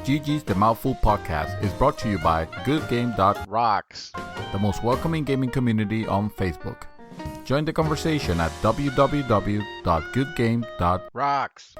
GG's The Mouthful Podcast is brought to you by GoodGame.Rocks, the most welcoming gaming community on Facebook. Join the conversation at www.goodgame.rocks.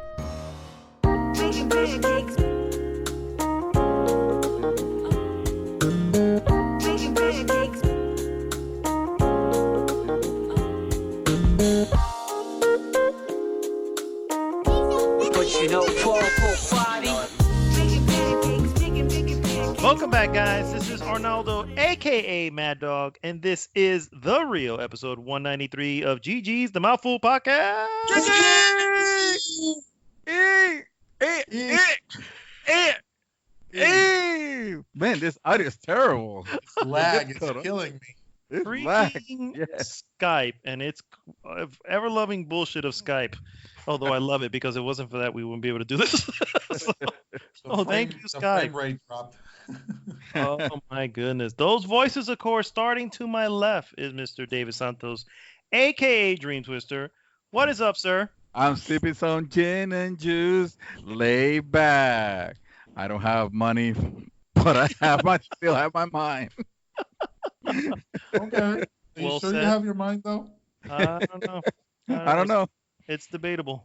Welcome back, guys. This is Arnaldo, aka Mad Dog, and this is the real episode 193 of GG's The Mouthful Podcast. Man, this audio is terrible. It's lag. It's killing me. It's Freaking Yes. Skype, and it's ever-loving bullshit of Skype. Although I love it because it wasn't for that, we wouldn't be able to do this. Thank you, The Skype. frame rate dropped. Oh my goodness. Those voices, of course, starting to my left is Mr. David Santos, aka Dream Twister. What is up, sir? I'm sipping some gin and juice, lay back. I don't have money, but I still have my mind. Okay. Are you Well sure said. you have your mind, though? I don't know. I don't know. It's debatable.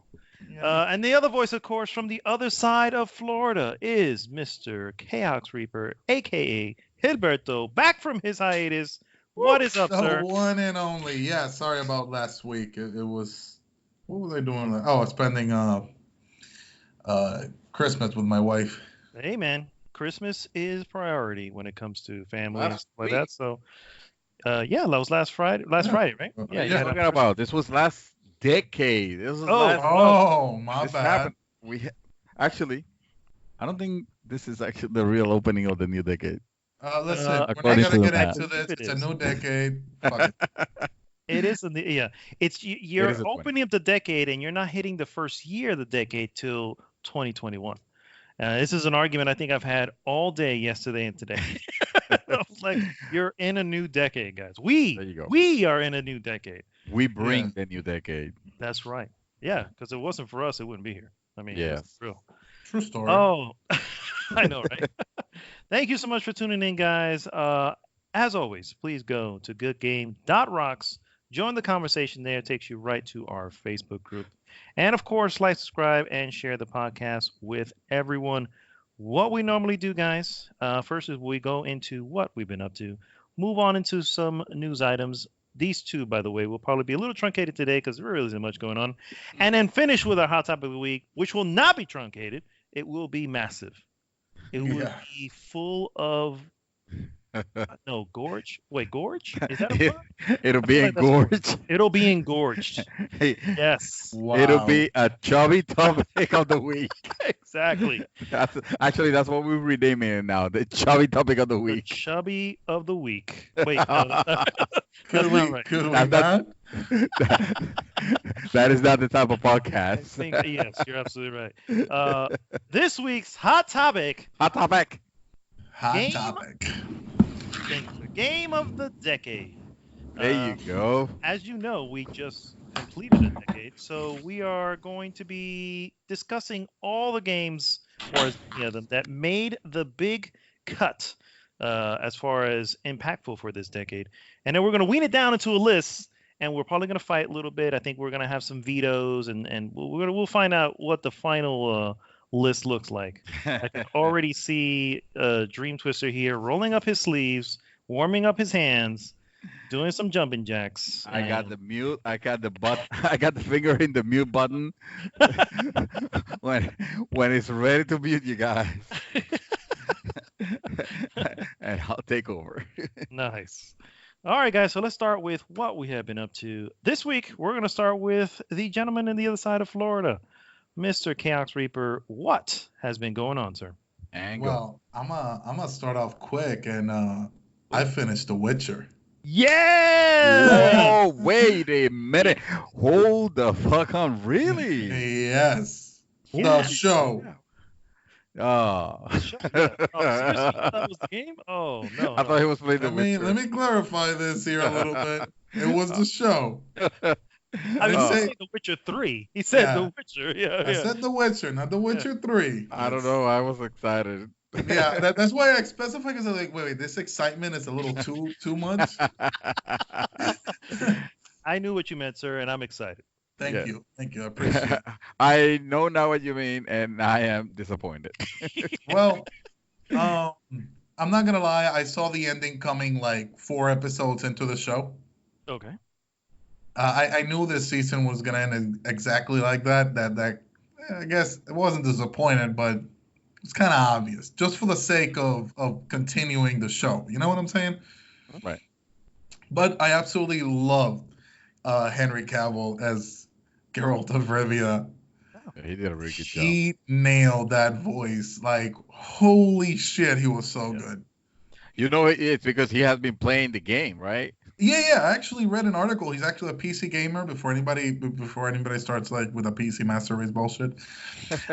Yeah. And the other voice, of course, from the other side of Florida is Mr. Chaos Reaper, aka Hilberto, back from his hiatus. What is up, The sir? one and only. Yeah, sorry about last week. It was... What was I doing? Oh, spending Christmas with my wife. Hey, man. Christmas is priority when it comes to family and Last stuff like week? that. So, yeah, that was last Friday. Last Friday, right? Yeah, you What had are you talking about? This was last decade. This was last month. Oh, my This bad. happened. Actually, I don't think this is actually the real opening of the new decade. Listen, we're not according going to to the get map. into this. It It's a is. new decade. Fuck it. It is in the It's you're It is a 20. opening up the decade, and you're not hitting the first year of the decade till 2021. This is an argument I think I've had all day yesterday and today. I was like, you're in a new decade, guys. There you go. We are in a new decade. We bring Yeah. the new decade. That's right. Yeah, because if it wasn't for us, it wouldn't be here. I mean, Yeah. it's real. True story. Oh, I know, right? Thank you so much for tuning in, guys. As always, please go to goodgame.rocks. Join the conversation there. It takes you right to our Facebook group. And of course, like, subscribe, and share the podcast with everyone. What we normally do, guys, first is we go into what we've been up to, move on into some news items. These two, by the way, will probably be a little truncated today because there really isn't much going on. And then finish with our hot topic of the week, which will not be truncated. It will be massive. It will Yeah. be full of no gorge. Wait, gorge? Is that a word? It'll be feel like that's a word. engorged. It'll be engorged. Yes, Wow. It'll be a chubby topic of the week. exactly. That's what we're renaming it now. The chubby topic of the The week. chubby of the week. Wait, no, that's Could not we, right. could we That- not? That is not the type of I podcast. think, yes, you're absolutely right. This week's hot topic, Hot topic. Hot Game? topic. the game of the decade. There you go. As you know, we just completed a decade, so we are going to be discussing all the games, or that made the big cut as far as impactful for this decade, and then we're going to wean it down into a list. And we're probably going to fight a little bit. I think we're going to have some vetoes, and we'll find out what the final list looks like. I can already see Dream Twister here rolling up his sleeves, warming up his hands, doing some jumping jacks. I got the mute. I got the I got the finger in the mute button. when it's ready to mute you guys. And I'll take over. Nice. All right, guys. So let's start with what we have been up to this week. We're going to start with the gentleman on the other side of Florida, Mr. Chaos Reaper. What has been going on, sir? And go. Well, I'm gonna start off quick, and I finished The Witcher. Yeah. Whoa, wait a minute. Hold the fuck on, really? Yes. Yeah. The show. Oh. Shut up. Oh, seriously? That was the game? Oh, no. I thought he was playing the Let me Witcher. clarify this here a little bit. It was the show. I mean, didn't he say- said The Witcher 3. He said Yeah. The Witcher. Yeah, I yeah. said The Witcher, not The Witcher 3. I don't know. I was excited. Yeah, that's why I specify because I'm like, wait, this excitement is a little too much. I knew what you meant, sir, and I'm excited. Thank you, I appreciate it. I know now what you mean, and I am disappointed. Well, I'm not gonna lie, I saw the ending coming like 4 episodes into the show. Okay. I knew this season was gonna end exactly like that. That I guess it wasn't disappointed, but it's kind of obvious, just for the sake of continuing the show. You know what I'm saying? Right. But I absolutely loved Henry Cavill as Geralt of Rivia. Yeah, he did a really good job. He nailed that voice. Like, holy shit, he was so good. You know, it's because he has been playing the game, right? Yeah. I actually read an article. He's actually a PC gamer before anybody starts like with a PC Master Race bullshit.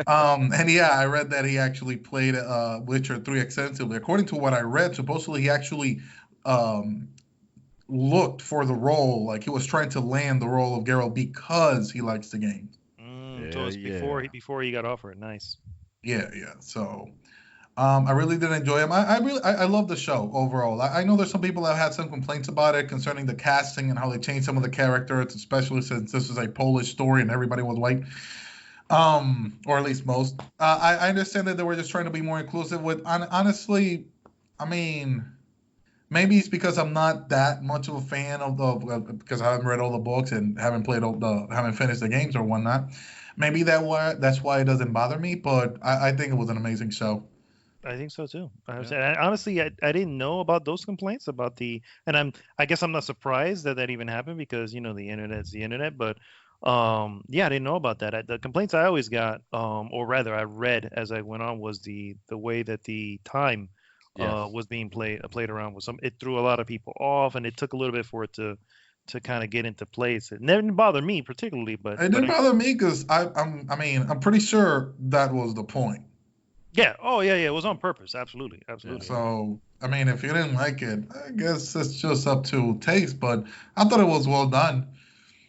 And yeah, I read that he actually played Witcher 3 extensively. According to what I read, supposedly he actually looked for the role, like he was trying to land the role of Geralt because he likes the game. So it was before he got offered. Nice. Yeah. So I really did enjoy him. I love the show overall. I know there's some people that had some complaints about it concerning the casting and how they changed some of the characters, especially since this is a Polish story and everybody was white. Or at least most. I understand that they were just trying to be more inclusive with. Honestly, I mean, maybe it's because I'm not that much of a fan because I haven't read all the books and haven't finished the games or whatnot. Maybe that's why it doesn't bother me. But I think it was an amazing show. I think so too. Honestly, I didn't know about those complaints about I guess I'm not surprised that even happened because the internet's the internet. But I didn't know about that. The complaints I always got, or rather, I read as I went on, was the way that the time was being played around with it threw a lot of people off, and it took a little bit for it to kind of get into place. It didn't bother me particularly, but it didn't bother me because I'm pretty sure that was the point. Yeah. Oh, yeah. It was on purpose. Absolutely. So, I mean, if you didn't like it, I guess it's just up to taste. But I thought it was well done.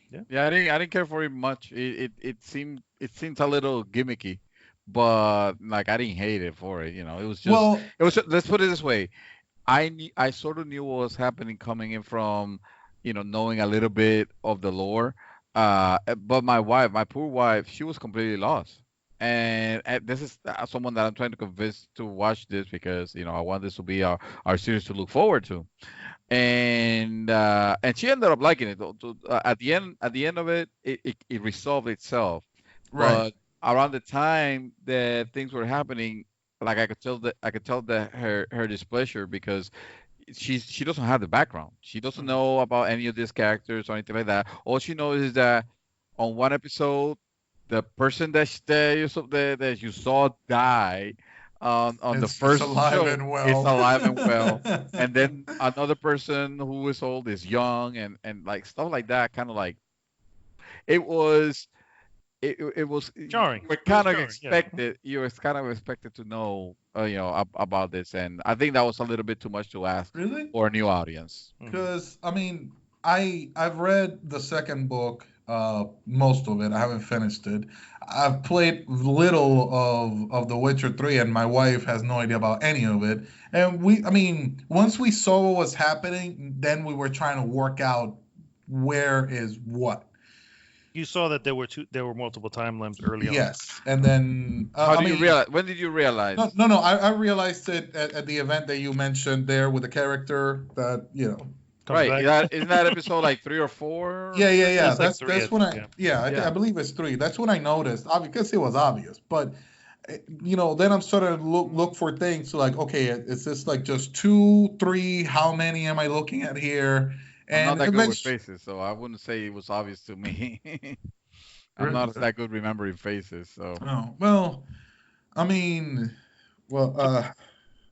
Yeah. I didn't care for it much. It seemed a little gimmicky, but like I didn't hate it for it. It was just Let's put it this way. I sort of knew what was happening coming in from, knowing a little bit of the lore. But my poor wife, she was completely lost. And this is someone that I'm trying to convince to watch this because I want this to be our series to look forward to, and she ended up liking it. At the end of it, it resolved itself. Right. But around the time that things were happening, like I could tell that her displeasure because she doesn't have the background. She doesn't know about any of these characters or anything like that. All she knows is that on one episode, the person that you saw die on the first show is alive and well, and then another person who is old is young, and like stuff like that. Kind of like it was jarring. You were kind of expected. You were kind of expected to know about this, and I think that was a little bit too much to ask for a new audience. Because I mean, I've read the second book. Most of it. I haven't finished it. I've played little of The Witcher 3, and my wife has no idea about any of it. And once we saw what was happening, then we were trying to work out where is what. You saw that there were multiple timelines early on. Yes, and then you realize? When did you realize? No. I realized it at the event that you mentioned there with the character that Right. Isn't that episode like 3 or 4? Yeah. That's that's when I believe it's 3. That's when I noticed, because it was obvious. But then I'm starting to look for things like, okay, is this like just 2, 3? How many am I looking at here? And I'm not that good with faces, so I wouldn't say it was obvious to me. I'm not that good remembering faces, so. Oh, well,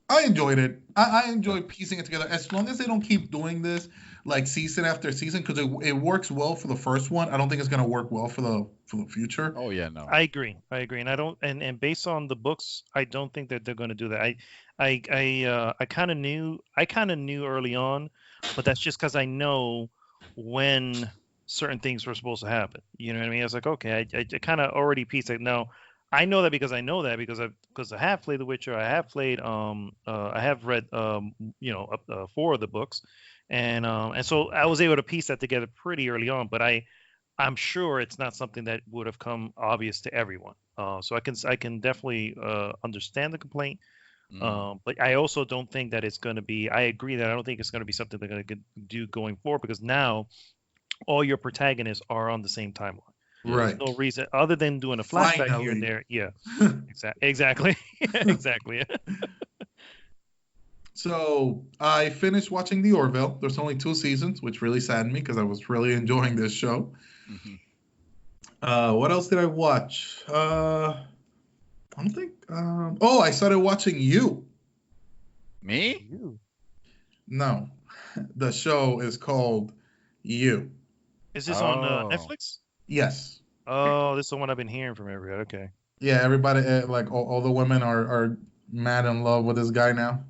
I enjoyed it. I enjoyed piecing it together. As long as they don't keep doing this like season after season, because it works well for the first one. I don't think it's going to work well for the future. Oh yeah, no. I agree, and I don't. And based on the books, I don't think that they're going to do that. I kind of knew early on, but that's just because I know when certain things were supposed to happen. You know what I mean? I was like, okay, I kind of already pieced it. No, I know that because I have played The Witcher. I have played I have read 4 of the books, and so I was able to piece that together pretty early on. But I'm sure it's not something that would have come obvious to everyone. So I can definitely understand the complaint. But I also don't think that it's going to be. I agree that I don't think it's going to be something they're going to do going forward, because now all your protagonists are on the same timeline. Right. There's no reason other than doing a flashback here and there. Yeah. Exactly. Exactly. So I finished watching The Orville. There's only 2 seasons, which really saddened me because I was really enjoying this show. What else did I watch? I don't think. I started watching You. Me? No, the show is called You. Is this on Netflix? Yes. Oh, this is the one I've been hearing from everybody. Okay. Yeah, everybody, like all the women are mad in love with this guy now.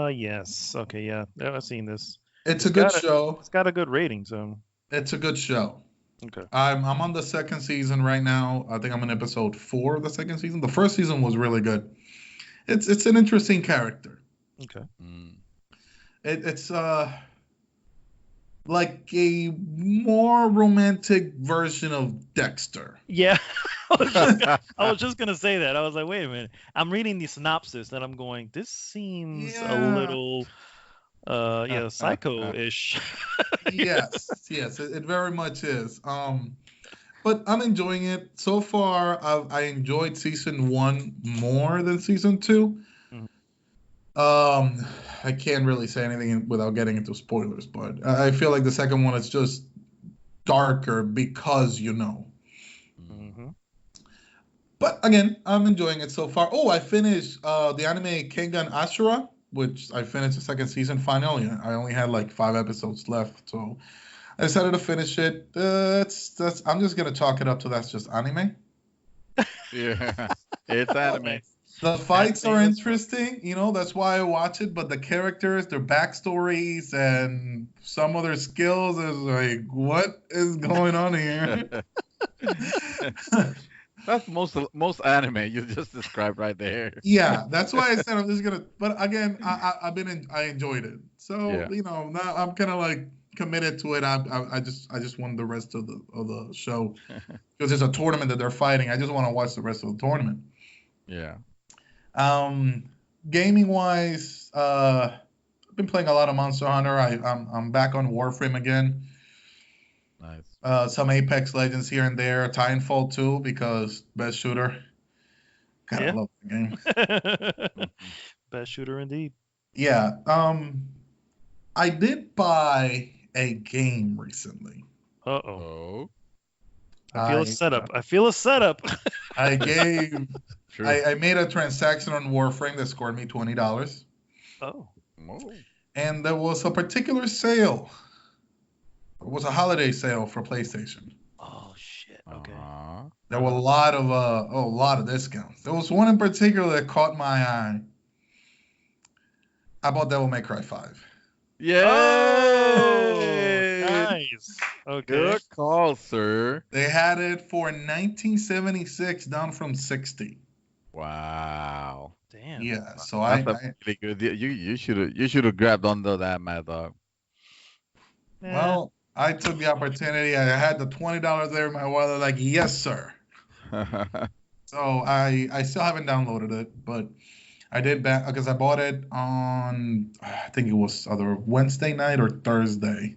Yes. Okay, yeah. I've seen this. It's a good show. It's got a good rating, so. It's a good show. Okay. I'm on the 2nd season right now. I think I'm in episode 4 of the 2nd season. The 1st season was really good. It's an interesting character. Okay. It's like a more romantic version of Dexter. Yeah. I was just gonna say that. I was like, wait a minute. I'm reading the synopsis and I'm going, this seems a little psycho-ish. Yes, it very much is. But I'm enjoying it so far. I enjoyed season 1 more than season 2. I can't really say anything without getting into spoilers, but I feel like the second one is just darker because But again, I'm enjoying it so far. Oh, I finished the anime Kengan Ashura, which I finished the 2nd season finally. I only had like 5 episodes left, so I decided to finish it. I'm just gonna chalk it up to that's just anime. Yeah, it's anime. The fights are interesting, that's why I watch it. But the characters, their backstories, and some of their skills is like, what is going on here? That's most anime you just described right there. Yeah, that's why I said I'm just gonna. But again, I enjoyed it. So now I'm kind of like committed to it. I just want the rest of the show because there's a tournament that they're fighting. I just want to watch the rest of the tournament. Yeah. Gaming wise, I've been playing a lot of Monster Hunter. I'm back on Warframe again. Nice. Some Apex Legends here and there. Titanfall 2 because best shooter. I love the game. Best shooter indeed. Yeah. I did buy a game recently. Uh-oh. I feel a setup. I made a transaction on Warframe that scored me $20. Oh. And there was a particular sale. It was a holiday sale for PlayStation. Oh shit. Okay. There were a lot of discounts. There was one in particular that caught my eye. I bought Devil May Cry 5. Yeah. Oh, nice. Okay. Good call, sir. They had it for $19.76 down from $60. Wow. Damn. Yeah. So really good. You should have grabbed onto that, Mad Dog. Well, I took the opportunity. I had the $20 there in my wallet. Like, yes, sir. So I still haven't downloaded it, but I did because I bought it on I think it was either Wednesday night or Thursday,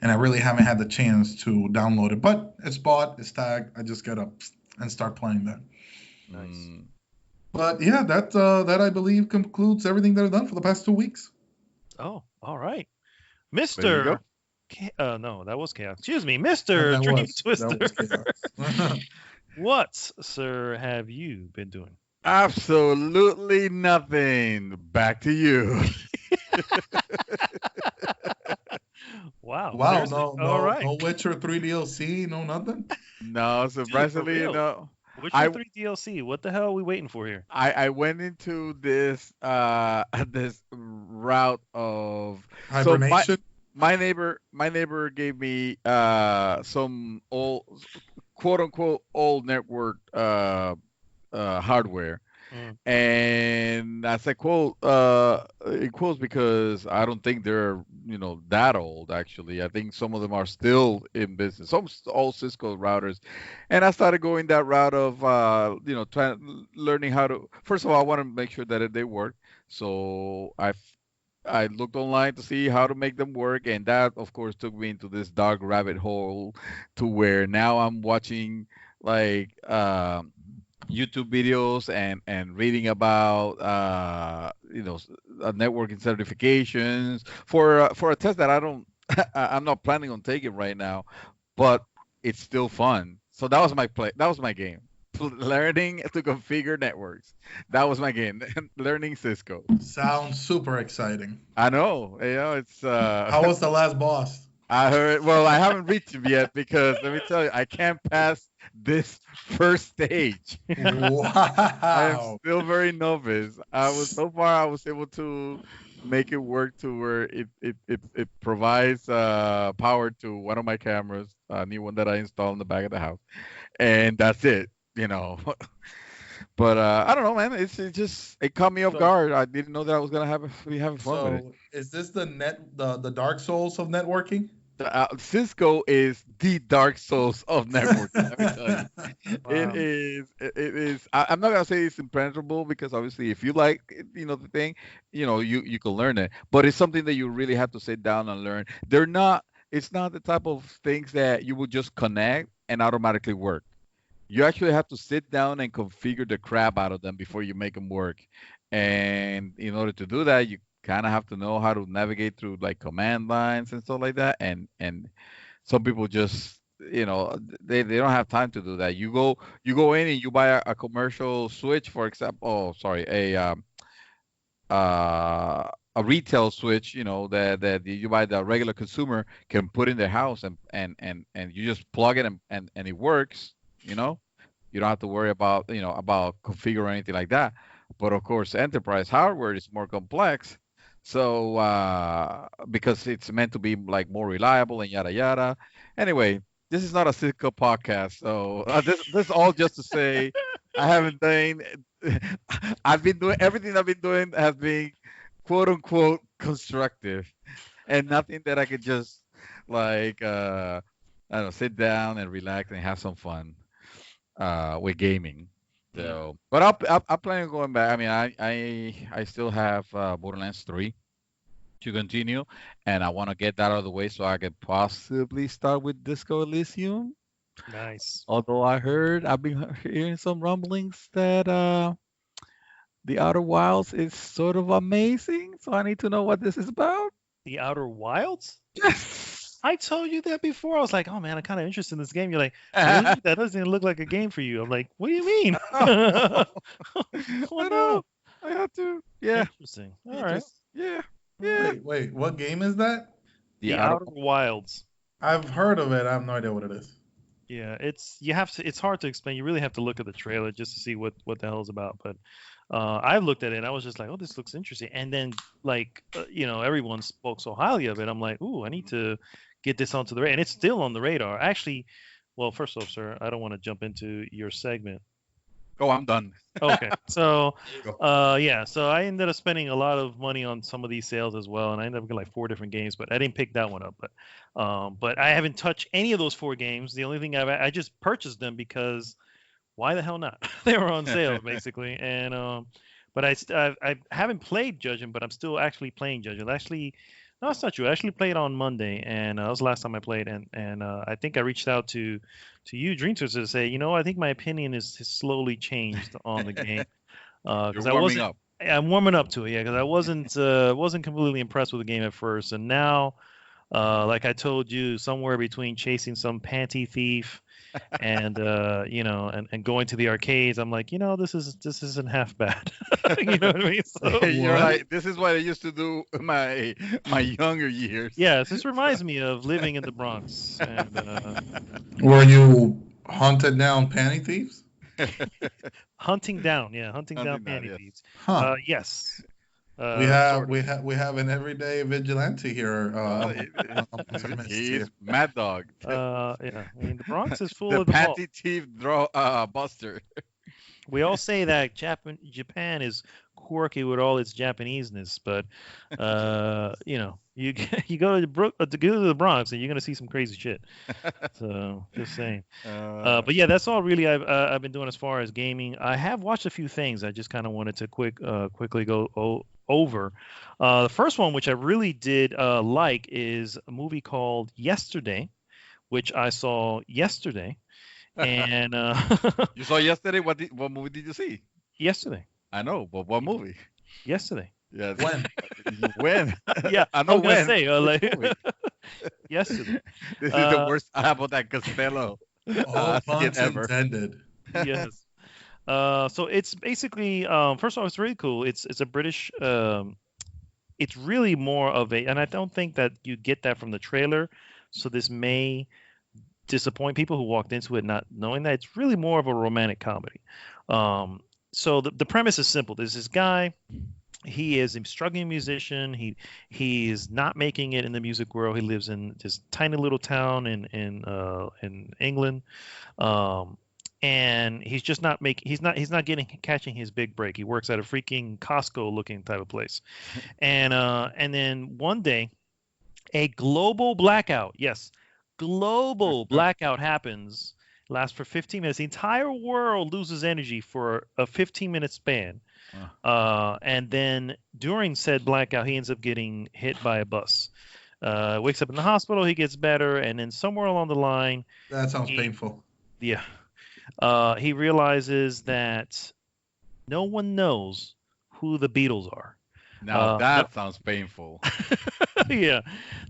and I really haven't had the chance to download it. But it's bought, it's tagged. I just get up and start playing that. Nice. But yeah, that I believe concludes everything that I've done for the past 2 weeks. Oh, all right, Mr. No, that was Chaos. Excuse me, Mr. Dream Twister. What, sir, have you been doing? Absolutely nothing. Back to you. Wow. No, all right. No Witcher 3 DLC, no nothing? No, surprisingly, no. Witcher 3 DLC, what the hell are we waiting for here? I went into this this route of hibernation. my neighbor gave me some old, quote unquote, old network hardware. And I said quote in quotes because I don't think they're that old actually. I think some of them are still in business. Some old Cisco routers, and I started going that route of learning how to. First of all, I want to make sure that they work. So I looked online to see how to make them work, and that of course took me into this dark rabbit hole to where now I'm watching like YouTube videos and reading about networking certifications for a test that I'm not planning on taking right now, but it's still fun. So that was my play. That was my game. Learning to configure networks. That was my game. Learning Cisco. Sounds super exciting. I know. It's. How was the last boss? I heard. Well, I haven't reached him yet because let me tell you, I can't pass this first stage. Wow. I am still very novice. I was able to make it work to where it provides power to one of my cameras, a new one that I installed in the back of the house, and that's it. But I don't know, man. It caught me off guard. I didn't know that I was gonna be having fun with it. Is this the Dark Souls of networking? Cisco is the Dark Souls of networking. Let me tell you, wow. It is. I'm not gonna say it's impenetrable because obviously, if you like, the thing, you can learn it. But it's something that you really have to sit down and learn. It's not the type of things that you will just connect and automatically work. You actually have to sit down and configure the crap out of them before you make them work. And in order to do that, you kind of have to know how to navigate through like command lines and stuff like that. And some people just, they don't have time to do that. You go in and you buy a commercial switch, for example. A retail switch, that you buy the regular consumer can put in their house and you just plug it and it works. You don't have to worry about configuring or anything like that. But of course, enterprise hardware is more complex. So because it's meant to be like more reliable and yada yada. Anyway, this is not a Cisco podcast, so this is all just to say I haven't done. I've been doing everything I've been doing has been quote unquote constructive, and nothing that I could just like I don't know, sit down and relax and have some fun with gaming. So, but I'm planning on going back. I mean, I still have Borderlands 3 to continue, and I want to get that out of the way so I can possibly start with Disco Elysium. Nice. Although I've been hearing some rumblings that the Outer Wilds is sort of amazing, so I need to know what this is about. The Outer Wilds? Yes. I told you that before. I was like, oh man, I'm kind of interested in this game. You're like, really? That doesn't even look like a game for you. I'm like, what do you mean? I know. I have to. Yeah. Interesting. All right. Yeah. Wait, what game is that? The Outer Wilds. I've heard of it. I have no idea what it is. Yeah, it's hard to explain. You really have to look at the trailer just to see what the hell it's about. But I looked at it and I was just like, oh, this looks interesting. And then everyone spoke so highly of it. I'm like, ooh, I need to get this onto the radar. And it's still on the radar. Actually, well, first off, sir, I don't want to jump into your segment. Oh, I'm done. Okay. So, so I ended up spending a lot of money on some of these sales as well, and I ended up getting like 4 different games, but I didn't pick that one up. But I haven't touched any of those 4 games. The only thing I just purchased them because why the hell not? They were on sale basically, and but I haven't played Judgment, but I'm still actually playing Judgment. Actually, no, it's not true. I actually played on Monday, and that was the last time I played. And I think I reached out to you, Dream Twister, to say, I think my opinion has slowly changed on the game. You're warming up. I'm warming up to it, yeah, because I wasn't completely impressed with the game at first, and now, like I told you, somewhere between chasing some panty thief and and going to the arcades, I'm like, this isn't half bad. You know what I mean? So, you're right. This is what I used to do in my younger years. Yes, this reminds me of living in the Bronx. And, were you hunted down panty thieves? Hunting down panty thieves. Huh. Yes. We have an everyday vigilante here. He's Mad Dog. Yeah, I mean the Bronx is full the of them all. panty thief buster. We all say that Japan is quirky with all its Japaneseness, but you know, you go to the Bronx and you're gonna see some crazy shit. So just saying. But yeah, that's all really I've been doing as far as gaming. I have watched a few things. I just kind of wanted to quickly go over. The first one, which I really did like, is a movie called Yesterday, which I saw yesterday. And you saw yesterday? What movie did you see? Yesterday. I know, but what movie? Yesterday. Yeah. When? When? Yeah, I know when. Say, yesterday. This is the worst Abbott and Costello skit ever. Intended. Yes. So it's basically first of all, it's really cool. It's a British. It's really more of a, and I don't think that you get that from the trailer. So this may disappoint people who walked into it not knowing that it's really more of a romantic comedy. So the premise is simple. There's this guy. He is a struggling musician. He is not making it in the music world. He lives in this tiny little town in England. And he's just not he's not catching his big break. He works at a freaking Costco looking type of place. And then one day a global blackout. Yes. Global blackout happens, lasts for 15 minutes. The entire world loses energy for a 15-minute span. And then during said blackout, he ends up getting hit by a bus. Wakes up in the hospital, he gets better, and then somewhere along the line... That sounds painful. Yeah. He realizes that no one knows who the Beatles are. Now that sounds painful. Yeah.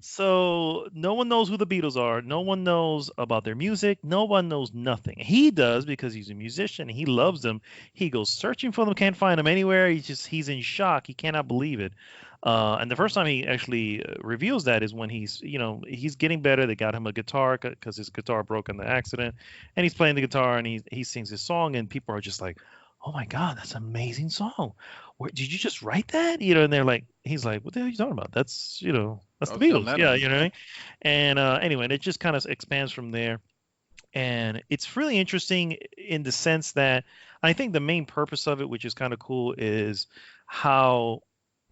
So no one knows who the Beatles are. No one knows about their music. No one knows nothing. He does because he's a musician. He loves them. He goes searching for them, can't find them anywhere. He's in shock. He cannot believe it. And the first time he actually reveals that is when he's getting better. They got him a guitar because his guitar broke in the accident, and he's playing the guitar and he sings his song, and people are just like, "Oh my God, that's an amazing song. Did you just write that?" And they're like, he's like, "What the hell are you talking about? That's the Beatles." Yeah, you know what I mean? And anyway, and it just kind of expands from there. And it's really interesting in the sense that I think the main purpose of it, which is kind of cool, is how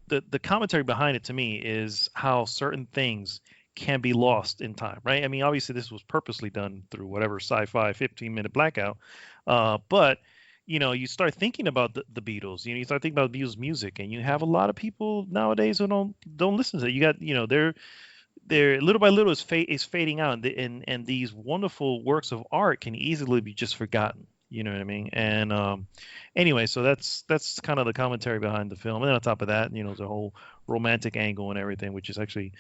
the commentary behind it to me is how certain things can be lost in time, right? I mean, obviously this was purposely done through whatever sci-fi 15-minute blackout, but you start thinking about the Beatles. You start thinking about Beatles music, and you have a lot of people nowadays who don't listen to it. You got they're little by little is fading out, and these wonderful works of art can easily be just forgotten. You know what I mean? And anyway, so that's kind of the commentary behind the film. And then on top of that, the whole romantic angle and everything, which is actually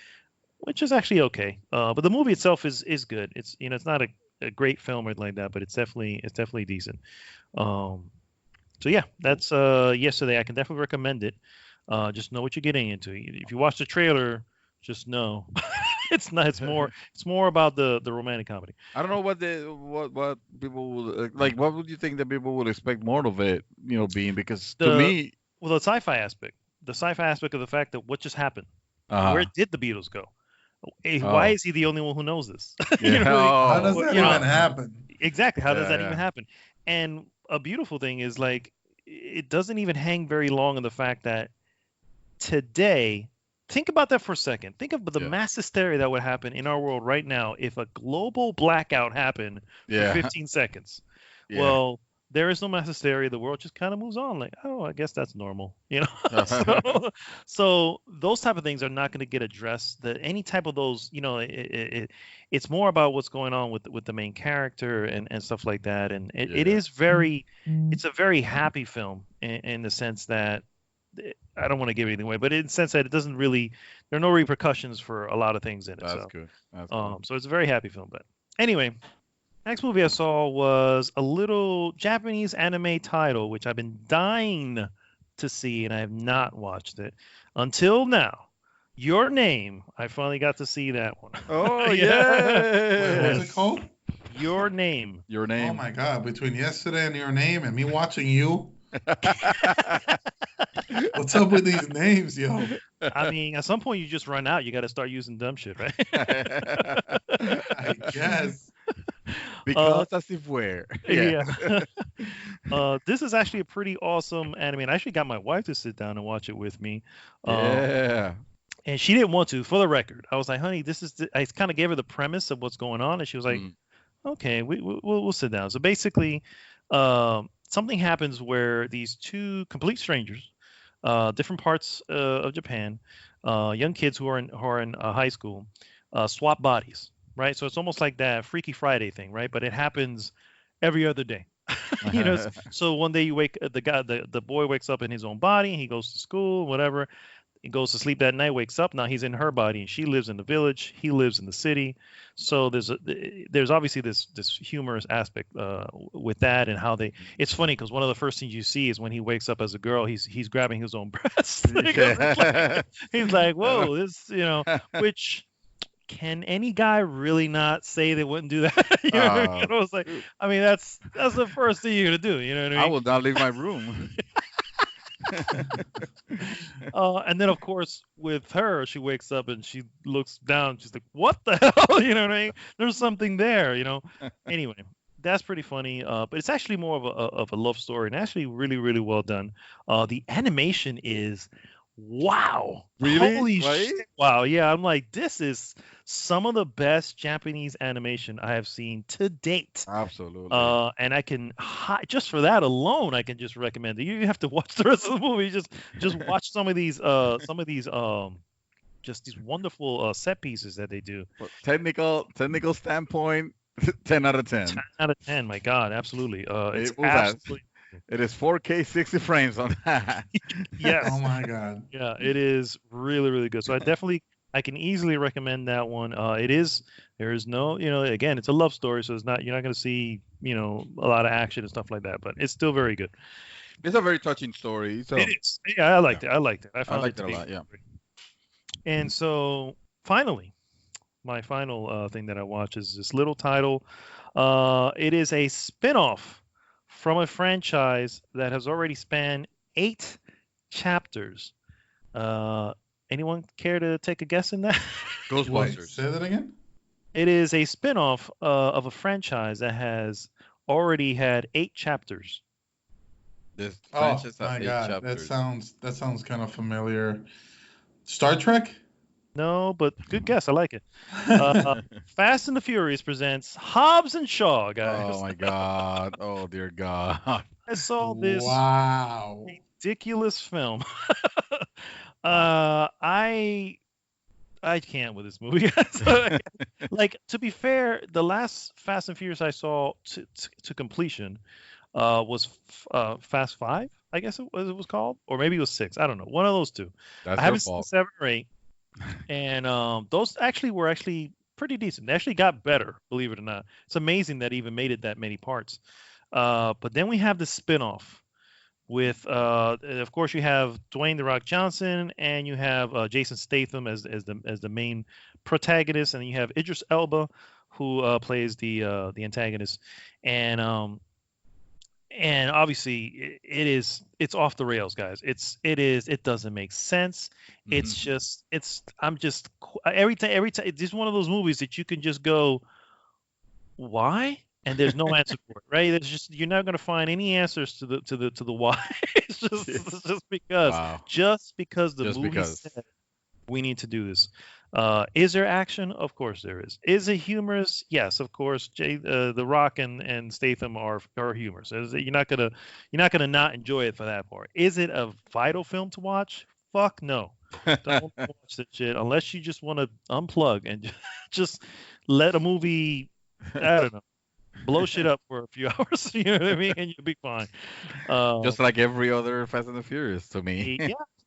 okay. But the movie itself is good. It's it's not a great film or anything like that, but it's definitely decent. So yeah, that's Yesterday. I can definitely recommend it. Just know what you're getting into. If you watch the trailer, just know it's not. It's more about the romantic comedy. I don't know what people would like. What would you think that people would expect more of it? Being because to me, the sci-fi aspect of the fact that what just happened. Where did the Beatles go? Why is he the only one who knows this? Yeah. How does that even happen? Exactly. How does that even happen? And a beautiful thing is it doesn't even hang very long on the fact that today, think about that for a second. Think of the mass hysteria that would happen in our world right now if a global blackout happened for 15 seconds. Yeah. Well, there is no mass hysteria. The world just kind of moves on. Like, oh, I guess that's normal. So those type of things are not going to get addressed. Any type of those, it's more about what's going on with the main character and stuff like that. And it is it's a very happy film in the sense that I don't want to give anything away, but in the sense that it doesn't really, there are no repercussions for a lot of things in it. That's good. So it's a very happy film. But anyway, next movie I saw was a little Japanese anime title, which I've been dying to see, and I have not watched it until now. Your Name. I finally got to see that one. Oh, yeah. Wait, what's it called? Your Name. Your Name. Oh, my God. Between Yesterday and Your Name and me watching you. What's up with these names, yo? I mean, at some point you just run out. You got to start using dumb shit, right? I guess. Because as if where. Yeah. This is actually a pretty awesome anime. And I actually got my wife to sit down and watch it with me. Yeah. And she didn't want to, for the record. I was like, honey, I kind of gave her the premise of what's going on. And she was like, okay, we'll sit down. So basically, something happens where these two complete strangers, different parts of Japan, young kids who are in high school, swap bodies, right? So it's almost like that Freaky Friday thing, right? But it happens every other day. So one day the boy wakes up in his own body, and he goes to school, whatever. He goes to sleep that night, wakes up. Now he's in her body, and she lives in the village. He lives in the city. So there's obviously this humorous aspect with that, and how it's funny because one of the first things you see is when he wakes up as a girl, he's grabbing his own breast. He's like, whoa, this, which. Can any guy really not say they wouldn't do that? I was like, I mean, that's the first thing you're gonna do. You know what I mean? I will not leave my room. And then of course with her, she wakes up and she looks down. She's like, "What the hell?" You know what I mean? There's something there. Anyway, that's pretty funny. But it's actually more of a love story, and actually really, really well done. The animation is. Wow. Really? Holy shit. Wow. Yeah. I'm like, this is some of the best Japanese animation I have seen to date. Absolutely. And I can, just for that alone, I can just recommend it. You have to watch the rest of the movie. Just watch some of these, just these wonderful set pieces that they do. Technical standpoint, 10 out of 10. 10 out of 10. My God. Absolutely. It's absolutely. It is 4K 60 frames on that. Yes. Oh my God. Yeah, it is really, really good. So I can easily recommend that one. There is no, again, it's a love story, so you're not going to see, a lot of action and stuff like that, but it's still very good. It's a very touching story. So it is. Yeah, I liked it. I liked it. I liked it a lot. Yeah. And so finally, my final thing that I watch is this little title. It is a spin-off from a franchise that has already spanned 8 chapters. Anyone care to take a guess in that? Ghostbusters. Wait, say that again? It is a spin-off of a franchise that has already had 8 chapters. This franchise has 8 chapters. That sounds kind of familiar. Star Trek? No, but good guess. I like it. Fast and the Furious presents Hobbs and Shaw, guys. Oh my God! Oh dear God! I saw this ridiculous film. I can't with this movie. Like, to be fair, the last Fast and Furious I saw to completion was Fast 5, I guess it was called, or maybe it was 6. I don't know. One of those two. That's I haven't seen 7 or 8. And those were pretty decent. They actually got better, believe it or not. It's amazing that even made it that many parts. But then we have the spin-off with, of course, you have Dwayne "The Rock" Johnson, and you have Jason Statham as the main protagonist, and you have Idris Elba, who plays the antagonist, and obviously it's off the rails, guys. It doesn't make sense. I'm just every time it's just one of those movies that you can just go, why? And there's no answer for it, right? There's just, you're not going to find any answers to the why. It's just because the movie said we need to do this. Is there action? Of course there is. Is it humorous? Yes, of course. The Rock and Statham are humorous. You're not gonna not enjoy it for that part. Is it a vital film to watch? Fuck no. Don't watch that shit unless you just want to unplug and just let a movie, I don't know, blow shit up for a few hours. You know what I mean? And you'll be fine. Just like every other Fast and the Furious to me.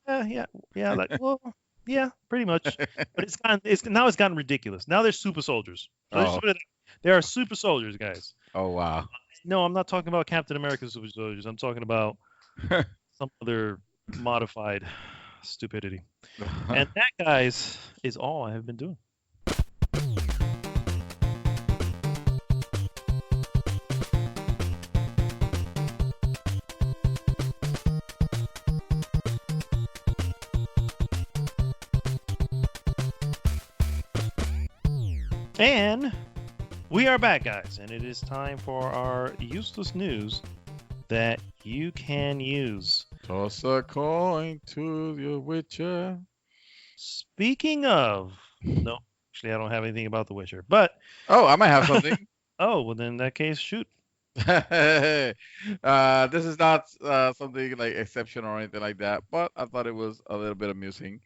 Yeah. Like, well. Yeah, pretty much. But it's gotten ridiculous. Now there's super soldiers. There are super soldiers, guys. Oh wow. No, I'm not talking about Captain America super soldiers. I'm talking about some other modified stupidity. And that, guys, is all I have been doing. And we are back, guys, and it is time for our useless news that you can use. Toss a coin to the Witcher. Speaking of, no, actually, I don't have anything about The Witcher, but I might have something. well, then in that case, shoot. This is not something like exceptional or anything like that, but I thought it was a little bit amusing.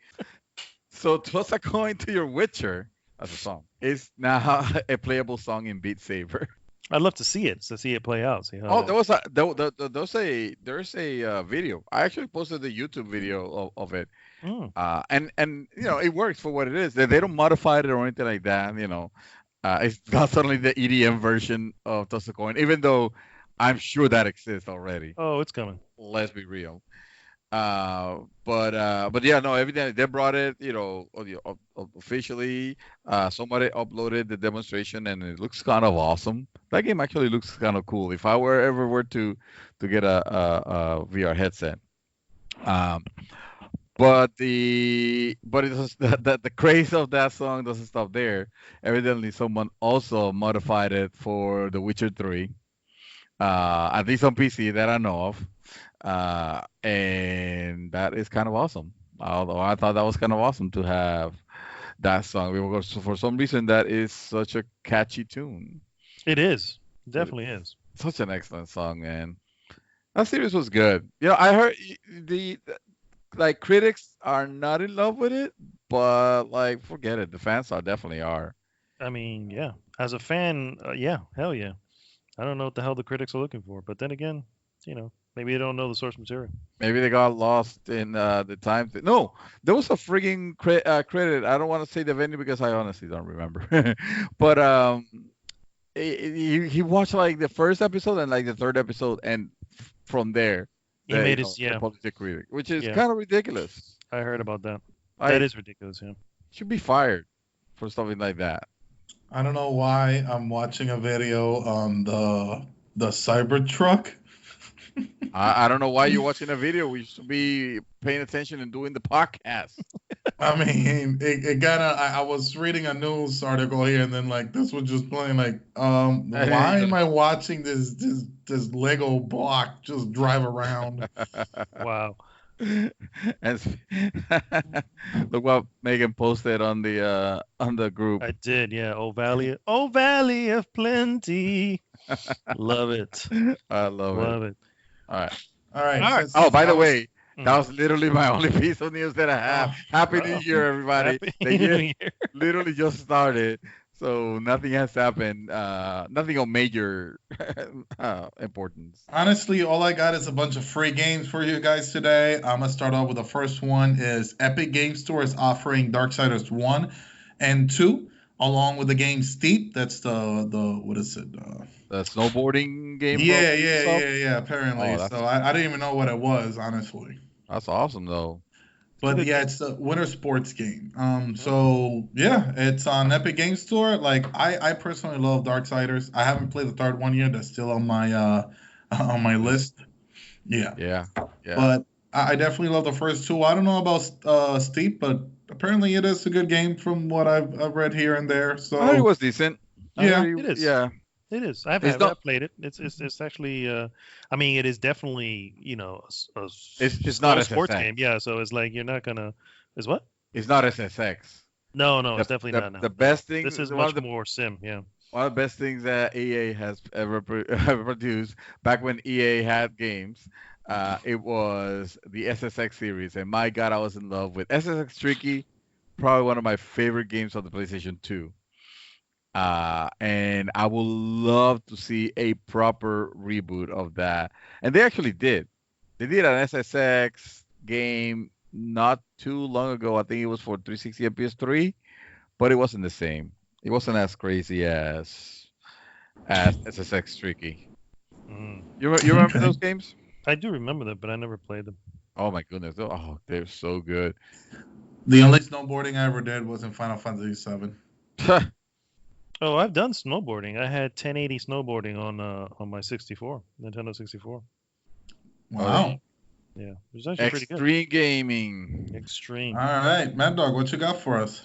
So, Toss a Coin to Your Witcher, as a song, is now a playable song in Beat Saber. I'd love to see it play out. See how there's a video. I actually posted the YouTube video of it. And you know, it works for what it is. They don't modify it or anything like that. You know, it's not suddenly the EDM version of Toss a Coin, even though I'm sure that exists already. Oh, it's coming. Let's be real. But yeah, no, evidently they brought it, you know, officially. Somebody uploaded the demonstration, and it looks kind of awesome. That game actually looks kind of cool. If I were to get a VR headset, but the craze of that song doesn't stop there. Evidently, someone also modified it for The Witcher 3, at least on PC that I know of. And that is kind of awesome. Although I thought that was kind of awesome to have that song, because for some reason that is such a catchy tune. It is. It definitely is. Such an excellent song, man. That series was good. You know, I heard the critics are not in love with it, but like forget it. The fans definitely are. I mean, yeah. As a fan, yeah, hell yeah. I don't know what the hell the critics are looking for, but then again, you know, maybe they don't know the source material. Maybe they got lost in the time. No, there was a frigging credit. I don't want to say the venue because I honestly don't remember. But he watched like the first episode and like the third episode, and from there he made his published a critic, which is kind of ridiculous. I heard about that. That is ridiculous. Yeah, should be fired for something like that. I don't know why I'm watching a video on the Cybertruck. I don't know why you're watching a video. We should be paying attention and doing the podcast. I mean, it kind of. I was reading a news article here, and then like this was just playing. Like, why am I watching this Lego block just drive around? Wow. And look what Megan posted on the group. I did, yeah. Oh Valley of Plenty. Love it. I love it. All right. Oh, by the way, that was literally my only piece of news that I have. Happy New Year, everybody. The year literally just started, so nothing has happened. Nothing of major importance. Honestly, all I got is a bunch of free games for you guys today. I'm gonna start off with the first one. Is Epic Game Store is offering Darksiders 1 and 2 along with the game Steep. That's the what is it? The snowboarding game. Yeah. Apparently, so I didn't even know what it was, honestly. That's awesome, though. But yeah, it's the winter sports game. So yeah, it's on Epic Game Store. Like I personally love Darksiders. I haven't played the third one yet. That's still on my list. Yeah. But I definitely love the first two. I don't know about Steep, but apparently it is a good game from what I've read here and there. So I heard it was decent. It is. Yeah. It is. I've played it. It's actually. I mean, it is definitely it's not a sports game. Yeah. So it's like you're not gonna. Is what? It's not SSX. No, it's definitely not. No. The best thing. This is much more sim. Yeah. One of the best things that EA has ever produced back when EA had games. It was the SSX series, and my God, I was in love with SSX Tricky. Probably one of my favorite games on the PlayStation 2. And I would love to see a proper reboot of that. And they actually did. They did an SSX game not too long ago. I think it was for 360 and PS3, but it wasn't the same. It wasn't as crazy as SSX Tricky. You remember those games? I do remember them, but I never played them. Oh my goodness! Oh, they're so good. The only snowboarding I ever did was in Final Fantasy VII. Oh, I've done snowboarding. I had 1080 snowboarding on my 64, Nintendo 64. Wow. Yeah, it was actually pretty good. Extreme gaming. Extreme. All right, Mad Dog, what you got for us?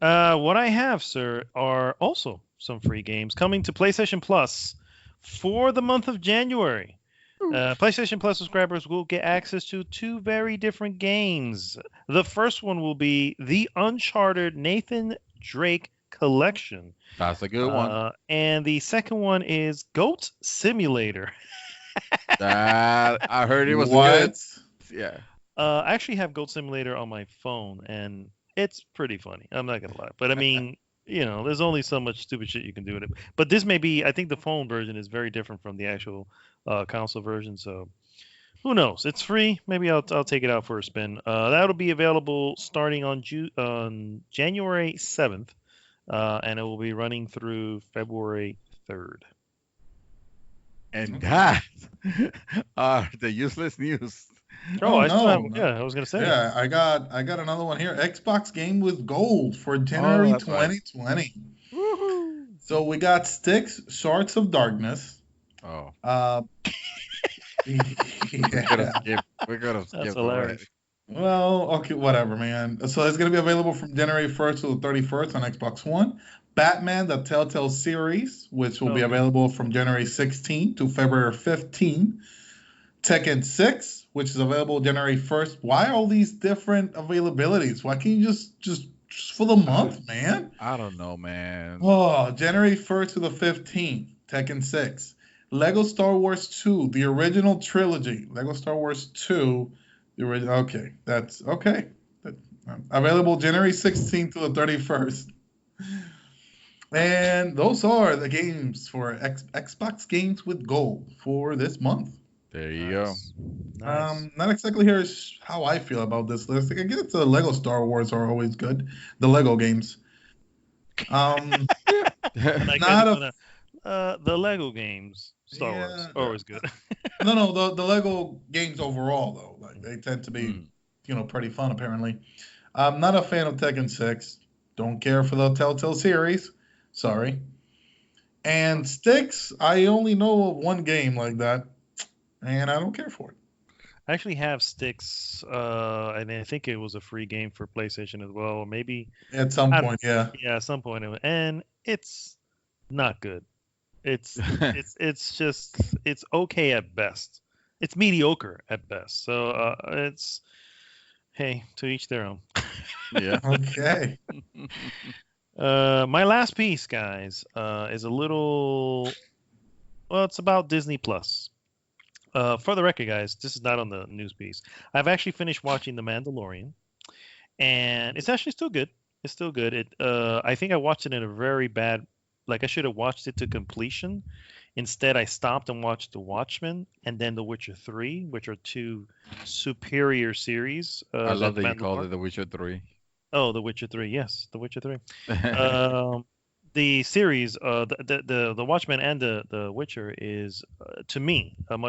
What I have, sir, are also some free games coming to PlayStation Plus for the month of January. PlayStation Plus subscribers will get access to 2 very different games. The first one will be the Uncharted Nathan Drake Collection. That's a good one. And the second one is Goat Simulator. I heard it was good. Yeah. I actually have Goat Simulator on my phone, and it's pretty funny. I'm not gonna lie, but I mean, there's only so much stupid shit you can do with it. But this may be, I think the phone version is very different from the actual console version. So who knows? It's free. Maybe I'll take it out for a spin. That'll be available starting on January 7th, and it will be running through February 3rd. And that are the useless news. I was gonna say. Yeah, I got another one here. Xbox Game with Gold for January 2020. Right. Woohoo! So we got Styx, Shards of Darkness. Oh. Yeah. We're gonna skip. That's hilarious. Well, okay, whatever, man. So it's gonna be available from January 1st to the 31st on Xbox One. Batman: The Telltale Series, which will be available from January 16th to February 15th. Tekken 6, which is available January 1st. Why all these different availabilities? Why can't you just for the month, man? I don't know, man. Oh, January 1st to the 15th, Tekken 6. Lego Star Wars 2, the original trilogy. Lego Star Wars 2, the original. Okay, that's okay. Available January 16th to the 31st. And those are the games for Xbox Games with Gold for this month. There you go. Nice. Not exactly here is how I feel about this list. I guess the Lego Star Wars are always good. The Lego games. The Lego games, Star Wars, always good. No, the Lego games overall though, like they tend to be, pretty fun apparently. I'm not a fan of Tekken 6. Don't care for the Telltale series. Sorry. And Styx, I only know of one game like that. And I don't care for it. I actually have Styx, and I think it was a free game for PlayStation as well. Or maybe at some point, yeah. Yeah, at some point, and it's not good. It's okay at best. It's mediocre at best. So it's to each their own. Yeah. Okay. My last piece, guys, is a little. Well, it's about Disney Plus. For the record, guys, this is not on the news piece. I've actually finished watching The Mandalorian, and it's actually still good. It's still good. I think I watched it in a very bad. Like I should have watched it to completion. Instead, I stopped and watched The Watchmen and then The Witcher 3, which are two superior series. I love that you called it The Witcher 3. Oh, The Witcher 3. Yes, The Witcher 3. The series, the Watchmen and the Witcher is, to me, a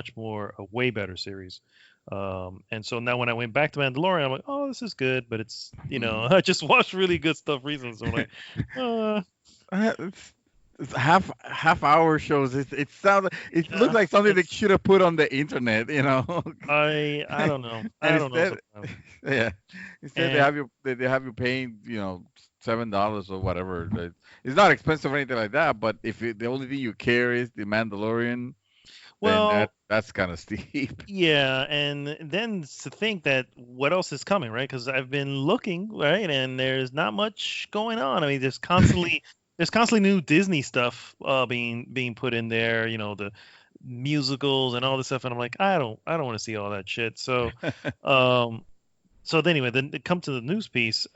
way better series. And so now when I went back to Mandalorian, I'm like, oh, this is good, but it's, I just watched really good stuff recently. So I'm like, it's half-hour shows. It sounds. It looks like something they should have put on the internet. I don't know. I don't know. Yeah. Instead, they have you paying $7 or whatever. It's not expensive or anything like that. But if the only thing you care is the Mandalorian, then that's kind of steep. Yeah, and then to think that what else is coming, right? Because I've been looking, right, and there's not much going on. I mean, there's constantly new Disney stuff being put in there. The musicals and all this stuff, and I'm like, I don't want to see all that shit. So, so anyway, then come to the news piece.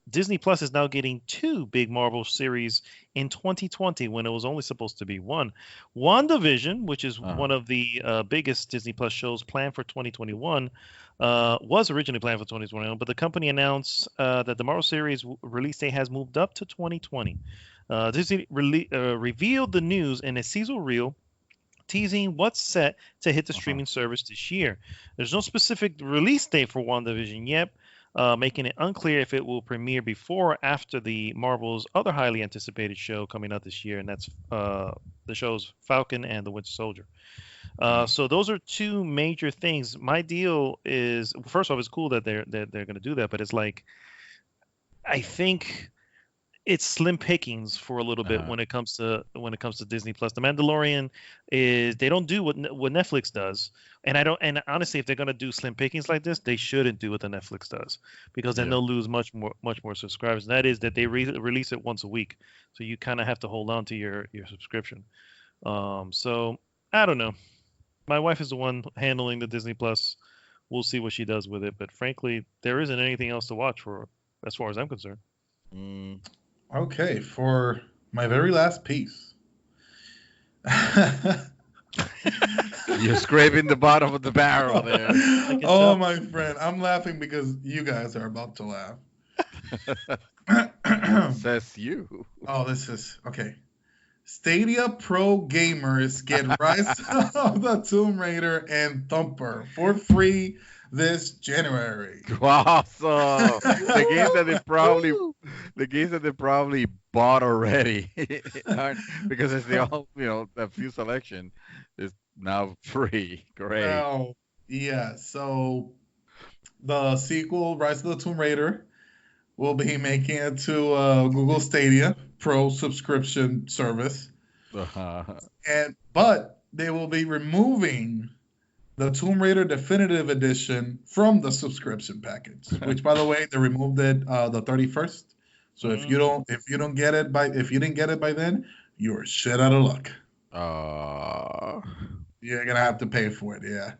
Disney Plus is now getting 2 big Marvel series in 2020 when it was only supposed to be 1. WandaVision, which is one of the biggest Disney Plus shows planned for 2021, was originally planned for 2021, but the company announced that the Marvel series release date has moved up to 2020. Disney revealed the news in a sizzle reel, teasing what's set to hit the streaming service this year. There's no specific release date for WandaVision yet, making it unclear if it will premiere before or after the Marvel's other highly anticipated show coming out this year, and that's the show's Falcon and the Winter Soldier. So those are 2 major things. My deal is, first off, it's cool that they're going to do that, but it's like, I think it's slim pickings for a little bit when it comes to Disney Plus. The Mandalorian is they don't do what Netflix does, and honestly, if they're gonna do slim pickings like this, they shouldn't do what the Netflix does, because then they'll lose much more subscribers. And that is that they release it once a week, so you kind of have to hold on to your subscription. So I don't know. My wife is the one handling the Disney Plus. We'll see what she does with it, but frankly, there isn't anything else to watch for as far as I'm concerned. Okay, for my very last piece. You're scraping the bottom of the barrel there. Oh, my friend. I'm laughing because you guys are about to laugh. Says you. Oh, this is okay. Stadia Pro gamers get Rise of the Tomb Raider and Thumper for free this January. Awesome. The games that they probably bought already because it's the few selection is now free. Great. Well, yeah. So the sequel, Rise of the Tomb Raider, will be making it to Google Stadia Pro subscription service, but they will be removing the Tomb Raider Definitive Edition from the subscription package. Which, by the way, they removed it the 31st. So if you didn't get it by then, you're shit out of luck. You're gonna have to pay for it. Yeah.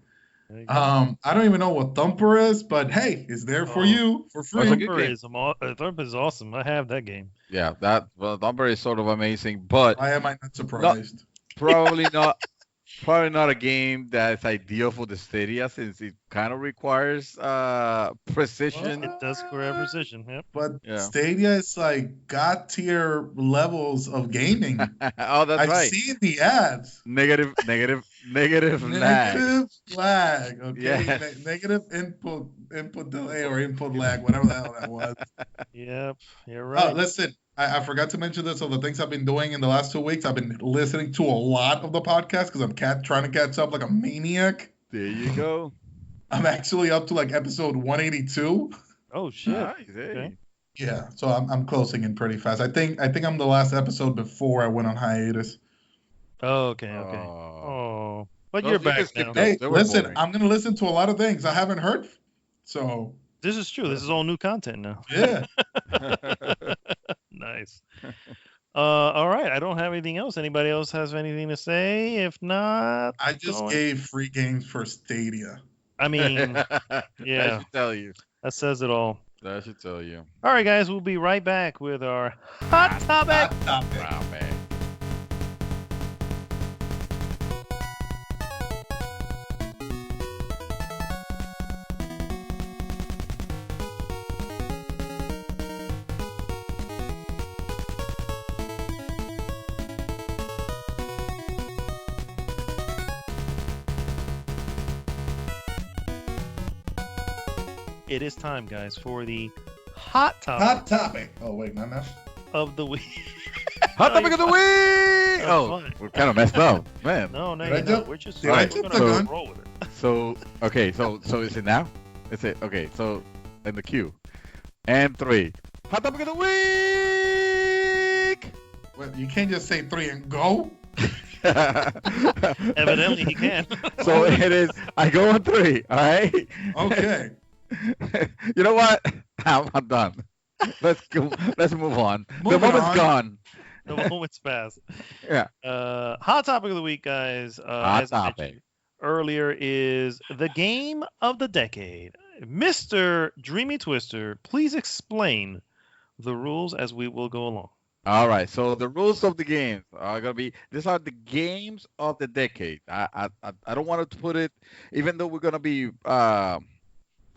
I don't even know what Thumper is, but hey, it's there for you for free. Thumper is awesome. I have that game. Yeah, Thumper is sort of amazing, but why am I not surprised? Probably not. Probably not a game that's ideal for the Stadia, since it kind of requires precision. It does require precision, yep. But Stadia is like god tier levels of gaming. Oh, that's right. I've seen the ads. Negative lag. Okay. Yes. Negative input delay or input lag, whatever the hell that was. Yep, you're right. Oh, listen. I forgot to mention this. Of the things I've been doing in the last 2 weeks, I've been listening to a lot of the podcast because I'm trying to catch up like a maniac. There you go. I'm actually up to like episode 182. Oh shit! Nice, okay. Yeah, so I'm closing in pretty fast. I think I'm the last episode before I went on hiatus. Oh, okay. Oh, but you're back now. Hey, listen, I'm gonna listen to a lot of things I haven't heard. So this is true. This is all new content now. Yeah. Nice. All right. I don't have anything else. Anybody else has anything to say? If not, I just gave free games for Stadia. I mean, yeah. That should tell you. That says it all. That should tell you. All right, guys. We'll be right back with our hot topic. Wow, man. It is time, guys, for the hot topic. Hot topic. Oh, wait, not now. Of the week. Hot topic of the week. Oh, we're kind of messed up, man. No, we're just gonna roll with it. So okay, so is it now? Is it okay? So in the queue, and 3. Hot topic of the week. Well, you can't just say 3 and go. Evidently, he can. So it is. I go on 3. All right. Okay. You know what? I'm done. Let's go. Let's move on. The moment's gone. The moment's passed. Yeah. Hot topic of the week, guys. Hot topic. Earlier is the game of the decade. Mr. Dreamy Twister, please explain the rules as we will go along. All right. So the rules of the games are gonna be. These are the games of the decade. I don't want to put it, even though we're gonna be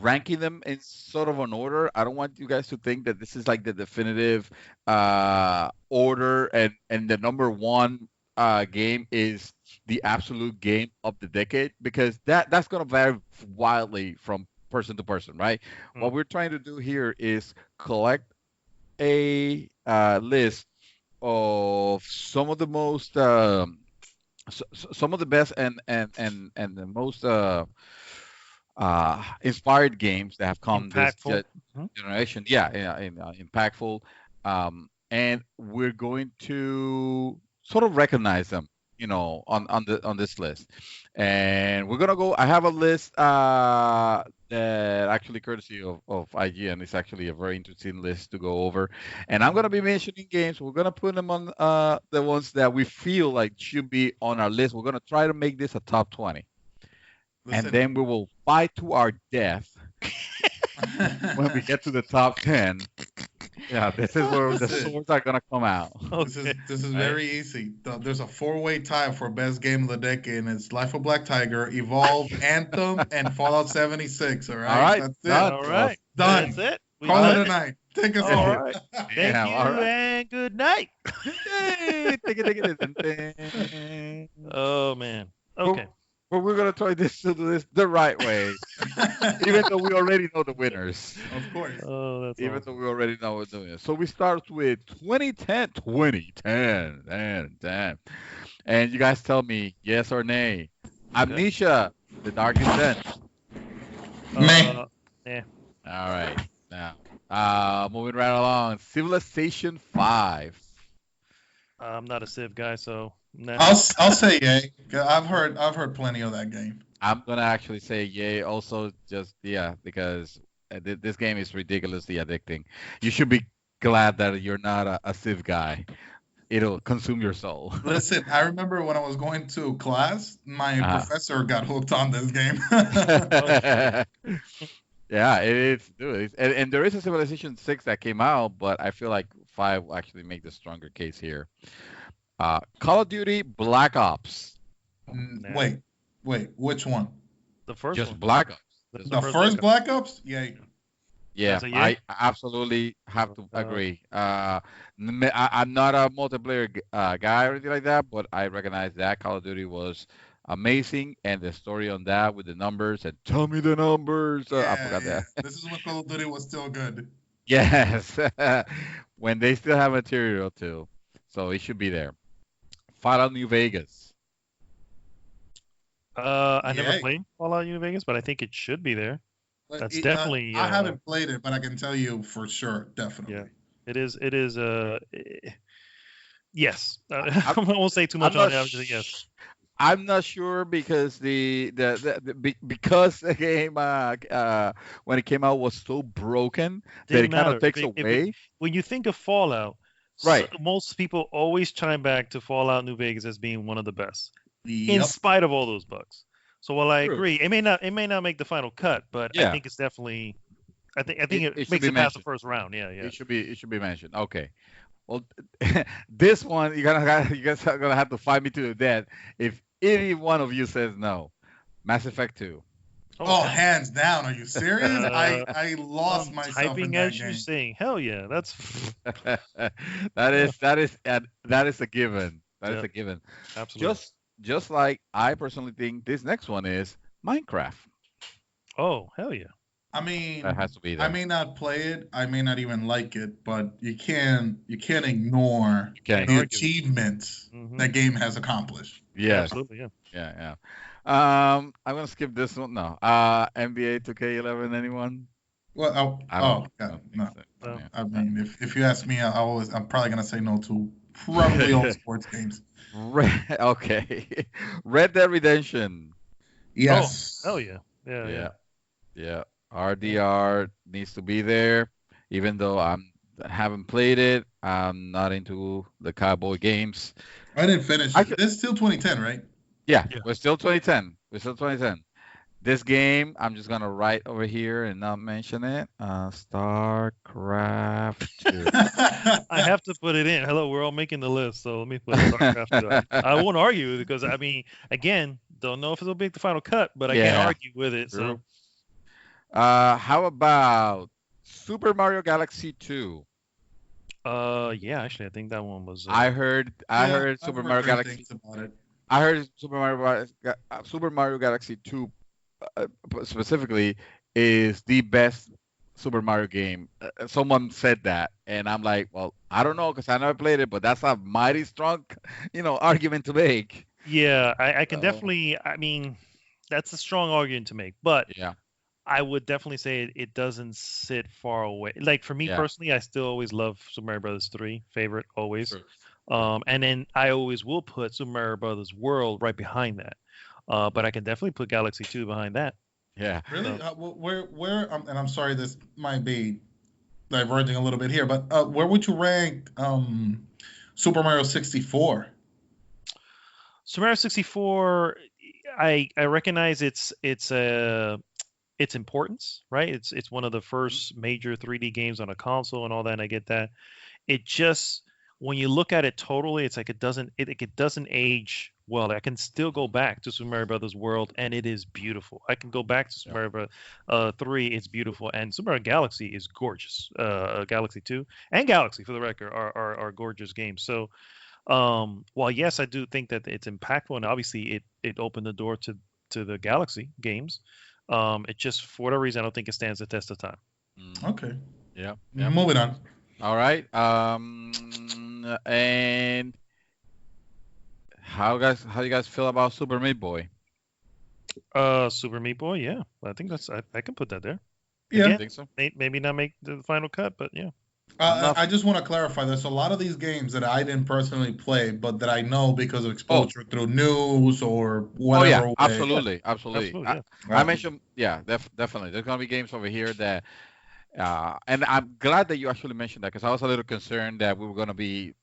ranking them in sort of an order. I don't want you guys to think that this is like the definitive order and the number one game is the absolute game of the decade, because that's going to vary wildly from person to person, right? Mm-hmm. What we're trying to do here is collect a list of some of the most some of the best and the most inspired games that have come impactful. this generation. Impactful. and we're going to sort of recognize them, on this list. And we're gonna go. I have a list that actually courtesy of IGN. It's actually a very interesting list to go over. And I'm gonna be mentioning games. We're gonna put them on the ones that we feel like should be on our list. We're gonna try to make this a top 20. Listen. And then we will fight to our death when we get to the top 10. Yeah, this is where the swords are gonna come out. Okay. This is very easy. There's a 4-way tie for best game of the decade, and it's Life of Black Tiger, Evolve, Anthem, and Fallout 76. All right. All right. That's it. All right. Done. That's it. Call it a night. Take us all home. Right. Thank you and good night. Oh man. Okay. But we're gonna try to do this the right way, even though we already know the winners. Of course. Oh, that's even awesome. though we already know what we're doing. So we start with 2010, and you guys tell me yes or nay. Amnesia, The Dark Descent. Meh. Yeah. All right. Now, moving right along, Civilization 5. I'm not a Civ guy, so. Nah. I'll say yay. I've heard plenty of that game. I'm gonna actually say yay. Also, because this game is ridiculously addicting. You should be glad that you're not a Civ guy. It'll consume your soul. Listen, I remember when I was going to class, my professor got hooked on this game. Yeah, it is, dude. And there is a Civilization 6 that came out, but I feel like 5 will actually make the stronger case here. Call of Duty Black Ops. Wait, which one? The first Just one. Black Ops. The first Black Ops? Yay. Yeah, I absolutely have to agree. I'm not a multiplayer guy or anything like that, but I recognize that Call of Duty was amazing, and the story on that with the numbers and tell me the numbers. I forgot that. This is when Call of Duty was still good. Yes, when they still have material too, so it should be there. Fallout New Vegas. I never played Fallout New Vegas, but I think it should be there. That's definitely. I haven't played it, but I can tell you for sure, definitely. Yeah, it is. It is. Yes. I won't say too much on it. I'm just yes. I'm not sure because because the game when it came out was so broken that it kind of takes away. When you think of Fallout, right? Most people always chime back to Fallout New Vegas as being one of the best, in spite of all those bugs. So while I agree, it may not make the final cut, but I think it's definitely. I think it makes it past the first round. Yeah. It should be mentioned. Okay. Well, this one you guys are gonna have to fight me to the death if any one of you says no. Mass Effect 2. Oh, hands down. Are you serious? I lost myself typing in that as game. you're saying. Hell yeah, that's. that is a given. That is a given. Absolutely. Just like I personally think this next one is Minecraft. Oh, hell yeah. I mean, that has to be there. I may not play it, I may not even like it, but you can't ignore the achievements that game has accomplished. Yeah, absolutely, yeah. I'm gonna skip this one. No, NBA 2K11. Anyone? Well, no. I mean, if you ask me, I'm probably gonna say no to probably all sports games. Okay, Red Dead Redemption. Yes. Oh, hell yeah. Yeah. RDR needs to be there, even though I haven't played it. I'm not into the cowboy games. I didn't finish it. This is still 2010, right? Yeah, we're still 2010. This game, I'm just going to write over here and not mention it. StarCraft 2. I have to put it in. Hello, we're all making the list, so let me put StarCraft 2. I won't argue because, I mean, again, don't know if it'll make the final cut, but I can't argue with it. True. So, how about Super Mario Galaxy 2? Yeah, actually, I think that one was. I heard Super Mario Galaxy. I heard Super Mario Galaxy 2 specifically is the best Super Mario game. Someone said that, and I'm like, well, I don't know because I never played it, but that's a mighty strong, argument to make. Yeah, I can definitely. I mean, that's a strong argument to make, but yeah. I would definitely say it doesn't sit far away. Like for me personally, I still always love Super Mario Brothers 3, favorite always. Sure. And then I always will put Super Mario Brothers World right behind that. But I can definitely put Galaxy 2 behind that. Yeah. Really? Where? And I'm sorry, this might be diverging a little bit here, but where would you rank Super Mario 64? Super Mario 64, I recognize its importance, right? It's one of the first major 3D games on a console and all that, and I get that. It just, when you look at it totally, it's like it doesn't age well. I can still go back to Super Mario Brothers World, and it is beautiful. I can go back to Super Mario 3, it's beautiful, and Super Mario Galaxy is gorgeous. Galaxy 2 and Galaxy, for the record, are gorgeous games. So, while yes, I do think that it's impactful, and obviously it opened the door to the Galaxy games. It just, for whatever reason, I don't think it stands the test of time. Okay. Yeah. Moving on. All right. And how do you guys feel about Super Meat Boy? Super Meat Boy, yeah. I think I can put that there. Yeah. Again, I think so. Maybe not make the final cut, but yeah. I just want to clarify. There's a lot of these games that I didn't personally play, but that I know because of exposure through news or whatever. Oh yeah, absolutely. Yeah. I mentioned, definitely. There's gonna be games over here that, and I'm glad that you actually mentioned that because I was a little concerned that we were gonna be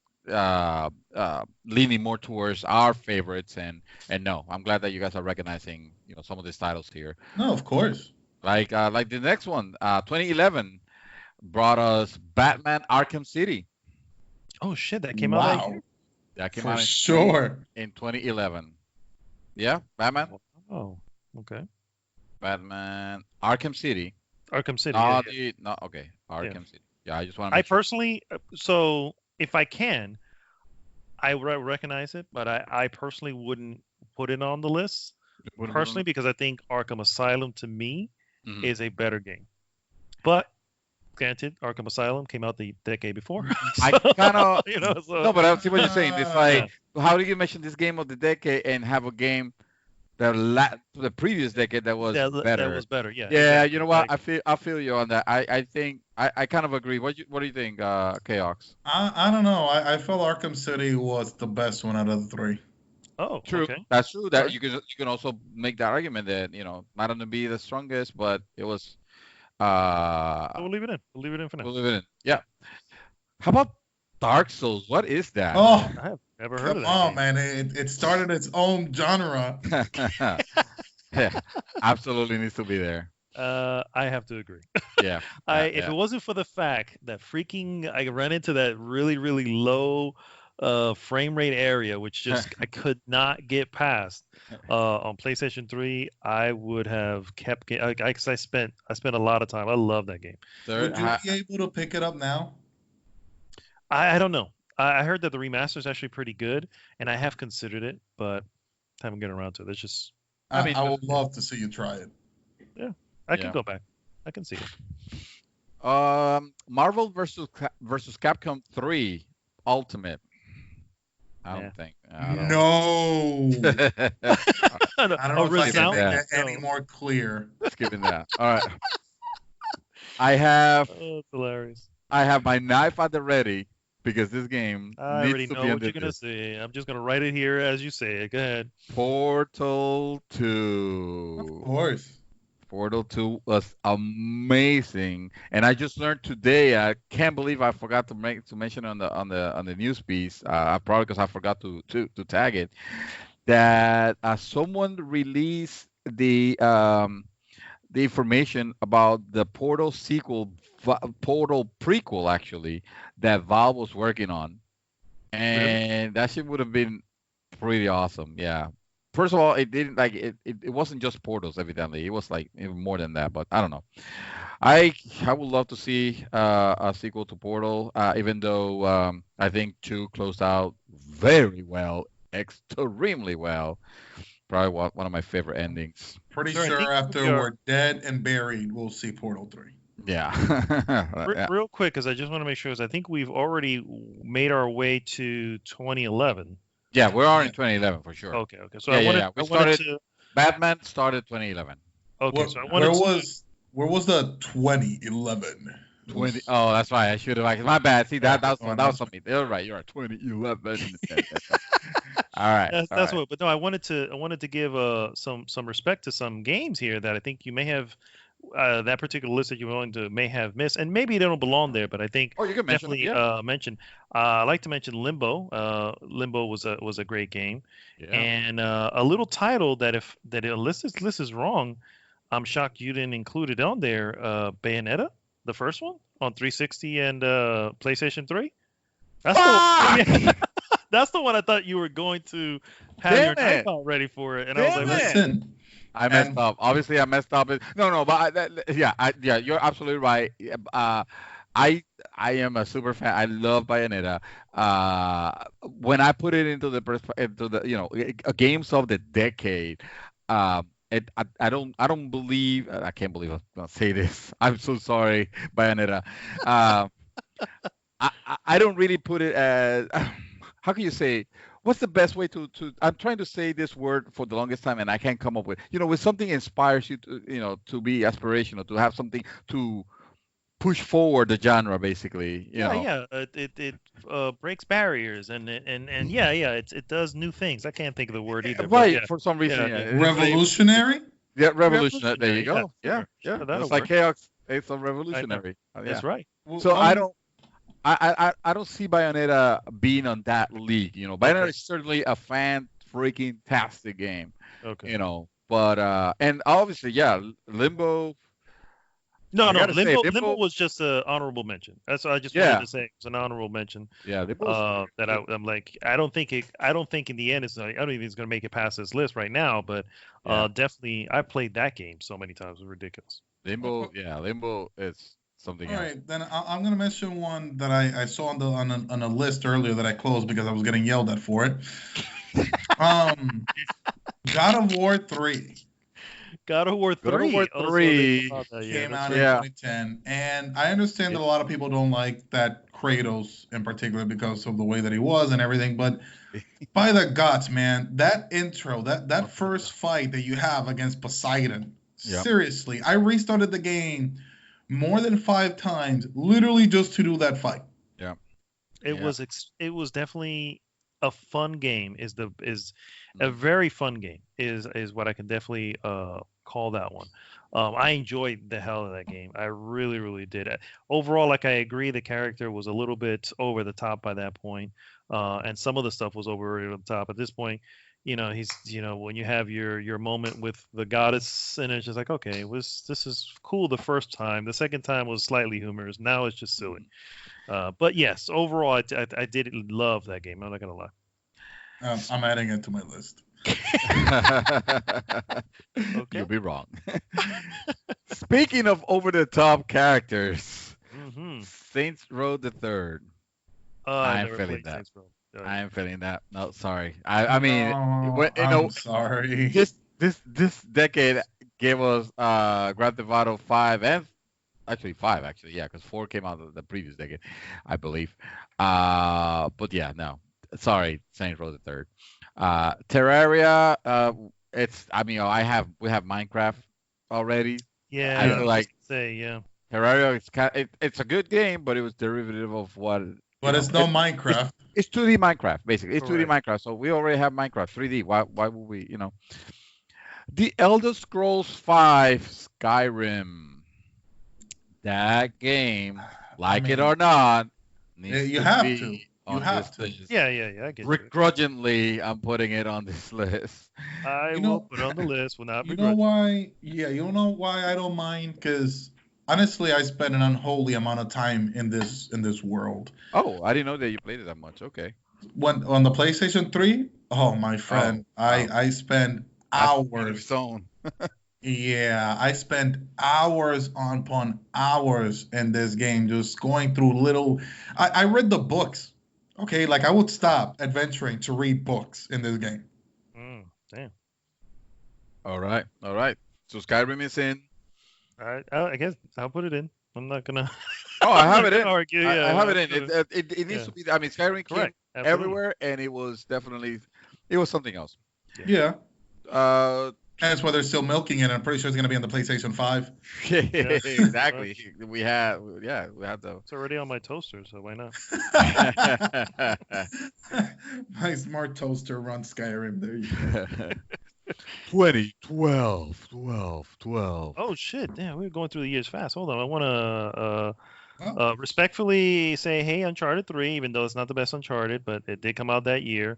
leaning more towards our favorites, and no, I'm glad that you guys are recognizing some of these titles here. No, of course. Like the next one, 2011. Brought us Batman Arkham City. Oh shit, that came out that year? That came out in 2011. Yeah, Batman. Oh, okay. Batman Arkham City. Arkham City. Okay. Arkham City. Yeah, I just want to personally, so if I can, I recognize it, but I personally wouldn't put it on the list personally because I think Arkham Asylum to me is a better game. But granted, Arkham Asylum came out the decade before. I kind of, no, but I see what you're saying. It's like, how do you mention this game of the decade and have a game the previous decade that was better? That was better, yeah. Yeah, exactly. You know what? I feel you on that. I think I kind of agree. What do you think, Chaos? I don't know. I felt Arkham City was the best one out of the three. Oh, true. Okay. That's true. That you can also make that argument that might not be the strongest, but it was. We'll leave it in. We'll leave it in for now. We'll leave it in. Yeah. How about Dark Souls? What is that? Oh, I have never heard of that. Oh man, it started its own genre. Yeah, absolutely needs to be there. I have to agree. Yeah. If it wasn't for the fact that I ran into that really, really low frame rate area, which just I could not get past on PlayStation 3, I would have kept because I spent a lot of time. I love that game. Would you be able to pick it up now? I don't know. I heard that the remaster is actually pretty good, and I have considered it, but haven't gotten around to it. It's just I would love to see you try it. Yeah, I can go back. I can see it. Marvel versus Capcom 3 Ultimate. I don't think. No. I don't know if I can make that any more clear. Skipping that. All right. I have. Oh, it's hilarious. I have my knife at the ready because this game I needs to be already know what you're gonna say. I'm just gonna write it here as you say it. Go ahead. Portal 2. Of course. Portal 2 was amazing, and I just learned today. I can't believe I forgot to mention on the news piece. Probably because I forgot to tag it. That someone released the information about the Portal sequel, Portal prequel actually, that Valve was working on, and that shit would have been pretty awesome. Yeah. First of all, it didn't it wasn't just Portals, evidently. It was like even more than that, but I don't know. I would love to see a sequel to Portal, even though I think 2 closed out very well, extremely well. Probably one of my favorite endings. Pretty sure after we're dead and buried, we'll see Portal 3. Yeah. Real quick, because I just want to make sure, because I think we've already made our way to 2011. Yeah, we are in 2011 for sure. Okay. So Batman started 2011. Okay, so I wanted Where was Where was the 2011? 20. Oh, that's right. I should have. My bad. See, that was something. You're right. You're 2011. All right. That's what. But no, I wanted to give some respect to some games here that I think you may have that particular list that you're willing to may have missed, and maybe they don't belong there, but I think you can definitely mention. I like to mention Limbo. Limbo was a great game, and a little title that unless this list is wrong, I'm shocked you didn't include it on there. Bayonetta, the first one on 360 and PlayStation 3. That's the one I thought you were going to have your knife out ready for it, and I was like, listen. I messed up. Obviously, I messed up. No, but you're absolutely right. I am a super fan. I love Bayonetta. When I put it into the games of the decade, I don't believe. I can't believe I'll say this. I'm so sorry, Bayonetta. I don't really put it as. How can you say? What's the best way to? I'm trying to say this word for the longest time, and I can't come up with. When something inspires you to be aspirational, to have something to push forward the genre, basically. It breaks barriers and it does new things. I can't think of the word either. Right, for some reason. Revolutionary. Yeah, revolutionary. There you go. Yeah. It's like chaos. It's a revolutionary. That's right. So I don't see Bayonetta being on that league. Bayonetta is certainly a freaking tastic game. Okay. But and obviously, Limbo. No, Limbo was just an honorable mention. That's what I just wanted to say. It's an honorable mention. Yeah, I'm like, I don't think in the end I don't think it's going to make it past this list right now. But definitely, I played that game so many times. It was ridiculous. Limbo is something else. All right, then I'm going to mention one that I saw on a list earlier that I closed because I was getting yelled at for it. God of War 3. God of War 3 came out in 2010, and I understand that a lot of people don't like that Kratos in particular because of the way that he was and everything, but by the gods, man, that intro, that first fight that you have against Poseidon, seriously, I restarted the game more than 5 times, literally just to do that fight. It was definitely a fun game. Is a very fun game. Is what I can definitely call that one. I enjoyed the hell of that game. I really, really did. Overall, I agree, the character was a little bit over the top by that point, and some of the stuff was over the top. At this point, he's when you have your moment with the goddess, and it's just like, okay, this is cool the first time. The second time was slightly humorous. Now it's just silly. But yes, overall, I did love that game. I'm not gonna lie. I'm adding it to my list. Okay. You'll be wrong. Speaking of over-the-top characters, Saints Row the Third. I am feeling that. I am feeling that. No, sorry. I mean, I'm sorry. This decade gave us Grand Theft Auto 5 and actually 5, because 4 came out the previous decade, I believe. But yeah, no. Sorry, Saints Row the Third. Terraria, we have Minecraft already. Yeah, I feel like Terraria, it's a good game, but it was derivative of what. But it's no Minecraft. It's 2D Minecraft, basically. It's 2D Minecraft, so we already have Minecraft 3D. Why would we? The Elder Scrolls V Skyrim. That game, it or not, you have to. You have to. Yeah, I get it. Begrudgingly, I'm putting it on this list. I will put it on the list. Will not you know why? Yeah, you know why I don't mind? Because honestly, I spent an unholy amount of time in this world. Oh, I didn't know that you played it that much. Okay. When on the PlayStation 3, my friend, I spent hours. Yeah, I spent hours upon hours in this game, just going through little. I read the books. Okay, I would stop adventuring to read books in this game. Damn. All right. So Skyrim is in. All right. I guess I'll put it in. I'm not gonna. Oh, I have it in. Argue. I have it in. It needs to be. I mean, Skyrim came everywhere, and it was something else. Yeah. That's why they're still milking it. I'm pretty sure it's going to be on the PlayStation 5. Exactly. We had the. It's already on my toaster, so why not? My smart toaster runs Skyrim. There you go. 2012. Oh shit! Damn, we're going through the years fast. Hold on, I want to respectfully say, hey, Uncharted 3, even though it's not the best Uncharted, but it did come out that year.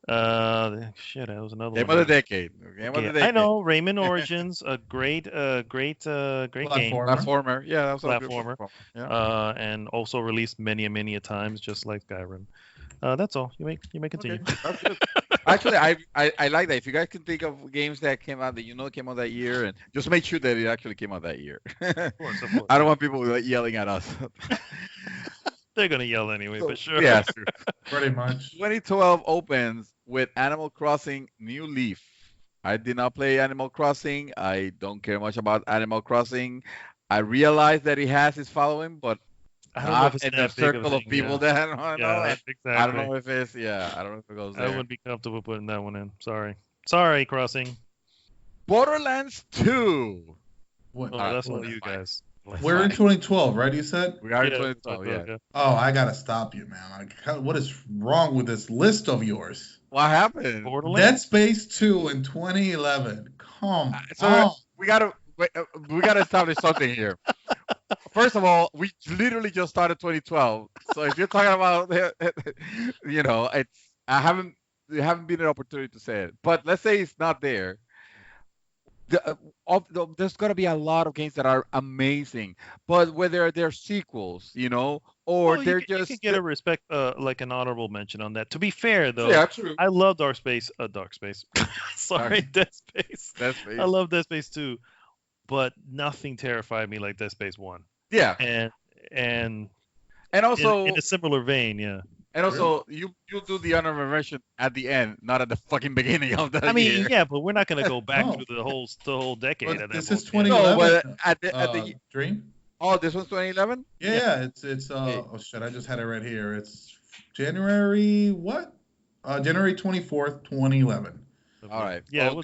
Shit, that was another Game one. of the decade. Game of the decade. I know, Rayman Origins, a great game. Platformer. Yeah, that was Platformer. A yeah. And also released many times, just like Skyrim. That's all. You may continue. Okay. That's good. Actually, I like that. If you guys can think of games that came out that came out that year, and just make sure that it actually came out that year. Of course. I don't want people yelling at us. They're gonna yell anyway, for sure. Yeah, pretty much. 2012 opens with Animal Crossing New Leaf. I did not play Animal Crossing. I don't care much about Animal Crossing. I realize that it has its following, but I don't know if it's in a circle of people that I don't know. Exactly. I don't know if it's I don't know if it goes there. I wouldn't be comfortable putting that one in. Sorry, Crossing. Borderlands 2. What? That's all you guys. We're in 2012, right? You said we are in 2012. Yeah. Oh, I gotta stop you, man. What is wrong with this list of yours? What happened? Dead Space 2 in 2011. Come on. We gotta establish something here. First of all, we literally just started 2012. So if you're talking about, I haven't been an opportunity to say it. But let's say it's not there. There's going to be a lot of games that are amazing, but whether they're sequels, or they're just. You can get a respect, like an honorable mention on that. To be fair, though, yeah, true. I love Dark Space. Sorry, Dead Space. Dead Space. I love Dead Space 2, but nothing terrified me like Dead Space 1. Yeah, and also in a similar vein, yeah. And also, you'll do the honorable mention at the end, not at the fucking beginning of the year. Yeah, but we're not gonna go back through the whole decade. But this is 2011. No, but at the Dream. Oh, this was 2011. Yeah, it's oh shit, I just had it right here. It's January what? January 24th, 2011. All right. Yeah. Do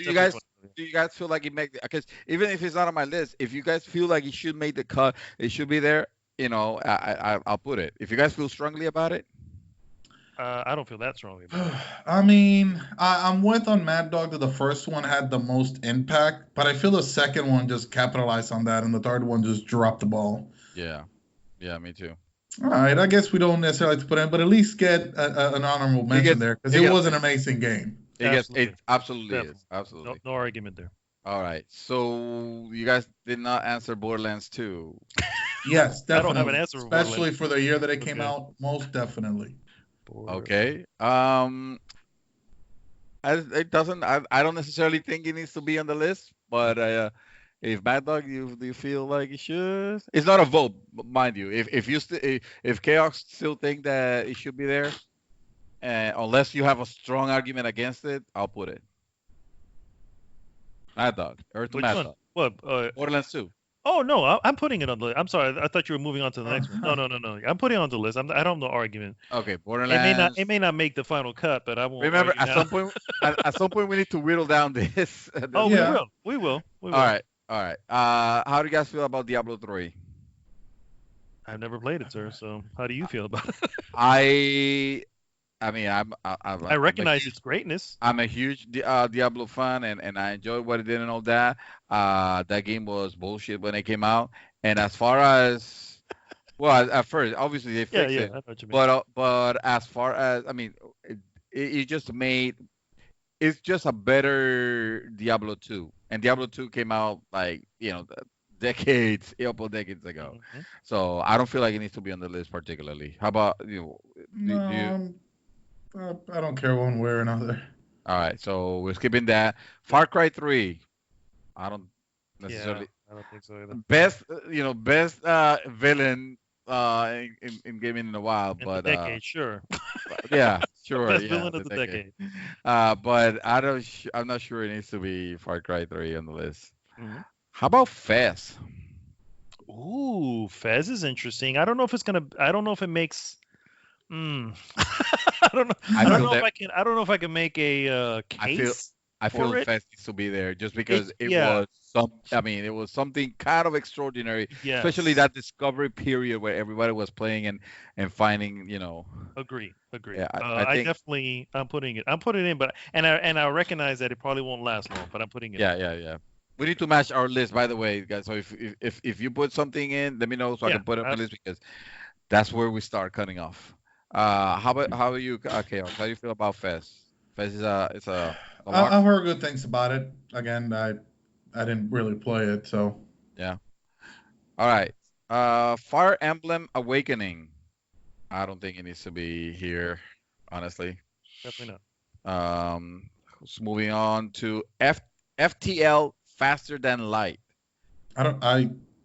you guys feel like it because even if it's not on my list, if you guys feel like it should make the cut, it should be there. I'll put it. If you guys feel strongly about it. I don't feel that strongly about it. I mean, I'm with on Mad Dog that the first one had the most impact, but I feel the second one just capitalized on that, and the third one just dropped the ball. Yeah, me too. All right, I guess we don't necessarily like to put in, but at least get an honorable mention there because it was an amazing game. It absolutely is. Absolutely. No argument there. All right, so you guys did not answer Borderlands 2. Yes, definitely. I don't have an answer, especially for the year that it came out. Most definitely. Okay. It doesn't. I don't necessarily think it needs to be on the list, but if Mad Dog, do you feel like it should? It's not a vote, mind you. If Chaos still think that it should be there, unless you have a strong argument against it, I'll put it. Mad Dog. Which Mad Dog. What? Borderlands 2. Oh no, I'm putting it on the list. I'm sorry, I thought you were moving on to the next one. No. I'm putting it on the list. I don't have no argument. Okay, Borderlands. It may not make the final cut, but I won't. Remember, at some point, we need to whittle down this. We will. All right. How do you guys feel about Diablo 3? I've never played it, sir. So how do you feel about it? I mean, I recognize its greatness. I'm a huge Diablo fan, and I enjoyed what it did and all that. That game was bullshit when it came out. And as far as, at first, obviously they fixed it. I know what you mean. But as far as, I mean, it's just a better Diablo 2. And Diablo 2 came out decades ago. Mm-hmm. So I don't feel like it needs to be on the list particularly. How about you? I don't care one way or another. All right, so we're skipping that. Far Cry 3. I don't necessarily. Yeah, I don't think so either. Best villain in gaming in a while, but the decade, sure. Yeah, sure. Best villain of the decade. But I'm not sure it needs to be Far Cry 3 on the list. Mm-hmm. How about Fez? Ooh, Fez is interesting. I don't know if it makes. I don't know. I don't know if I can make a case. I feel Fez needs to be there just because it was something kind of extraordinary, especially that discovery period where everybody was playing and finding, Agree. Yeah, I definitely I'm putting it in, but I recognize that it probably won't last long, but I'm putting it. Yeah. We need to match our list, by the way, guys. So if you put something in, let me know so I can put it on my list because that's where we start cutting off. How are you, Chaos? How do you feel about Fez? Fez is I've heard good things about it. Again, I didn't really play it, so yeah. All right. Fire Emblem Awakening. I don't think it needs to be here, honestly. Definitely not. Moving on to FTL Faster Than Light. I don't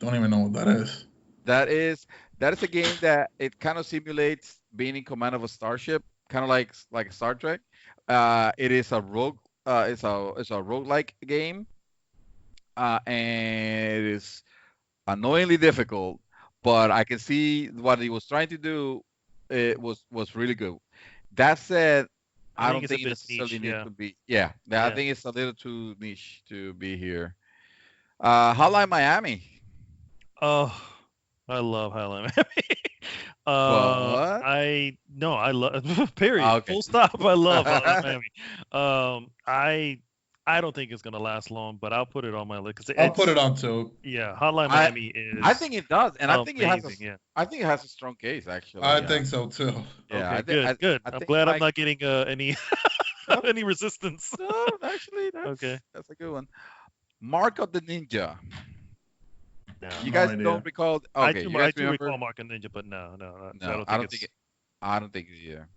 even know what that is. That is a game that it kind of simulates being in command of a starship, kind of like Star Trek. It is a it's a roguelike game, and it is annoyingly difficult. But I can see what he was trying to do. It was really good. That said, I don't think it necessarily needs to be. Yeah, I think it's a little too niche to be here. Hotline Miami. Oh, I love Hotline Miami. I love period. Okay. Full stop. I love Hotline Miami. I don't think it's gonna last long, but I'll put it on my list. I'll put it on too. Yeah, Hotline Miami is. I think it does, and amazing, I think it has a strong case actually. I think so too. Yeah, okay, good. I'm glad I'm not getting any any resistance. No, actually, that's a good one. Mark of the Ninja. No, you guys don't recall? Okay, I do recall Mark of the Ninja, but no. I don't think it's here.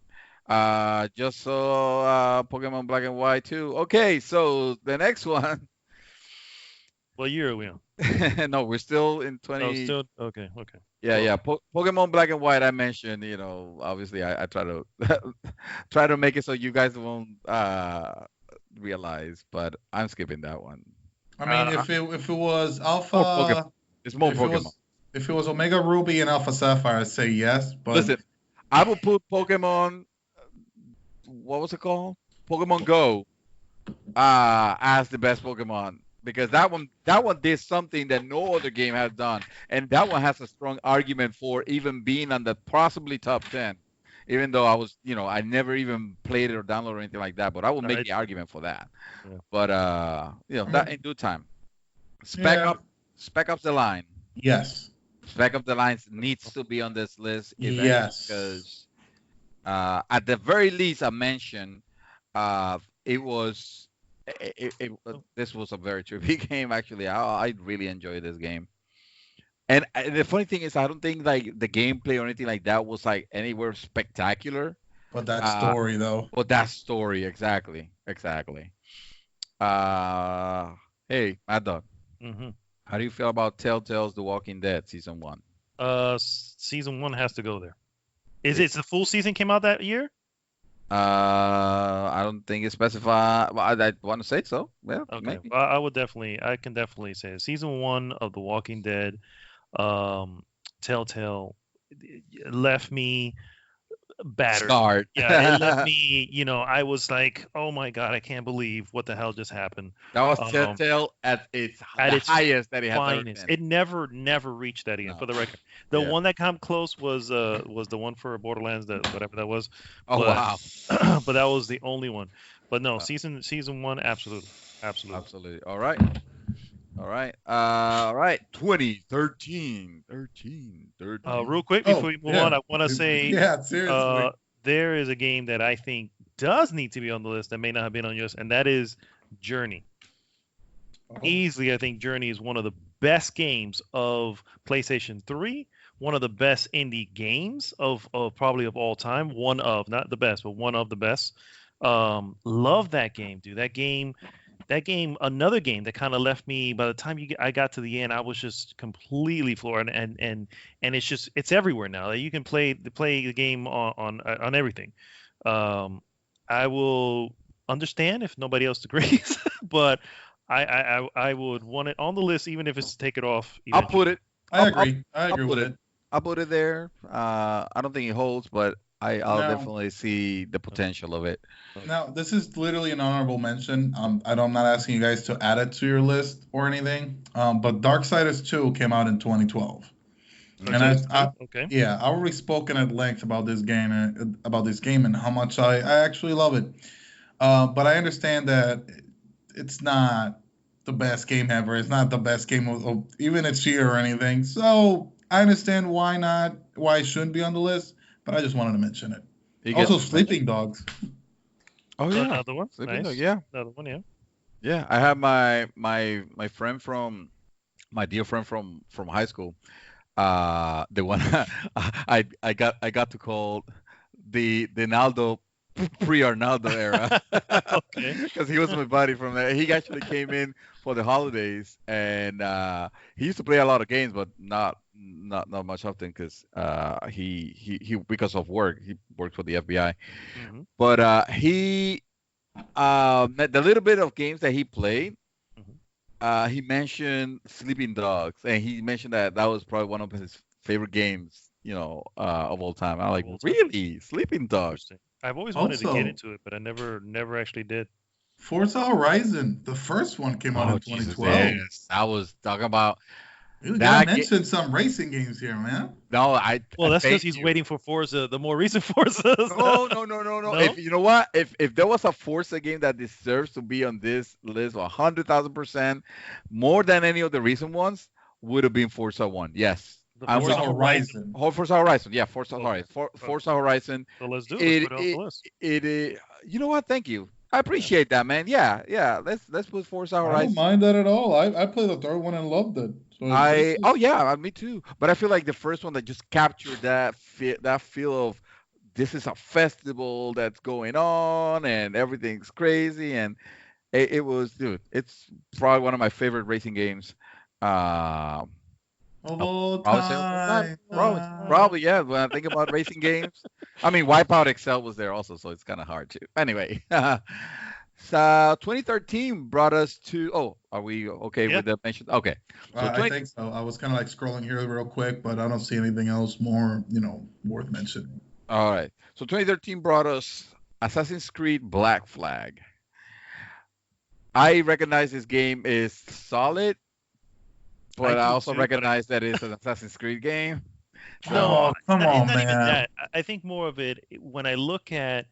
Just saw Pokemon Black and White too. Okay, so the next one. What year are we on? No, we're still in 20. Oh, still okay. Yeah. Pokemon Black and White. I mentioned, obviously I try to try to make it so you guys won't realize, but I'm skipping that one. I mean, if it was Alpha, it's more Pokemon. If it was Omega Ruby and Alpha Sapphire, I'd say yes. But listen, I will put Pokemon. What was it called? Pokemon Go as the best Pokemon because that one did something that no other game has done, and that one has a strong argument for even being on the possibly top 10. Even though I never even played it or downloaded or anything like that, but I will make the argument for that. Yeah. But that in due time. Spec Ops The Line. Yes. Spec Ops The Line needs to be on this list. Yes. Because at the very least, I mentioned this was a very trippy game. Actually, I really enjoyed this game. And the funny thing is, I don't think like the gameplay or anything like that was like anywhere spectacular. But that story, though. But that story, exactly. Hey, Mad Dog. Mm-hmm. How do you feel about Telltale's The Walking Dead season 1? Season 1 has to go there. Is it the full season came out that year? I don't think it's specified. Well, I want to say so. Yeah. Okay. Maybe. I can definitely say it. Season 1 of The Walking Dead. Telltale left me battered. Scarred. Yeah, it left me, I was like, oh my God, I can't believe what the hell just happened. That was Telltale at its highest that it had ever been. It never reached that again, for the record. The one that came close was the one for Borderlands, whatever that was. Oh, wow. But that was the only one. But no, season 1, absolutely. All right. 2013. Real quick before we move on, I want to say, seriously, there is a game that I think does need to be on the list that may not have been on yours, and that is Journey. Easily, I think Journey is one of the best games of PlayStation 3, one of the best indie games of probably of all time. One of, not the best, but one of the best. Love that game, dude. That game, another game that kind of left me. By the time I got to the end, I was just completely floored, and it's everywhere now. You can play the game on everything. I will understand if nobody else agrees, but I would want it on the list, even if it's to take it off. I'll put it. I agree with it. I'll put it there. I don't think it holds, but I'll definitely see the potential of it. Now, this is literally an honorable mention. I'm not asking you guys to add it to your list or anything. But Darksiders 2 came out in 2012. And okay. Yeah, I already spoken at length about this game and how much I actually love it. But I understand that it's not the best game ever. It's not the best game of even its year or anything. So I understand why it shouldn't be on the list. But I just wanted to mention it. Also, Sleeping Dogs. Oh yeah, another one. Sleeping Nice. Dog, yeah, Another one. Yeah. yeah. I have my friend from my dear friend from high school. The one I got to call the Naldo pre-Arnaldo era. Okay. Because he was my buddy from there. He actually came in for the holidays, and he used to play a lot of games, but not much often because he because of work, he worked for the FBI. Mm-hmm. But he the little bit of games that he played, he mentioned Sleeping Dogs, and he mentioned that was probably one of his favorite games, of all time. I'm like, really, Sleeping Dogs? I've always wanted to get into it, but I never actually did. Forza Horizon, the first one came out in 2012. Yes, I was talking about. You gotta mention some racing games here, man. No, Well, that's because he's waiting for Forza, the more recent Forzas. No. If you know what, if there was a Forza game that deserves to be on this list, 100,000% more than any of the recent ones, would have been Forza 1. Yes. Forza Horizon. Forza Horizon. Yeah, Forza Horizon. Forza Horizon. So let's do it. Let's put it on the list. You know what? Thank you. I appreciate that, man. Yeah. Let's put Forza Horizon. I don't mind that at all. I played the third one and loved it. So me too. But I feel like the first one that just captured that feel of this is a festival that's going on and everything's crazy, and it was, dude. It's probably one of my favorite racing games. Of all time. Probably, yeah. When I think about racing games, I mean, Wipeout XL was there also, so it's kind of hard to. Anyway, so 2013 brought us to. Oh, are we okay with the mention? Okay, so I think so. I was kind of like scrolling here real quick, but I don't see anything else more, worth mentioning. All right, so 2013 brought us Assassin's Creed Black Flag. I recognize this game is solid. But I also recognize that it's an Assassin's Creed game. No, come on, man. Even that. I think more of it, when I look at,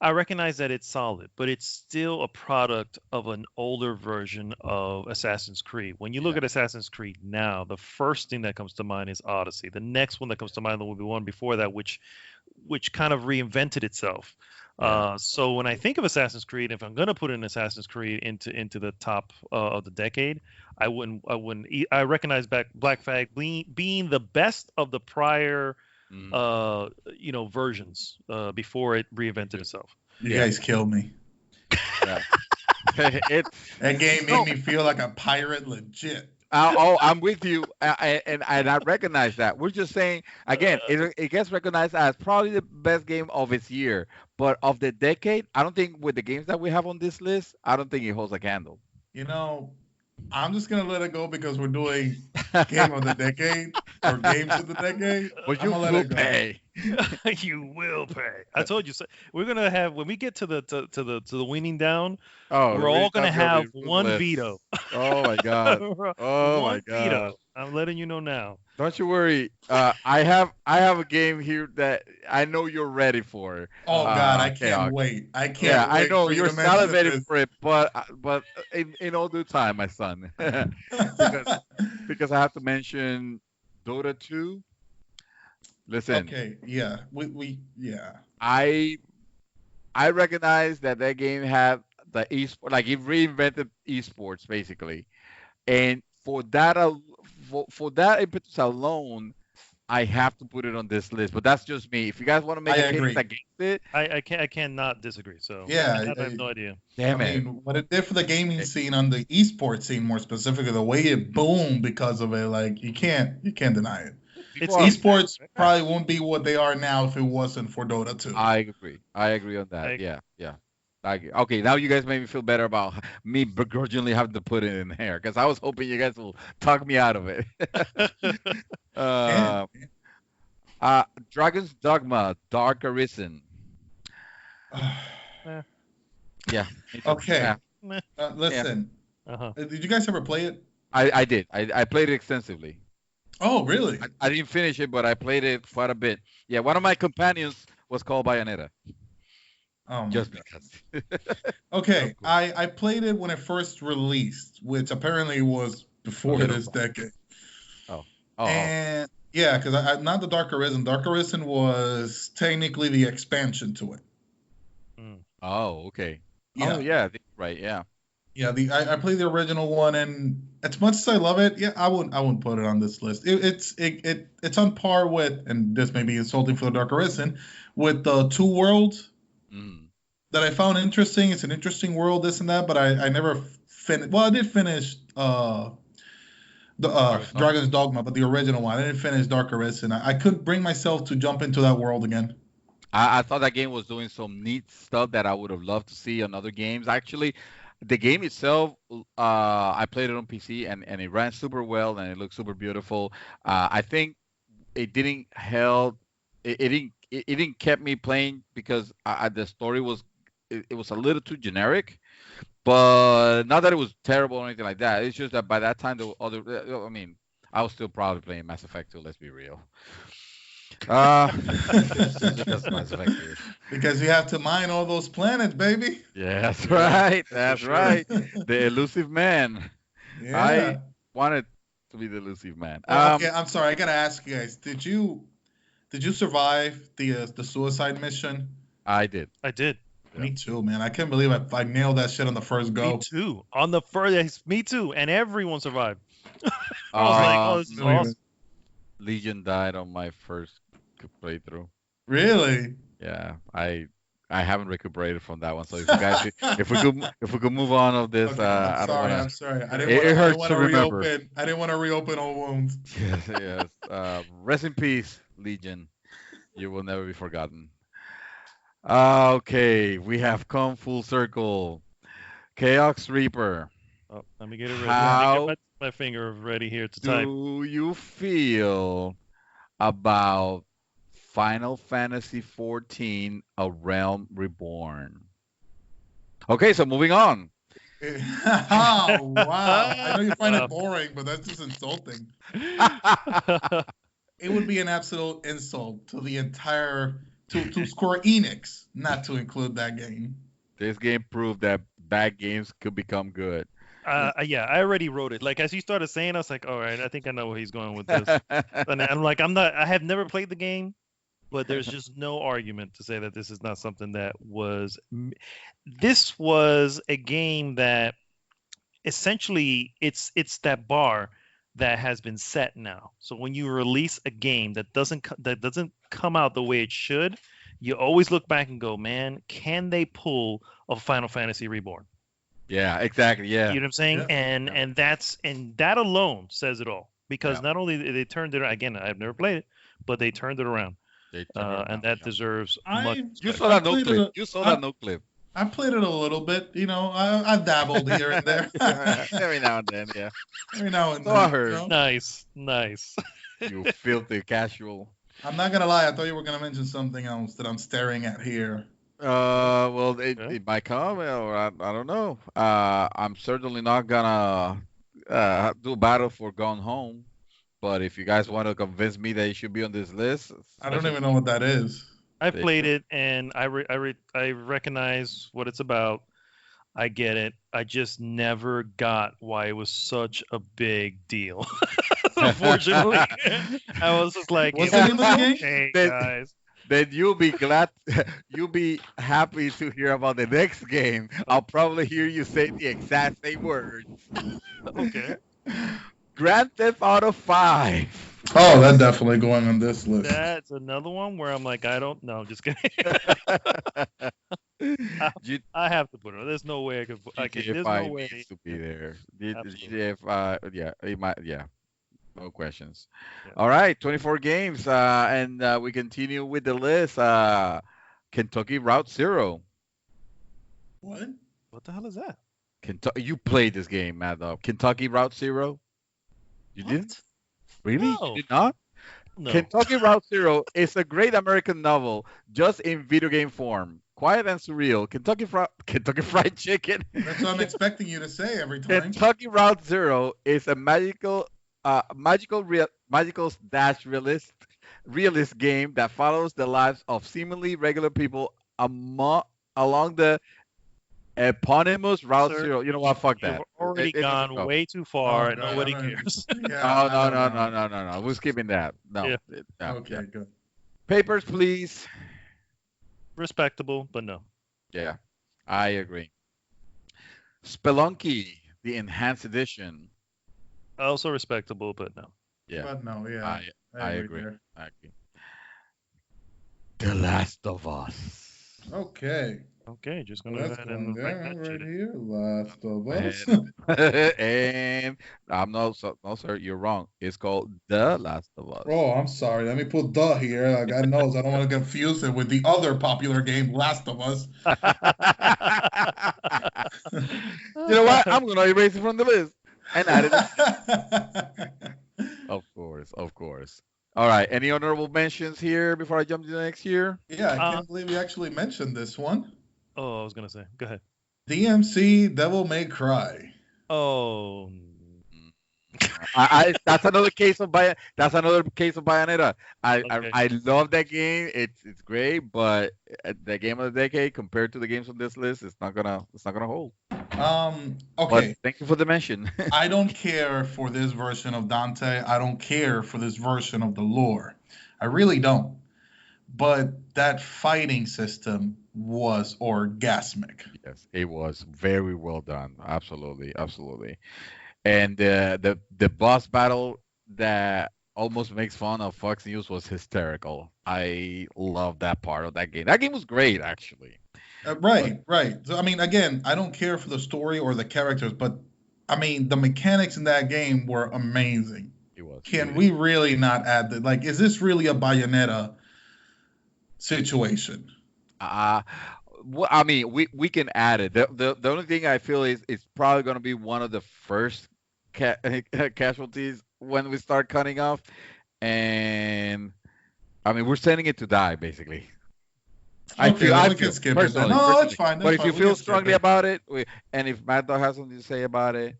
I recognize that it's solid, but it's still a product of an older version of Assassin's Creed. When you look at Assassin's Creed now, the first thing that comes to mind is Odyssey. The next one that comes to mind will be one before that, which kind of reinvented itself. So when I think of Assassin's Creed, if I'm gonna put an Assassin's Creed into the top of the decade, I recognize Black Flag being the best of the prior versions before it reinvented itself. You guys killed me. Yeah. That game made me feel like a pirate, legit. I'm with you, and I recognize that. We're just saying again, it gets recognized as probably the best game of its year, but of the decade, I don't think with the games that we have on this list, I don't think it holds a candle. I'm just gonna let it go because we're doing game of the decade or games of the decade. But you will pay. You will pay. I told you. So we're gonna have when we get to the weaning down. Oh, we're all gonna have one veto. Oh my god. Oh my god. Veto. I'm letting you know now. Don't you worry. I have a game here that I know you're ready for. Oh God, I can't wait. I can't. Yeah, wait I know you're salivating for it, but in all due time, my son. because I have to mention Dota 2. Listen. Okay. Yeah. We. Yeah. I recognize that game had the esport, like it reinvented esports basically, and for that impetus alone, I have to put it on this list. But that's just me. If you guys want to make a case against it, I cannot disagree. So yeah, I have no idea. Damn it! What it did for the gaming scene, on the esports scene more specifically, the way it boomed because of it, like you can't deny it. Esports probably won't be what they are now if it wasn't for Dota 2. I agree on that. Yeah. Okay, now you guys made me feel better about me begrudgingly having to put it in there because I was hoping you guys will talk me out of it. Dragon's Dogma, Dark Arisen. Yeah. Okay. Meh. Listen. Did you guys ever play it? I did. I played it extensively. Oh, really? I didn't finish it, but I played it quite a bit. Yeah, one of my companions was called Bayonetta. Oh, just God. because. Okay, I played it when it first released, which apparently was before this decade. Oh. And yeah, because not the Dark Arisen. Dark Arisen was technically the expansion to it. Oh, okay. Yeah. Oh, yeah. Right. Yeah. Yeah, I played the original one, and as much as I love it, yeah, I wouldn't put it on this list. It's on par with, and this may be insulting for the Dark Arisen, with the Two Worlds that I found interesting. It's an interesting world, this and that, but I never finished. Well, I did finish Dragon's Dogma, but the original one. I didn't finish Dark Arisen. I couldn't bring myself to jump into that world again. I thought that game was doing some neat stuff that I would have loved to see on other games. Actually, the game itself, I played it on PC and it ran super well and it looked super beautiful. I think it didn't kept me playing because the story was it was a little too generic. But not that it was terrible or anything like that. It's just that by that time I was still probably playing Mass Effect 2. Let's be real. Because you have to mine all those planets, baby. Yeah, that's right. That's right. The elusive man. Yeah. I wanted to be the elusive man. Okay, I'm sorry. I gotta ask you guys. Did you survive the suicide mission? I did. Me too, man. I can't believe I nailed that shit on the first go. Me too. On the first, me too. And everyone survived. I was like, oh, this is awesome. Legion died on my first playthrough. Really? Yeah, I haven't recuperated from that one. So if you guys, if we could move on of this, okay, I'm sorry. I didn't want to reopen old wounds. Yes. Rest in peace, Legion. You will never be forgotten. Okay, we have come full circle. Chaos Reaper. Oh, let me get it ready. How get my finger ready here to type. Do you feel about Final Fantasy XIV: A Realm Reborn? Okay, so moving on. Oh, wow. I know you find it boring, but that's just insulting. It would be an absolute insult to the entire to Square Enix not to include that game. This game proved that bad games could become good. Yeah, I already wrote it. Like as you started saying, I was like, all right, I think I know where he's going with this. And I'm like, I have never played the game, but there's just no argument to say that this is not something that was. This was a game that essentially it's that bar that has been set now. So when you release a game that doesn't come out the way it should, you always look back and go, man, can they pull a Final Fantasy Reborn? Yeah, exactly. Yeah. You know what I'm saying? Yeah. And that alone says it all. Because not only they turned it around, again, I've never played it, but they turned it around. And that deserves much. You saw that no clip. You saw that no clip. I played it a little bit, you know. I dabbled here and there. Every now and then, yeah. Every now and then. So I heard. You know? Nice. You filthy casual. I'm not gonna lie. I thought you were gonna mention something else that I'm staring at here. Well, it might come, or I don't know. I'm certainly not gonna do a battle for Gone Home, but if you guys want to convince me that it should be on this list, I don't even know what that is. I played it and I recognize what it's about. I get it. I just never got why it was such a big deal. Unfortunately, I was just like, "Hey guys." Then you'll be happy to hear about the next game. I'll probably hear you say the exact same words. Okay. Grand Theft Auto 5. Oh, that's definitely going on this list. That's another one where I'm like, I don't know. Just kidding. I have to put it. There's no way I could. There's no way needs to be there. It might. Yeah. No questions. Yeah. All right, 24 games, and we continue with the list. Kentucky Route Zero. What? What the hell is that? You played this game, Mad Dog. Kentucky Route Zero. You didn't? Really? No. You did not? No. Kentucky Route Zero is a great American novel, just in video game form. Quiet and surreal. Kentucky Fried Chicken. That's what I'm expecting you to say every time. Kentucky Route Zero is a magical dash realist game that follows the lives of seemingly regular people along the eponymous Route Zero. You know what? Fuck that. You've already gone way too far, and nobody cares. No. We're skipping that. No. Yeah. Okay, good. Papers, please. Respectable, but no. Yeah, I agree. Spelunky, the enhanced edition. Also respectable, but no. Yeah. But no, yeah. I agree. I agree. The Last of Us. Okay. Okay, just gonna Well, go ahead and right here, Last of Us. And I'm no sir, you're wrong. It's called The Last of Us. Oh, I'm sorry. Let me put "the" here. Like, God knows I don't want to confuse it with the other popular game, Last of Us. You know what? I'm gonna erase it from the list and add it. Of course. All right. Any honorable mentions here before I jump to the next year? Yeah, I can't believe we actually mentioned this one. Oh, I was gonna say. Go ahead. DMC Devil May Cry. Oh. That's another case of Bayonetta. I love that game. It's great, but the game of the decade compared to the games on this list, it's not gonna hold. Okay. But thank you for the mention. I don't care for this version of Dante. I don't care for this version of the lore. I really don't. But that fighting system was orgasmic. Yes, it was very well done. Absolutely. And the boss battle that almost makes fun of Fox News was hysterical. I love that part of that game. That game was great, actually. Right. So, I mean, again, I don't care for the story or the characters, but I mean, the mechanics in that game were amazing. It was. Can we really not add that? Like, is this really a Bayonetta situation? Well, I mean, we can add it. The only thing I feel is it's probably going to be one of the first casualties when we start cutting off, and I mean, we're sending it to die basically. I feel skip personally. It. No, that's fine. But if you feel strongly about it, and if Mad Dog has something to say about it,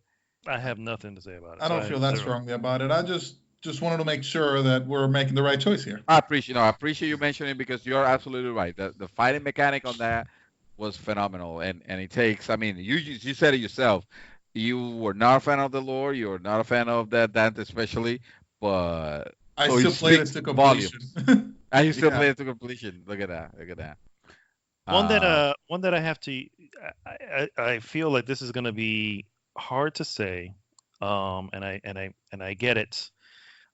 I have nothing to say about it. I don't feel that strongly about it. I just wanted to make sure that we're making the right choice here. I appreciate you mentioning it because you're absolutely right. The fighting mechanic on that was phenomenal, and it takes. I mean, you said it yourself. You were not a fan of the lore. You were not a fan of that Dante especially, but I still played it to completion. I still play it to completion. Look at that. One that I have to. I feel like this is going to be hard to say, and I get it.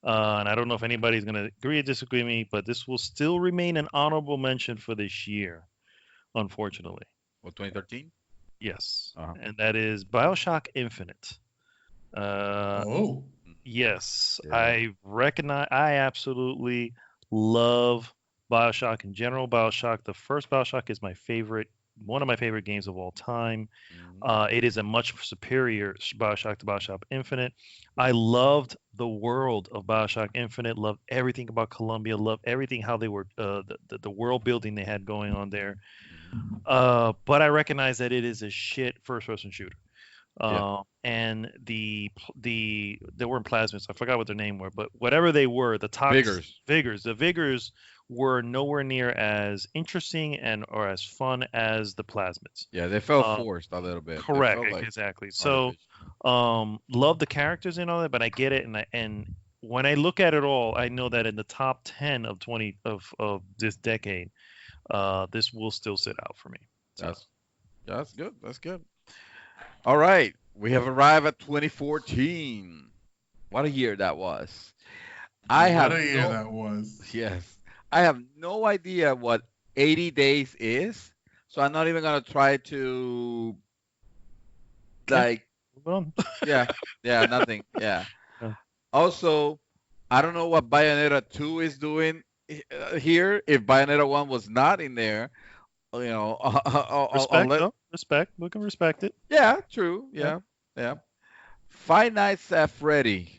And I don't know if anybody's going to agree or disagree with me, but this will still remain an honorable mention for this year, unfortunately. Well, 2013? Yes. And that is BioShock Infinite. Yes. Yeah. I absolutely love BioShock in general. The first BioShock is one of my favorite games of all time. It is a much superior BioShock to BioShock Infinite. I loved the world of BioShock Infinite, loved everything about Columbia, loved everything how they were, the world building they had going on there. But I recognize that it is a shit first-person shooter. And they weren't plasmids. I forgot what their name were, but whatever they were, the Vigors were nowhere near as interesting or as fun as the plasmids. Yeah, they felt forced a little bit. Correct, exactly. So, love the characters and all that, but I get it, and when I look at it all, I know that in the top 10 of this decade, this will still sit out for me. So. That's good. That's good. All right, we have arrived at 2014. What a year that was! That was. Yes, I have no idea what 80 days is, so I'm not even gonna try to nothing. Yeah. Also, I don't know what Bayonetta 2 is doing here. If Bayonetta 1 was not in there, respect. We can respect it. Yeah, true. Yeah. Five Nights at Freddy.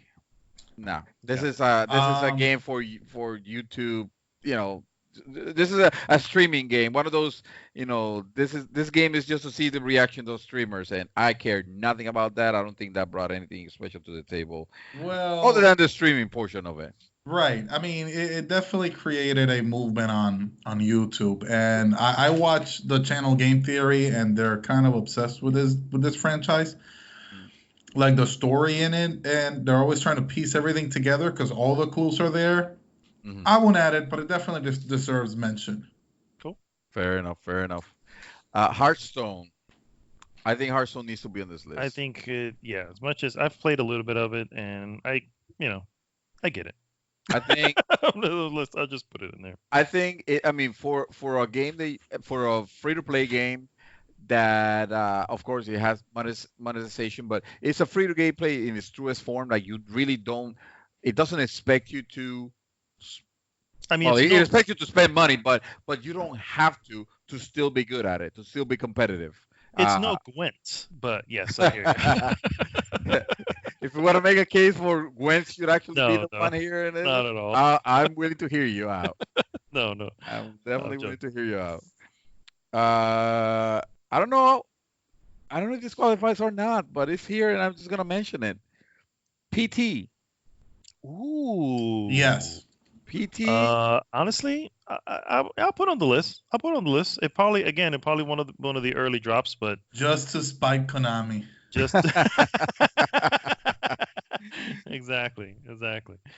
No, this is a game for YouTube. You know, this is a streaming game. One of those. You know, this game is just to see the reaction of those streamers, and I care nothing about that. I don't think that brought anything special to the table. Well, other than the streaming portion of it. Right. I mean, it definitely created a movement on YouTube, and I watch the channel Game Theory, and they're kind of obsessed with this franchise, like the story in it, and they're always trying to piece everything together because all the clues are there. Mm-hmm. I won't add it, but it definitely just deserves mention. Cool. Fair enough. Hearthstone. I think Hearthstone needs to be on this list. I think, as much as I've played a little bit of it, and I get it. I think I'll just put it in there. I think for a game for a free to play game that of course it has monetization, but it's a free to play in its truest form. Like you really don't. It doesn't expect you to. It expects you to spend money, but you don't have to still be good at it, to still be competitive. It's no Gwent, but yes, I hear you. If you want to make a case for Gwent should actually be the one here, in it, not at all. I'm willing to hear you out. No. I'm definitely willing to hear you out. I don't know if this qualifies or not, but it's here, and I'm just gonna mention it. PT. Ooh. Yes. PT. Honestly, I'll put on the list. It probably one of the early drops, but just to spite Konami. Just exactly.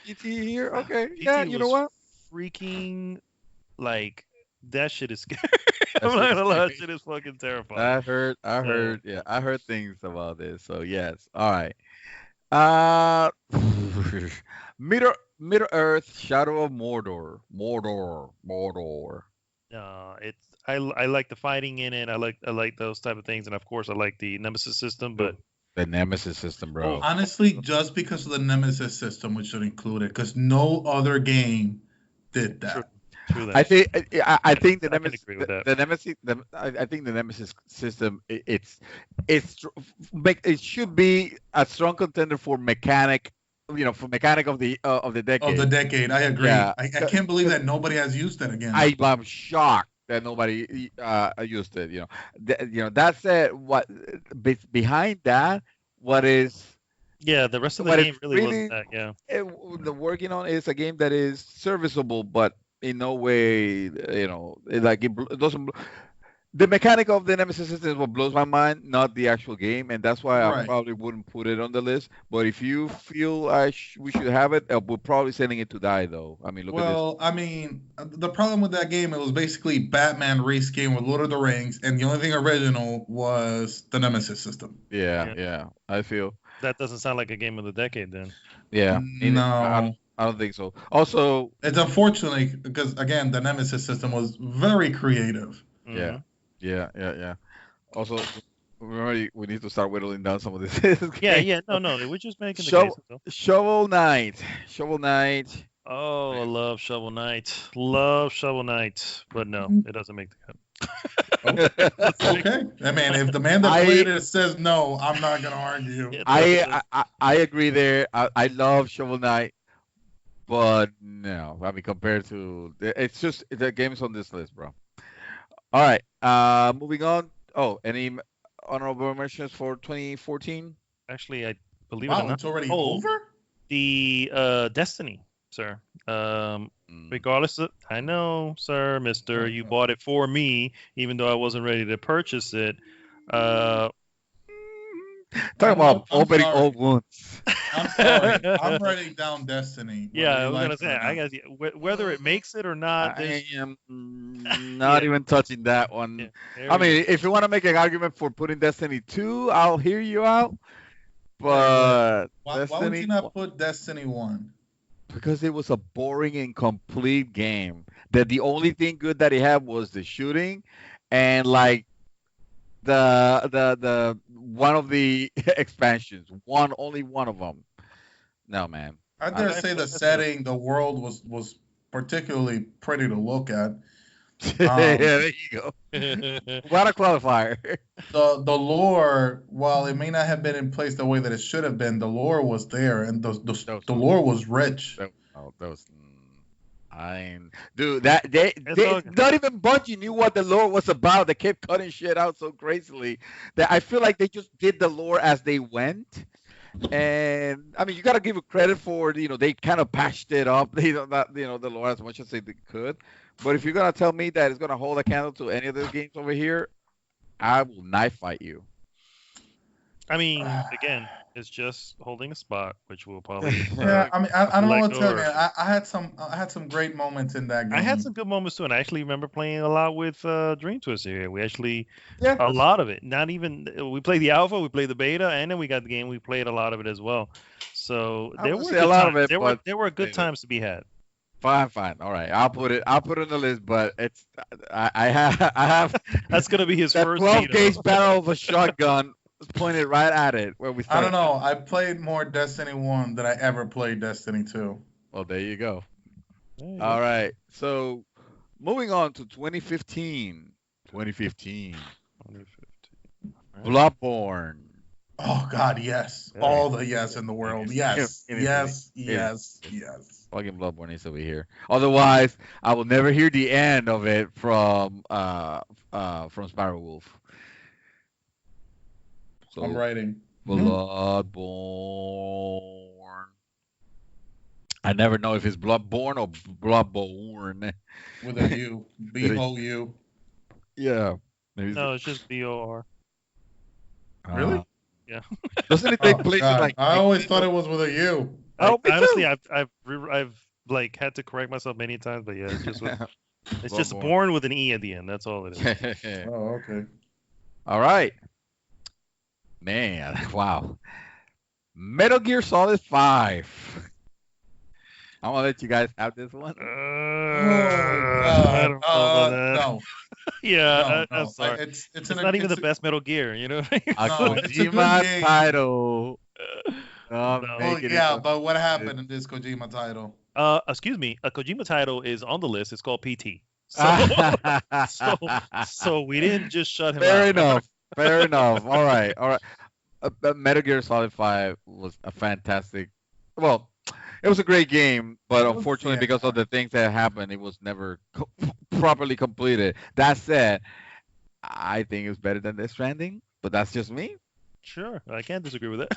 PT here, okay. PT, yeah, you know what? Freaking like that shit is scary. I'm not gonna lie, that shit is fucking terrifying. I heard things about this. So yes, all right. Middle Earth: Shadow of Mordor. I like the fighting in it. I like those type of things, and of course I like the Nemesis system. But the Nemesis system, bro. Honestly, just because of the Nemesis system, we should include it because no other game did that. True that. I think the Nemesis system it should be a strong contender for mechanic. For mechanic of the decade. Of the decade, I agree. Yeah. I can't believe that nobody has used it again. I'm shocked that nobody used it. That said, what behind that, what is? Yeah, the rest of the game really wasn't that. Yeah, the working on is a game that is serviceable, but in no way, it doesn't. The mechanic of the Nemesis system is what blows my mind, not the actual game, and that's why I probably wouldn't put it on the list. But if you feel we should have it, we're probably sending it to die, though. I mean, look at this. Well, I mean, the problem with that game, it was basically Batman reskin with Lord of the Rings, and the only thing original was the Nemesis system. Yeah, I feel. That doesn't sound like a game of the decade, then. Yeah. No. I don't think so. Also, it's unfortunately because, again, the Nemesis system was very creative. Mm-hmm. Yeah. Also, we need to start whittling down some of this. Yeah. No. We're just making the case. Shovel Knight. Oh, I love Shovel Knight. But no, it doesn't make the cut. Okay. I mean, if the man that played it says no, I'm not gonna argue. I agree there. I love Shovel Knight, but no. I mean, compared to it's just the game's on this list, bro. All right. Moving on. Oh, any honorable mentions for 2014? Actually, I believe it or not. It's already over? The Destiny, sir. Regardless of, I know, sir, mister, you bought it for me, even though I wasn't ready to purchase it. Talk about opening old wounds. I'm sorry. I'm writing down Destiny. Yeah, I was gonna say, I guess whether it makes it or not. I am not even touching that one. I mean, if you want to make an argument for putting Destiny 2, I'll hear you out. But why would you not put Destiny 1? Because it was a boring and complete game. That the only thing good that it had was the shooting, and like the one of the expansions, only one of them. No, man. I dare say the setting, the world was particularly pretty to look at. There you go. What a qualifier. The lore, while it may not have been in place the way that it should have been, the lore was there, and the lore was rich. Dude, not even Bungie knew what the lore was about. They kept cutting shit out so crazily that I feel like they just did the lore as they went. And I mean, you got to give it credit for they kind of patched it up. The lore as much as they could. But if you're gonna tell me that it's gonna hold a candle to any of those games over here, I will knife fight you. I mean, again, it's just holding a spot, which will probably. Yeah, I mean, I don't know what to tell you. I had some great moments in that game. I had some good moments too, and I actually remember playing a lot with Dream Twister here. We actually a lot of it. Not even we played the alpha, we played the beta, and then we got the game. We played a lot of it as well. So there were a lot of it. There were good times to be had. Fine. All right, I'll put it on the list. But it's I have. That's gonna be his first 12-gauge barrel of a shotgun pointed right at it where we started. I don't know. I played more Destiny 1 than I ever played Destiny 2. Well, there you go. All right. So moving on to 2015. Bloodborne. Oh God, yes. Yeah. All the yes in the world. Yes. Yes. Fucking Bloodborne needs to be here. Otherwise, I will never hear the end of it from Spiral Wolf. So, I'm writing. Bloodborne. I never know if it's Bloodborne or Bloodborne. With a U. B-O-U. Yeah. No, it's just B-O-R. Really? Yeah. Doesn't it take place like? I always thought it was with a U. Honestly, I've like had to correct myself many times, but yeah, it's just it's just born with an E at the end. That's all it is. Oh, okay. All right. Man, wow. Metal Gear Solid 5. I'm gonna let you guys have this one. I don't know about that. No. Yeah, I'm sorry. It's not even the best Metal Gear, you know? A Kojima title. But what happened in this Kojima title? Excuse me. A Kojima title is on the list. It's called PT. So we didn't just shut him out. Fair enough. All right. Metal Gear Solid 5 was a fantastic. Well, it was a great game, but unfortunately, because of the things that happened, it was never properly completed. That said, I think it's better than Death Stranding, but that's just me. Sure, I can't disagree with it.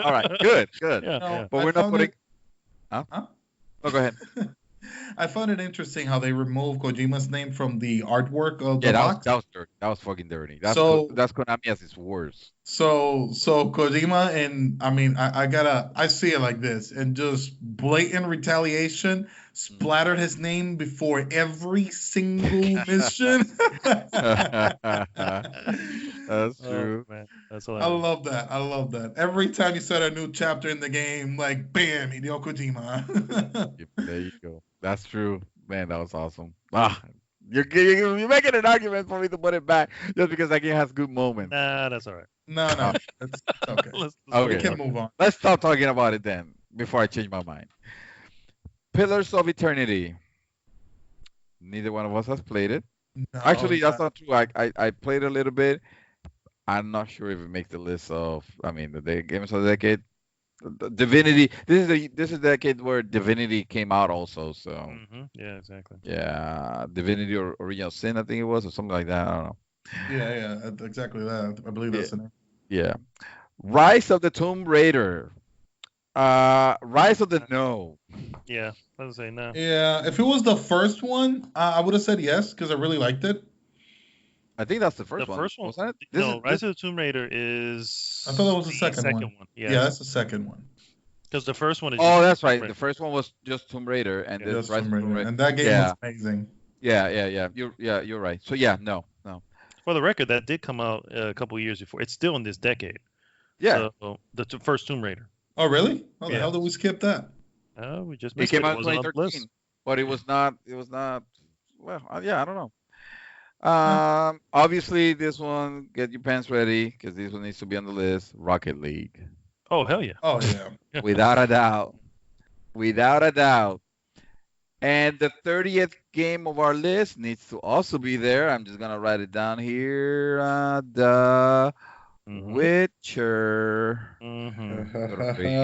All right, good. Yeah. But we're not putting. Huh? Oh, go ahead. I found it interesting how they removed Kojima's name from the artwork of the box. That was dirty. That was fucking dirty. That's Konami at its worst. So Kojima, and I mean, I see it like this, and just blatant retaliation, splattered his name before every single mission. That's true. Man. That's I love that. Every time you start a new chapter in the game, like bam, Hideo Kojima. There you go. That's true. Man, that was awesome. You're making an argument for me to put it back just because that game has good moments. Nah, that's all right. No, that's okay. Okay. We can move on. Let's stop talking about it then before I change my mind. Pillars of Eternity. Neither one of us has played it. No, actually, that's not true. I played a little bit. I'm not sure if it makes the list of. I mean, the games of the decade. Divinity. This is the decade where Divinity came out also. So. Mm-hmm. Yeah, exactly. Yeah, Divinity or Original Sin, I think it was, or something like that. I don't know. Yeah, exactly that. I believe that's the name. Yeah. Rise of the Tomb Raider. Rise of the No. Yeah, I would say no. Yeah, if it was the first one, I would have said yes because I really liked it. I think that's the first one. The first one? Wasn't it? Rise of the Tomb Raider is. I thought that was the second one. Yeah, that's the second one. Because the first one is. Oh, that's right. The first one was just Tomb Raider, and then Rise of Tomb Raider. And that game was amazing. Yeah. You're right. So yeah, no. For the record, that did come out a couple years before. It's still in this decade. Yeah. So the first Tomb Raider. Oh really? How the hell did we skip that? We just missed it. It came out in 2013, but it was not. Well, yeah, I don't know. Obviously, this one, get your pants ready because this one needs to be on the list. Rocket League. Oh hell yeah! Oh yeah! Without a doubt. And the 30th game of our list needs to also be there. I'm just gonna write it down here. The Witcher three.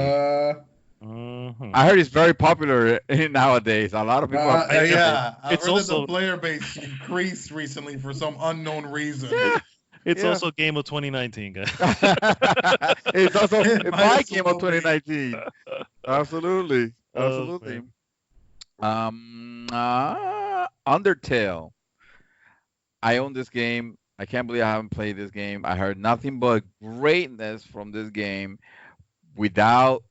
I heard it's very popular nowadays. A lot of people are playing it. Yeah, I've heard that the player base increased recently for some unknown reason. It's also game of 2019, guys. It's also my game of 2019. Absolutely. Undertale. I own this game. I can't believe I haven't played this game. I heard nothing but greatness from this game. Without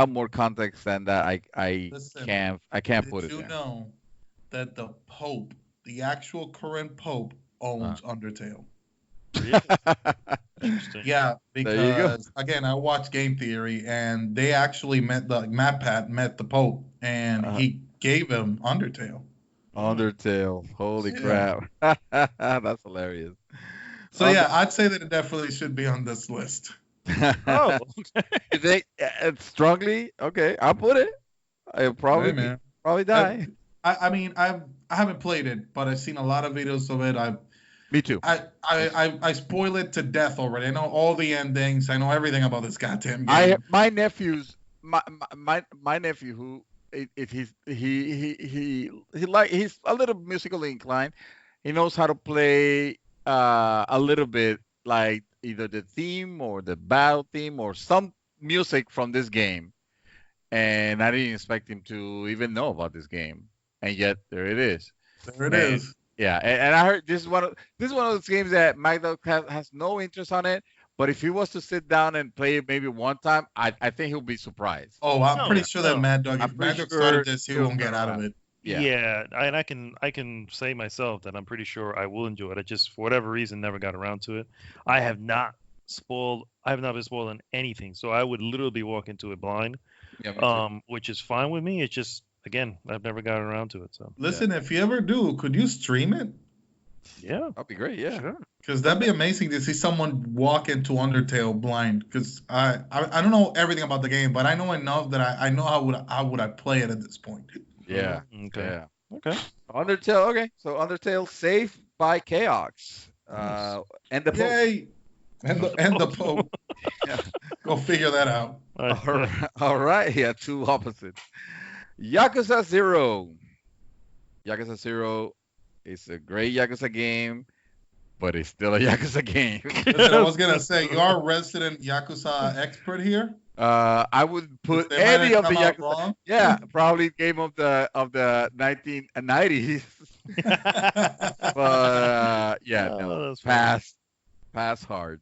more context than that, I can't put it. Did you know that the Pope, the actual current Pope, owns Undertale? Really? Interesting. Yeah, because again, I watched Game Theory, and they actually met MatPat met the Pope, and he gave him Undertale. Holy crap! That's hilarious. So yeah, I'd say that it definitely should be on this list. Oh, strongly? Okay, I'll put it. I'll probably die. I mean, I haven't played it, but I've seen a lot of videos of it. Me too. I spoil it to death already. I know all the endings. I know everything about this goddamn game. My nephew who he's a little musically inclined. He knows how to play a little bit like either the theme or the battle theme or some music from this game. And I didn't expect him to even know about this game. And yet there it is. There it is. Yeah, and I heard this is one of those games that Mike Dog has no interest on it. But if he was to sit down and play it maybe one time, I think he'll be surprised. Oh, I'm pretty sure that Mad Dog, if Mad Dog started this, he won't get out of it. Yeah, and I can say myself that I'm pretty sure I will enjoy it. I just, for whatever reason, never got around to it. I have not been spoiled on anything, so I would literally be walking to it blind. Yeah, which is fine with me. It's just, again, I've never gotten around to it. So listen, if you ever do, could you stream it? Yeah, that'd be great. Yeah, sure. Because that'd be amazing to see someone walk into Undertale blind. Because I don't know everything about the game, but I know enough that I know how would I play it at this point. Yeah. Okay. Yeah. Okay. Undertale. Okay. So Undertale, saved by Chaos. And the Pope. Yay! And the Pope. Yeah. Go figure that out. All right. Yeah. Two opposites. Yakuza 0. Yakuza 0 is a great Yakuza game, but it's still a Yakuza game. Listen, I was gonna say, you are a resident Yakuza expert here. I would put any of the Yakuza. Yeah, probably game of the 1990s. But pass hard.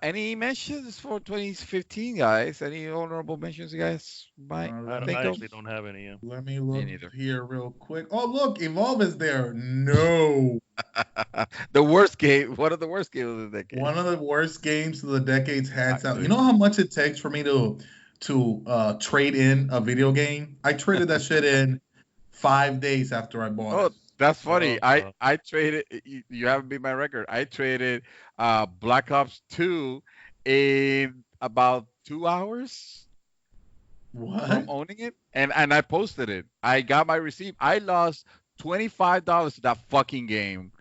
Any mentions for 2015, guys? Any honorable mentions, you guys might think I of? actually don't have any. Let me look here real quick. Oh, look, Evolve is there. No. The worst game. One of the worst games of the decade. One of the worst games of the decades, hands out. You know how much it takes for me to trade in a video game? I traded that shit in 5 days after I bought it. That's funny. I traded. You haven't beat my record. I traded Black Ops 2 in about 2 hours. What? From owning it, and I posted it. I got my receipt. I lost $25 to that fucking game,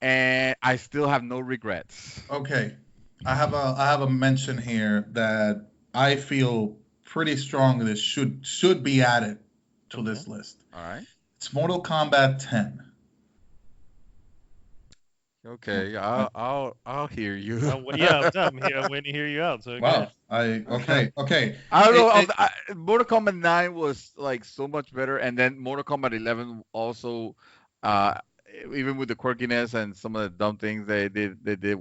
and I still have no regrets. Okay, I have a mention here that I feel pretty strong that should be added to this list. All right. It's Mortal Kombat 10. Okay, I'll hear you. I'm waiting to hear you out. So wow. Okay. I don't know. Mortal Kombat 9 was like so much better, and then Mortal Kombat 11 also, even with the quirkiness and some of the dumb things they did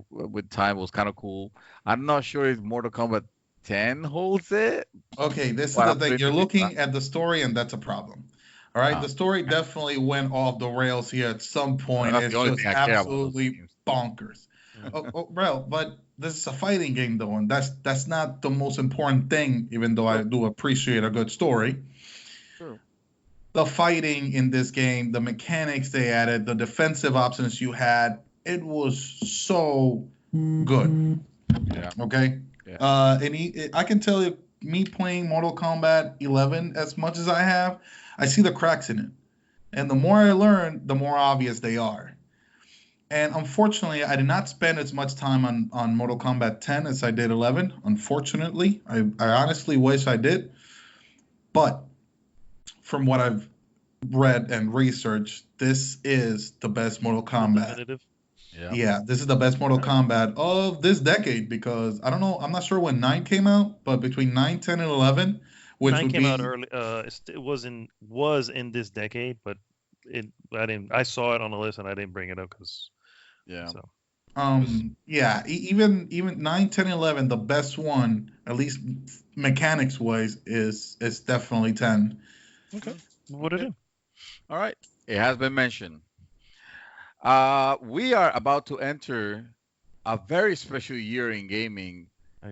with time, was kind of cool. I'm not sure if Mortal Kombat 10 holds it. Okay, this is the thing. You're looking at the story, and that's a problem. All right, the story definitely went off the rails here at some point. It's just absolutely bonkers. Bro, but this is a fighting game, though, and that's not the most important thing, even though I do appreciate a good story. True. The fighting in this game, the mechanics they added, the defensive options you had, it was so good. Yeah. Okay? Yeah. And I can tell you me playing Mortal Kombat 11 as much as I have, I see the cracks in it. And the more I learn, the more obvious they are. And unfortunately, I did not spend as much time on Mortal Kombat 10 as I did 11. Unfortunately, I honestly wish I did. But from what I've read and researched, this is the best Mortal Kombat. Yeah, this is the best Mortal Kombat of this decade because I don't know, I'm not sure when 9 came out, but between 9, 10, and 11, which 9 would came be out early. It was in this decade, but I saw it on the list and I didn't bring it up because. Yeah. So. Yeah, even 9, 10, 11, the best one, at least mechanics wise, is definitely 10. Okay. What it is? All right. It has been mentioned. We are about to enter a very special year in gaming.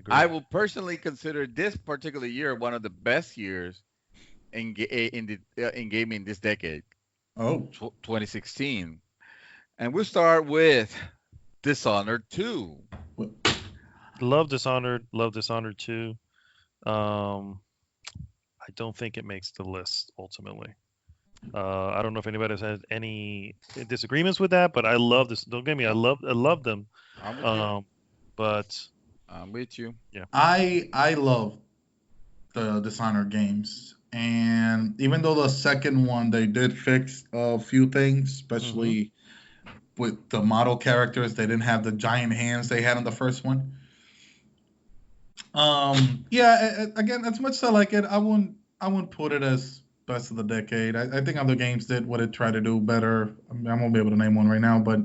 I will personally consider this particular year one of the best years in gaming this decade. Oh, 2016. And we'll start with Dishonored 2. Love Dishonored 2. I don't think it makes the list ultimately. I don't know if anybody has any disagreements with that, but I love this. Don't get me. I love them. I'm with you. But I'm with you. Yeah. I love the Dishonored games, and even though the second one they did fix a few things, especially with the model characters, they didn't have the giant hands they had in the first one. Yeah, again, as much as I like it, I wouldn't put it as best of the decade. I think other games did what it tried to do better. I mean, I won't be able to name one right now, but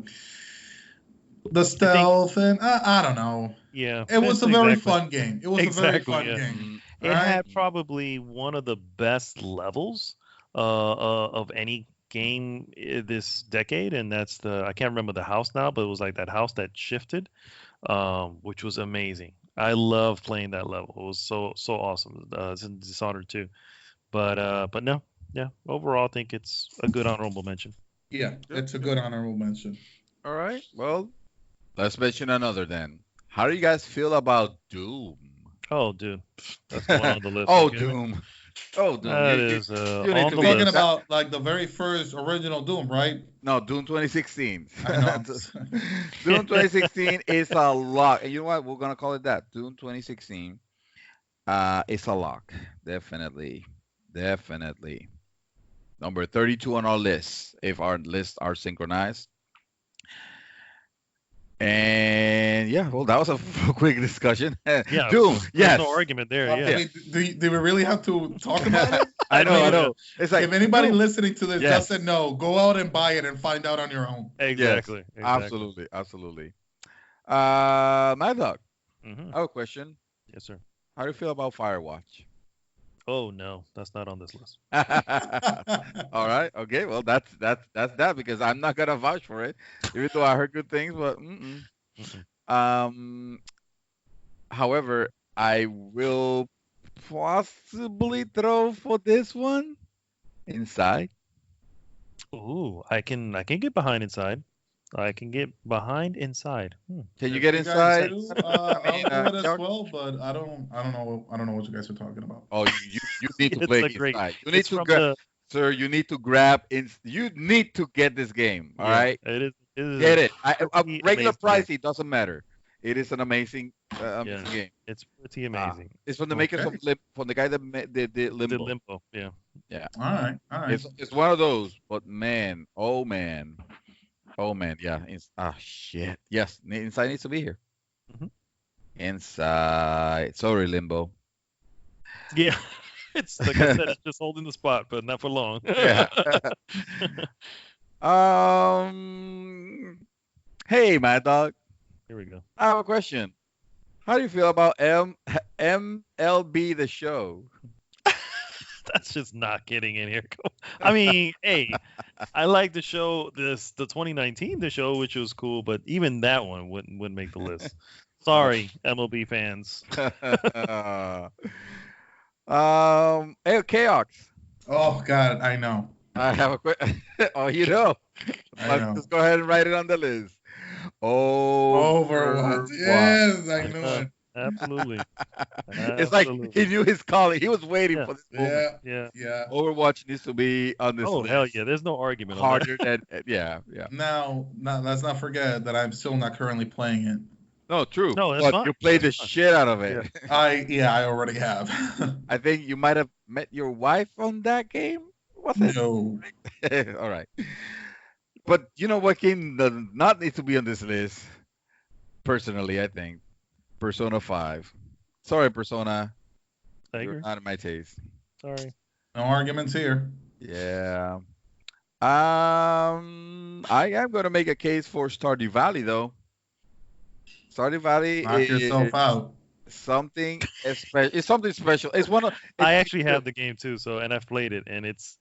the stealth and I don't know. Yeah, it was a very fun game. It was a very fun game. It had probably one of the best levels of any game this decade, and that's I can't remember the house now, but it was like that house that shifted, which was amazing. I love playing that level. It was so awesome. It's in Dishonored 2. But no, yeah. Overall, I think it's a good honorable mention. Yeah, it's a good honorable mention. All right. Well, let's mention another then. How do you guys feel about Doom? Oh, dude, that's one on the list. Doom. Oh, Doom. That is you're talking about like the very first original Doom, right? No, Doom 2016. I know. Doom 2016 is a lock. And you know what? We're gonna call it that. Doom 2016. It's a lock. Definitely. Number 32 on our list, if our lists are synchronized. And yeah, well, that was a quick discussion. Yeah, Doom. Yes. No argument there. Yeah. I mean, do we really have to talk about it? I know. It's like if anybody listening to this doesn't know, go out and buy it and find out on your own. Exactly. Yes, absolutely. Mad Dog, I have a question. Yes, sir. How do you feel about Firewatch? Oh no, that's not on this list. All right. Okay. Well, that's that because I'm not gonna vouch for it, even though I heard good things. But however, I will possibly throw for this one Inside. Ooh, I can get behind Inside. Can you get Inside? I'll do it as well, but I don't know what you guys are talking about. Oh, you need to play Inside. You need to grab, sir. You need to grab. You need to get this game. All right. It is. Get it. Regular price, it doesn't matter. It is an amazing game. It's pretty amazing. It's from the makers of from the guy that did Limbo. The Limbo. Yeah. All right. It's one of those, but man, oh man, yeah. Shit. Yes, Inside needs to be here. Inside. Sorry, Limbo. Yeah. It's like I said, it's just holding the spot, but not for long. Yeah. Hey, Mad Dog. Here we go. I have a question. How do you feel about MLB The Show? That's just not getting in here. I mean, hey, I like the show, the 2019 The Show, which was cool, but even that one wouldn't make the list. Sorry, MLB fans. Hey, Chaos. Oh God, I know. I have a question. Oh, you know. Let's go ahead and write it on the list. Overwatch. Yes, I know it. Absolutely. It's like he knew his calling. He was waiting for this moment. Yeah. Overwatch needs to be on this list. Hell yeah. There's no argument Harder on that. than yeah. Now, let's not forget that I'm still not currently playing it. No, true. No, that's but fine. you played the shit out of it. Yeah. I already have. I think you might have met your wife on that game. Was it? No. All right. But you know what game does not need to be on this list? Personally, I think Persona 5. Sorry, Persona. You're not in my taste. Sorry. No arguments here. Yeah. I am going to make a case for Stardew Valley, though. Stardew Valley Knock yourself out. Something special. It's something special. It's one of. I actually have the game too, and I've played it, and it's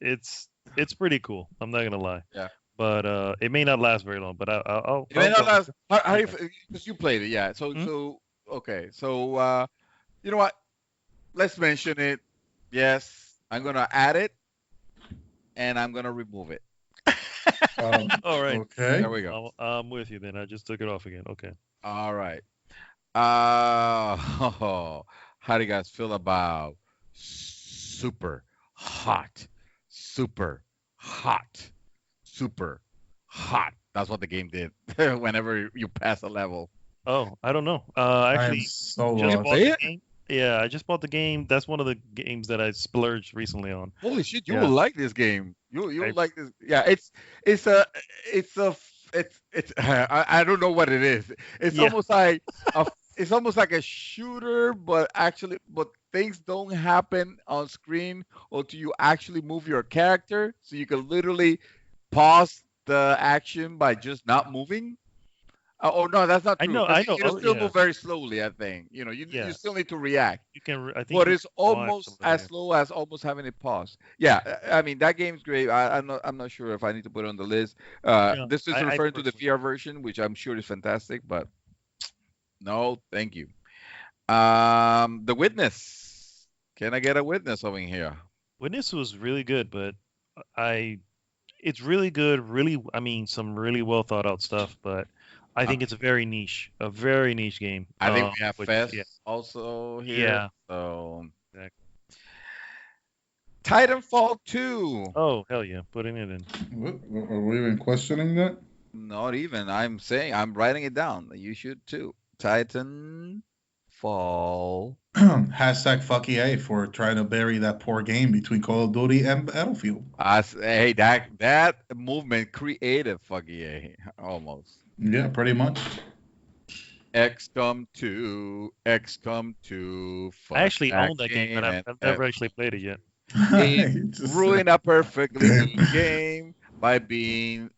pretty cool. I'm not gonna lie. Yeah. But it may not last very long. But I'll it may not last. How because you played it, yeah. So okay. So you know what? Let's mention it. Yes, I'm gonna add it, and I'm gonna remove it. All right. Okay. There we go. I'm with you then. I just took it off again. Okay. All right. How do you guys feel about super hot? Super hot. Super hot. That's what the game did whenever you pass a level. Oh, I don't know. Actually, I just bought the game. That's one of the games that I splurged recently on. Holy shit, you will like this game. You will like this. Yeah, it's I don't know what it is. It's almost like it's almost like a shooter, but things don't happen on screen until you actually move your character. So you can literally pause the action by just not moving. Oh no, that's not true. I know. You still move very slowly. I think you still need to react. You can. I think. But it's almost as slow as almost having it pause. Yeah, I mean that game's great. I'm not sure if I need to put it on the list. This is referring to the VR version, which I'm sure is fantastic. But no, thank you. The Witness. Can I get a Witness over here? Witness was really good, but it's really good. Some really well thought out stuff, but. I think it's a very niche game. I think we have Fest also here. Yeah. So exactly. Titanfall 2. Oh, hell yeah. Putting it in. What? Are we even questioning that? Not even. I'm saying I'm writing it down. You should too. Titanfall. Hashtag fuck EA for trying to bury that poor game between Call of Duty and Battlefield. Hey, that movement created fuck EA almost. Yeah, pretty much. XCOM 2. I actually own that game, but I've never actually played it yet. It ruined a perfectly good game by being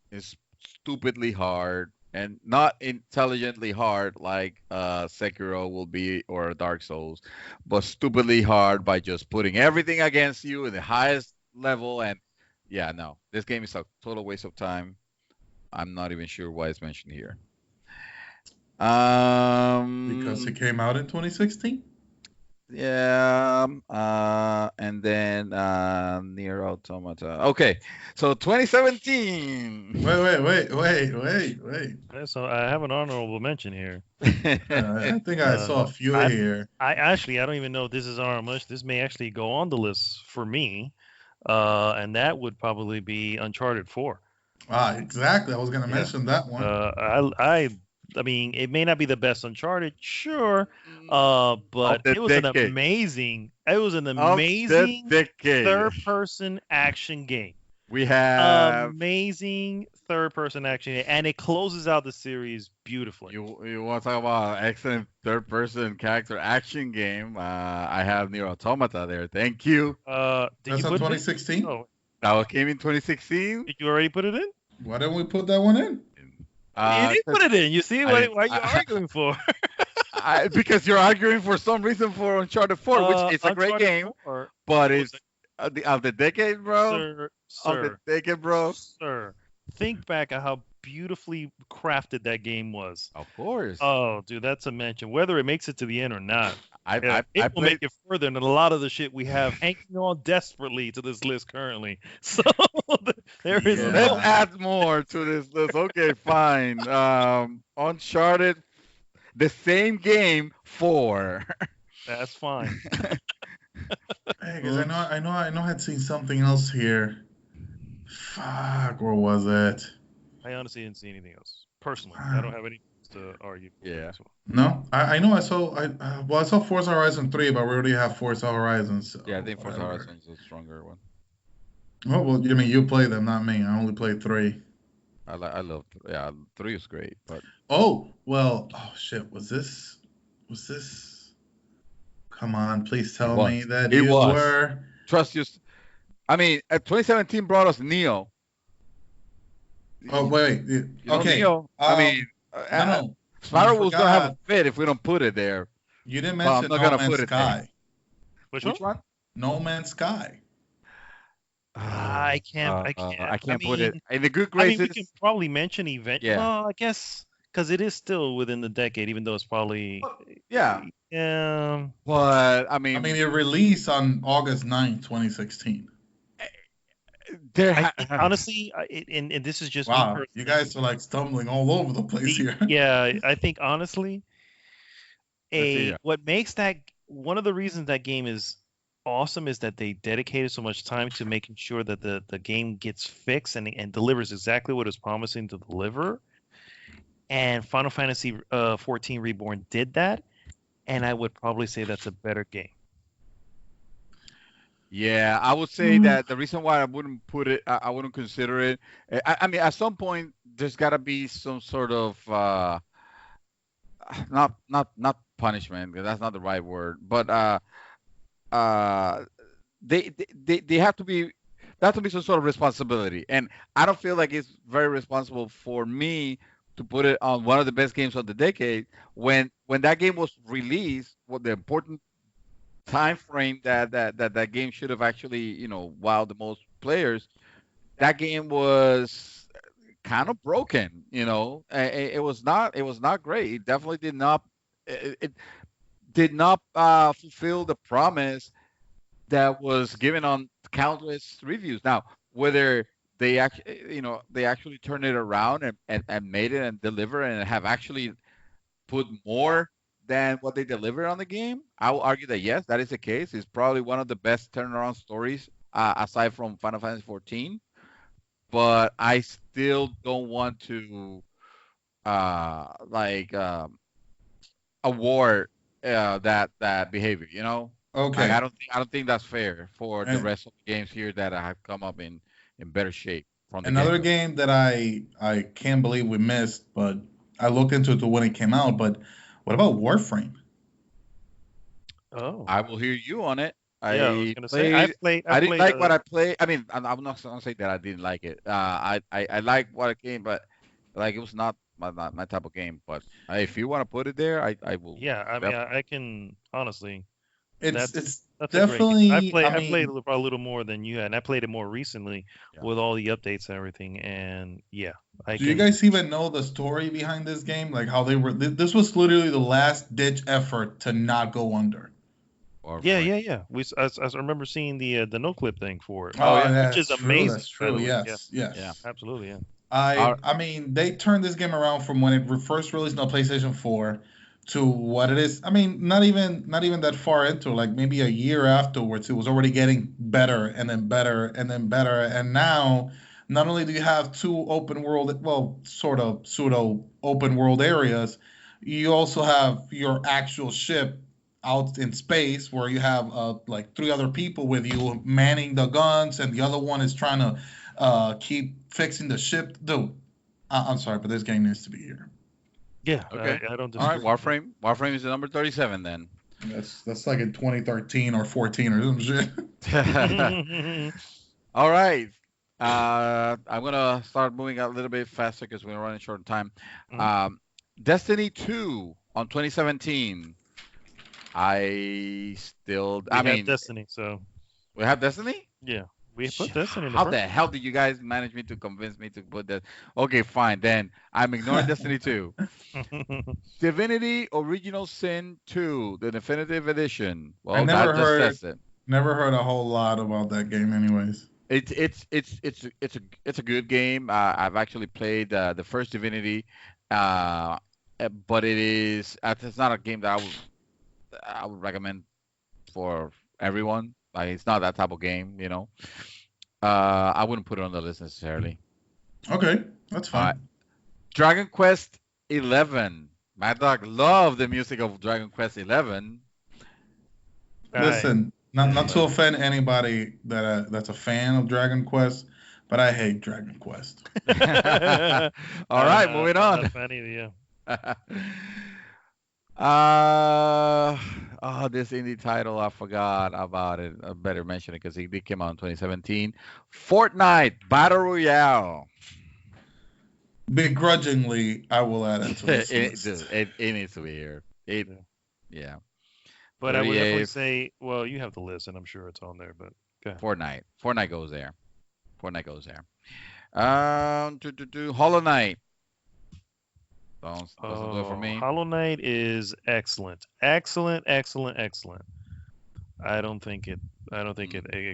stupidly hard and not intelligently hard like Sekiro will be or Dark Souls, but stupidly hard by just putting everything against you in the highest level. And yeah, no, this game is a total waste of time. I'm not even sure why it's mentioned here. Because it came out in 2016? Yeah. And then Nier Automata. Okay. So 2017. Wait. So I have an honorable mention here. I think I saw a few here. I don't even know if this is honorable. This may actually go on the list for me. And that would probably be Uncharted 4. Exactly. I was going to mention that one. I mean, it may not be the best Uncharted, sure, but it was an amazing third-person action game. We have amazing third-person action game, and it closes out the series beautifully. You want to talk about an excellent third-person character action game? I have Nier Automata there. Thank you. That's in 2016? Oh. That came in 2016. Did you already put it in? Why didn't we put that one in? You did put it in. You see why are you arguing for? Because you're arguing for some reason for Uncharted 4, which is a great game, but it's of the decade, bro. Sir, Sir, think back at how beautifully crafted that game was. Of course. Oh, dude, that's a mention. Whether it makes it to the end or not, it will make it further than a lot of the shit we have hanging on desperately to this list currently. So there is. Let's add more to this list. Okay, fine. Uncharted. the same game 4. That's fine. Hey, because I had seen something else here. Fuck, where was it? I honestly didn't see anything else. Personally, I don't have any to argue. Yeah. No, I know I saw I saw Forza Horizon 3, but we already have Forza Horizon. So Yeah, I think Forza Horizon is a stronger one. Oh well, I mean you play them, not me. I only played 3. I love 3 is great, but oh shit, was this? Come on, please tell me that you were. Trust you. I mean, 2017 brought us Neo. Oh wait, okay. Neo, I mean, no. Spyro was gonna have a fit if we don't put it there. You didn't mention No Man's Sky. Which one? No Man's Sky. I can't put it in the good graces. I mean, we can probably mention event. Yeah. Well, I guess because it is still within the decade, even though it's probably. Yeah. Yeah. But I mean, it released on August 9th, 2016. Honestly, and this is just wow. You guys are like stumbling all over the place here. Yeah, I think honestly, what makes that one of the reasons that game is awesome is that they dedicated so much time to making sure that the game gets fixed and delivers exactly what it's promising to deliver. And Final Fantasy 14 Reborn did that, and I would probably say that's a better game. Yeah, I would say that the reason why I wouldn't put it, I wouldn't consider it. I mean, at some point, there's got to be some sort of not punishment, because that's not the right word, but they have to be. There has to be some sort of responsibility, and I don't feel like it's very responsible for me to put it on one of the best games of the decade when that game was released. What the important time frame that game should have actually wowed the most players. That game was kind of broken. It was not great. It definitely did not. It did not fulfill the promise that was given on countless reviews. Now, whether they actually turned it around and made it and deliver and have actually put more than what they delivered on the game, I will argue that yes, that is the case. It's probably one of the best turnaround stories aside from Final Fantasy 14. But I still don't want to award that behavior. Okay. I don't think that's fair for the rest of the games here that have come up in better shape. From another game that I can't believe we missed, but I looked into it when it came out. But what about Warframe? Oh, I will hear you on it. I didn't like what I played. I mean, I'm not going to say that I didn't like it. I like what it came, but like it was not my type of game. But if you want to put it there, I will. Yeah, I mean, I can honestly. It's definitely. I played a little more than you had, and I played it more recently with all the updates and everything. And yeah, do you guys even know the story behind this game? Like how they were? This was literally the last ditch effort to not go under. Yeah. I remember seeing the no clip thing for it. Which is amazing. That's true. Yes. Yeah, absolutely. Yeah. I mean, they turned this game around from when it first released on PlayStation 4 to what it is. I mean, not even that far into, like maybe a year afterwards, it was already getting better and then better and then better. And now, not only do you have two open world, well, sort of pseudo open world areas, you also have your actual ship out in space where you have like 3 other people with you manning the guns, and the other one is trying to keep fixing the ship. Dude, I'm sorry, but this game needs to be here. Yeah, okay. I don't disagree. All right, Warframe is the number 37 then. That's like in 2013 or 14 or some shit. All right. I'm going to start moving a little bit faster because we're running short on time. Mm-hmm. Destiny 2 on 2017. We have Destiny, so. We have Destiny? Yeah. We put Destiny in How the hell did you guys manage to convince me to put that? Okay, fine. Then I'm ignoring Destiny 2. Divinity Original Sin 2, the definitive edition. Well, I never heard a whole lot about that game, anyways. It's a good game. I've actually played the first Divinity. but it's not a game that I would recommend for everyone. Like it's not that type of game, you know. I wouldn't put it on the list necessarily. Okay, that's fine. Dragon Quest 11. Mad Dog loved the music of Dragon Quest 11. Listen, not to offend anybody that's a fan of Dragon Quest, but I hate Dragon Quest. All right, moving on. Not funny, yeah. This indie title, I forgot about it. I better mention it because it came out in 2017. Fortnite Battle Royale. Begrudgingly, I will add it to this list. It needs to be here. Yeah. But I would definitely say, well, you have the list, and I'm sure it's on there. But okay. Fortnite goes there. Hollow Knight. Doesn't do it for me. Hollow Knight is excellent. I don't think it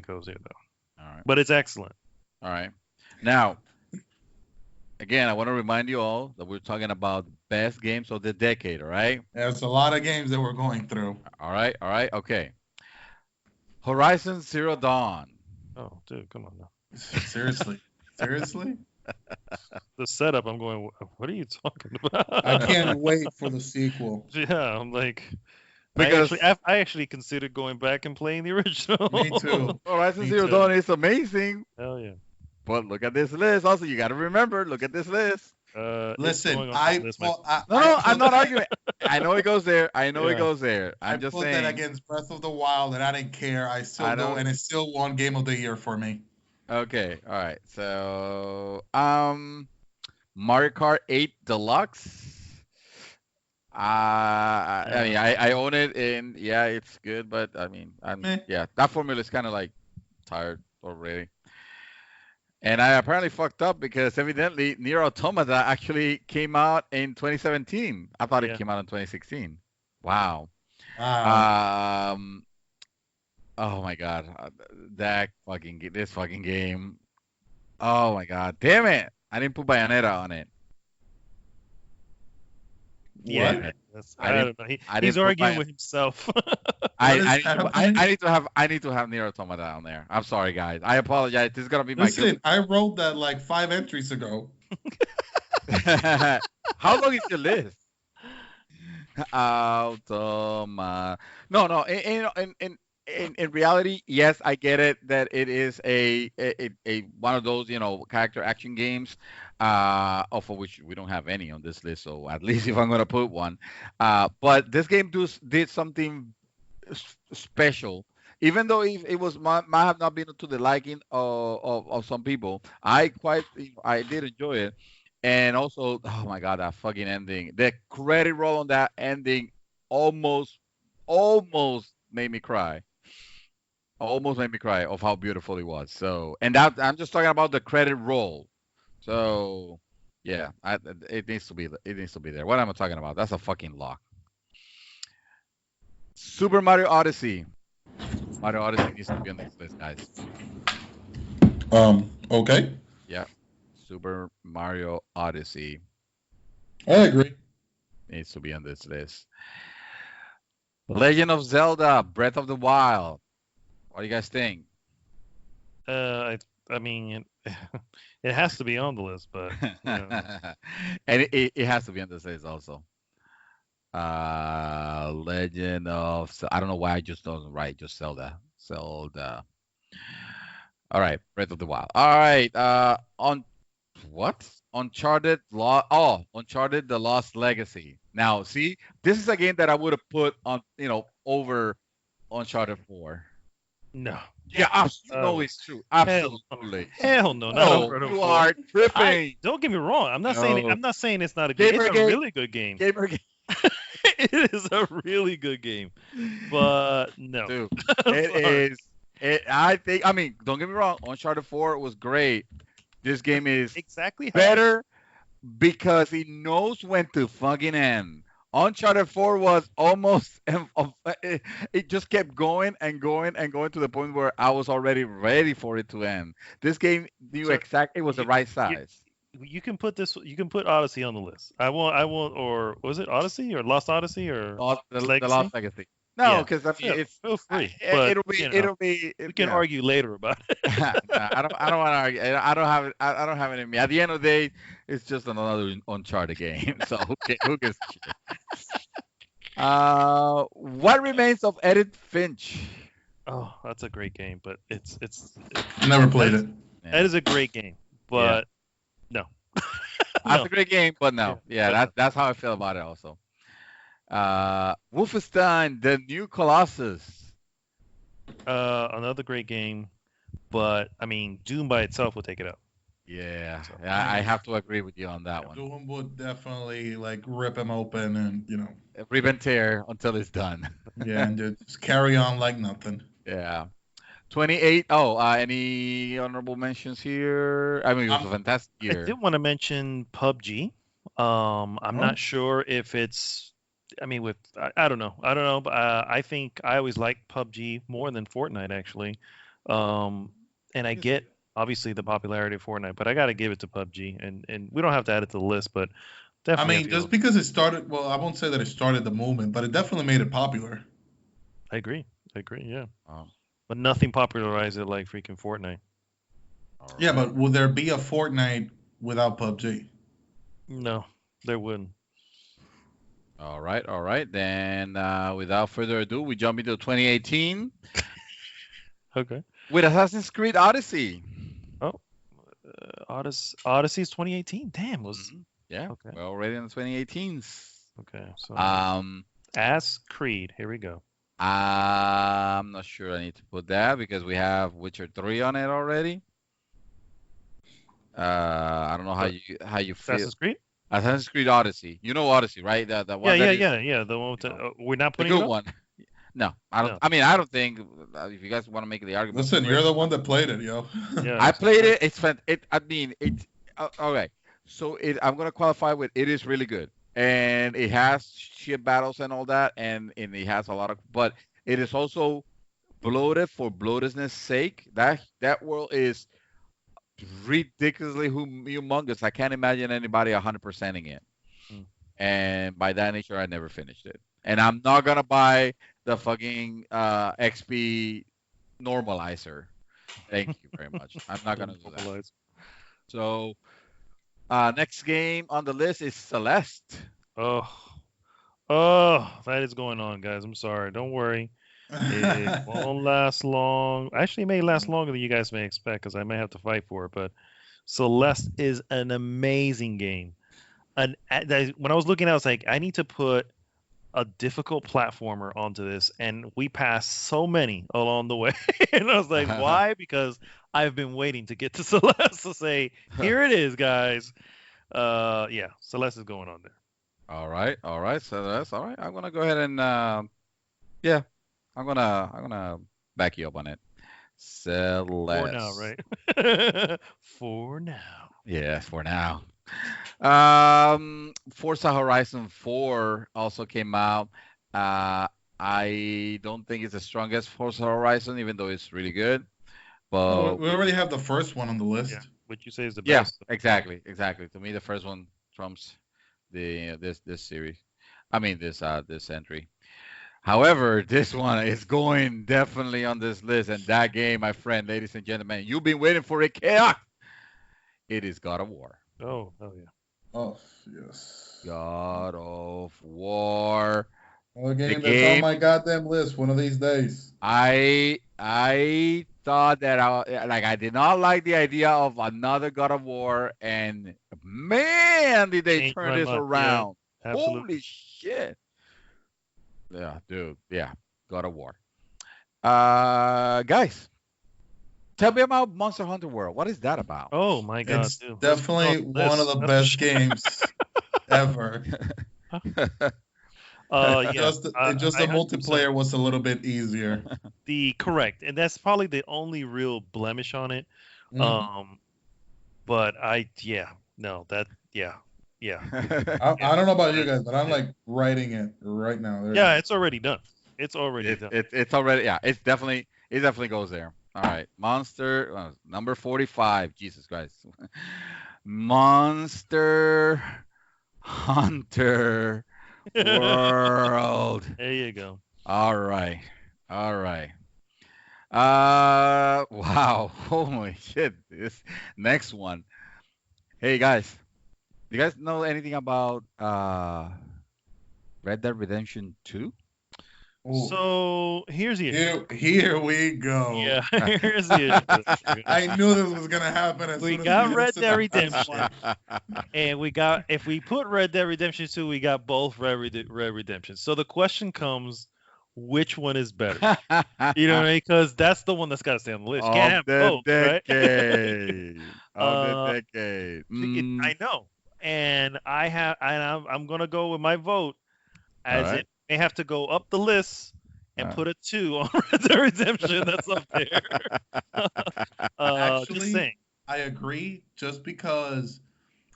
goes there though. All right. But it's excellent. All right. Now, again, I want to remind you all that we're talking about best games of the decade, all right? There's a lot of games that we're going through. All right. Okay. Horizon Zero Dawn. Oh, dude, come on now. Seriously? The setup, I'm going, what are you talking about? I can't wait for the sequel. Yeah, I'm like, because I actually considered going back and playing the original. Me too. Horizon Zero Dawn is amazing. Hell yeah. But look at this list. Also, you got to remember, look at this list. Listen, I'm not arguing. I know it goes there. It goes there. I'm just saying. I put that against Breath of the Wild, and I didn't care. I still do, and it's still won Game of the Year for me. Okay, all right. So, Mario Kart 8 Deluxe. I mean, I own it, and yeah, it's good, but I mean, that formula is kind of like tired already. And I apparently fucked up because evidently Nier Automata actually came out in 2017. I thought it came out in 2016. Wow. Oh my god, this fucking game. Oh my god, damn it! I didn't put Bayonetta on it. Yeah, I don't know. He's arguing with himself. I need to have Nier Automata on there. I'm sorry, guys. I apologize. This is gonna be my. Listen, I wrote that like 5 entries ago. How long is your list? Automata. No. In reality, yes, I get it that it is a one of those character action games, of which we don't have any on this list. So at least if I'm gonna put one, but this game did something special. Even though it might have not been to the liking of some people, I did enjoy it, and also oh my god, that fucking ending, the credit roll on that ending almost made me cry. Almost made me cry of how beautiful it was. So, and that I'm just talking about the credit roll. So, yeah, it needs to be there. What am I talking about? That's a fucking lock. Super Mario Odyssey. Mario Odyssey needs to be on this list, guys. Okay. Yeah, Super Mario Odyssey. I agree. Needs to be on this list. Legend of Zelda: Breath of the Wild. What do you guys think? I mean, it has to be on the list, but and it has to be on this list also. Legend of I don't know why I just don't write just Zelda. All right, Breath of the Wild. All right, on what? Uncharted Uncharted: The Lost Legacy. Now, see, this is a game that I would have put on, over Uncharted 4. No. Yeah, absolutely, it's true. Absolutely. Hell no. No, you are tripping. Don't get me wrong. I'm not saying it's not a game. It's a really good game. Gamer game. It is a really good game, but no. Dude, it is. I mean, don't get me wrong. Uncharted 4 was great. This game is exactly better because he knows when to fucking end. Uncharted 4 was almost, it just kept going and going and going to the point where I was already ready for it to end. This game knew exactly it was the right size. You can put this. You can put Odyssey on the list. I won't. Or was it Odyssey or Lost Odyssey or The Legacy? Lost Legacy. No, Yeah. because I mean Yeah, it's feel free. But it'll be we can argue later about it. I don't want to argue. I don't have it. I don't have it in me. At the end of the day, it's just another Uncharted game. So who gives a shit? What remains of Edith Finch? Oh, that's a great game, but it's Never played it. that is a great game, but no. That's a great game, but no. Yeah, that's how I feel about it also. Wolfenstein: The New Colossus. Another great game, but I mean, Doom by itself will take it up. Yeah, I have to agree with you on that one. Doom would definitely like rip him open and rip and tear until it's done. Yeah, and just carry on like nothing. Yeah. 28. Oh, any honorable mentions here? I mean, it was a fantastic year. I did want to mention PUBG. I'm not sure if it's. I mean, I don't know. But I think I always liked PUBG more than Fortnite actually. And I get obviously the popularity of Fortnite, but I got to give it to PUBG. And we don't have to add it to the list, but definitely. I mean, just because it started. Well, I won't say that it started the movement, but it definitely made it popular. I agree. Yeah. But nothing popularized it like freaking Fortnite. Right. Yeah, but will there be a Fortnite without PUBG? No, there wouldn't. All right. Then, without further ado, we jump into 2018. Okay. With Assassin's Creed Odyssey. Oh, Odyssey's 2018. Damn, was yeah. Okay. We're already in the 2018s. Okay. So. As Creed. Here we go. I'm not sure I need to put that because we have Witcher 3 on it already. I don't know how you feel. Assassin's Creed? Assassin's Creed Odyssey. You know Odyssey, right? The one. Yeah. The one with we're not putting the good one. No, I don't. No. I mean, I don't think if you guys want to make the argument. Listen, you're the one that played it, yo. Yeah, I played it. It's fantastic. I mean, it's all right. So I'm gonna qualify with it is really good. And it has ship battles and all that, and it has a lot of, but it is also bloated for bloatedness sake. That world is ridiculously humongous. I can't imagine anybody 100%ing it. And by that nature, I never finished it. And I'm not gonna buy the fucking XP normalizer. Thank you very much. I'm not gonna do that. So. Next game on the list is Celeste. Oh, that is going on, guys. I'm sorry. Don't worry. It won't last long. Actually, it may last longer than you guys may expect because I may have to fight for it. But Celeste is an amazing game. And when I was looking, I was like, I need to put a difficult platformer onto this, and we passed so many along the way. And I was like, why? Because I've been waiting to get to Celeste to say, here it is, guys. Celeste is going on there. All right. Celeste. All right. I'm gonna go ahead and I'm gonna back you up on it. Celeste. For now, right? For now. Yeah, for now. Forza Horizon 4 also came out. I don't think it's the strongest Forza Horizon, even though it's really good. But we already have the first one on the list. Yeah, which you say is the best. Yeah, exactly. To me, the first one trumps this series. I mean this entry. However, this one is going definitely on this list, and that game, my friend, ladies and gentlemen, you've been waiting for it. It is God of War. Oh, hell yeah. Oh, yes. God of War. A game that's on my goddamn list one of these days. I thought that I did not like the idea of another God of War, and man, did they turn this around. Yeah, holy shit. Yeah, dude. Yeah, God of War. Guys, tell me about Monster Hunter World. What is that about? Oh my God! It's definitely one of the best games ever. Just the multiplayer was a little bit easier. Correct, and that's probably the only real blemish on it. Mm-hmm. But I don't know about you guys, but I'm like writing it right now. It's already done. It's already done. It's already it definitely goes there. All right, Monster number 45. Jesus Christ. Monster Hunter World. There you go. All right. All right. Wow. Holy shit. This next one. Hey guys, do you guys know anything about Red Dead Redemption 2? So here's the issue. Here we go. Yeah, here's the issue. I knew this was gonna happen. We got Red Dead Redemption, and if we put Red Dead Redemption 2, we got both Red Redemption. So the question comes, which one is better? You know what I mean? Because that's the one that's got to stay on the list. You can't have both, decade. right? Of the decade. I know, and I'm gonna go with my vote, as right. it may have to go up the list and put a 2 on Red Dead Redemption. That's up there. Actually, just saying. I agree. Just because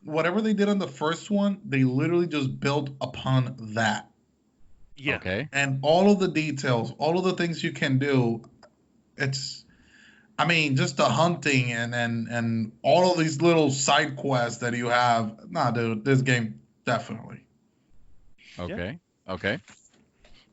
whatever they did on the first one, they literally just built upon that. Yeah. Okay. And all of the details, all of the things you can do, just the hunting and all of these little side quests that you have. Nah, dude, this game definitely. Okay. Yeah. Okay.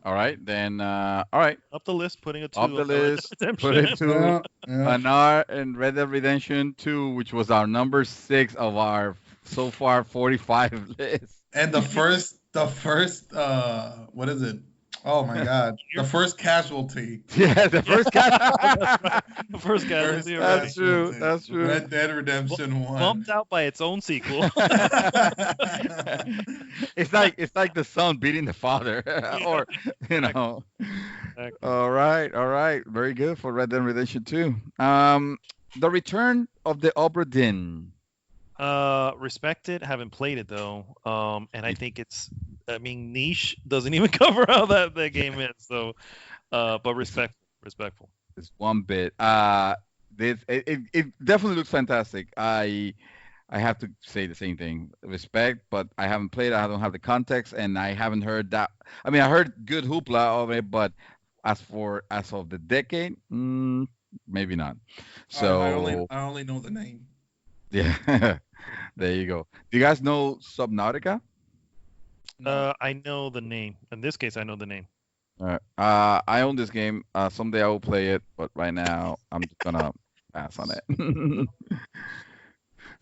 All right, then. All right. Up the list, putting a 2 up the list. Put it to an R in Red Dead Redemption 2, which was our number 6 of our so far 45 list. And the first, what is it? Oh my God, the first casualty. Yeah, the first casualty. The first casualty. That's true. That's true. Red Dead Redemption 1. Bumped out by its own sequel. It's like the son beating the father, or Exactly. All right. Very good for Red Dead Redemption 2. The Return of the Obra Dinn. Respect it. Haven't played it though. And I think niche doesn't even cover how that game is. So, but respectful. It's one bit. It definitely looks fantastic. I have to say the same thing. Respect, but I haven't played it. I don't have the context, and I haven't heard that. I mean, I heard good hoopla of it, but as of the decade, maybe not. So I only know the name. Yeah. There you go. Do you guys know Subnautica? I know the name. In this case, I know the name. All right. I own this game. Someday I will play it, but right now I'm just gonna pass on it.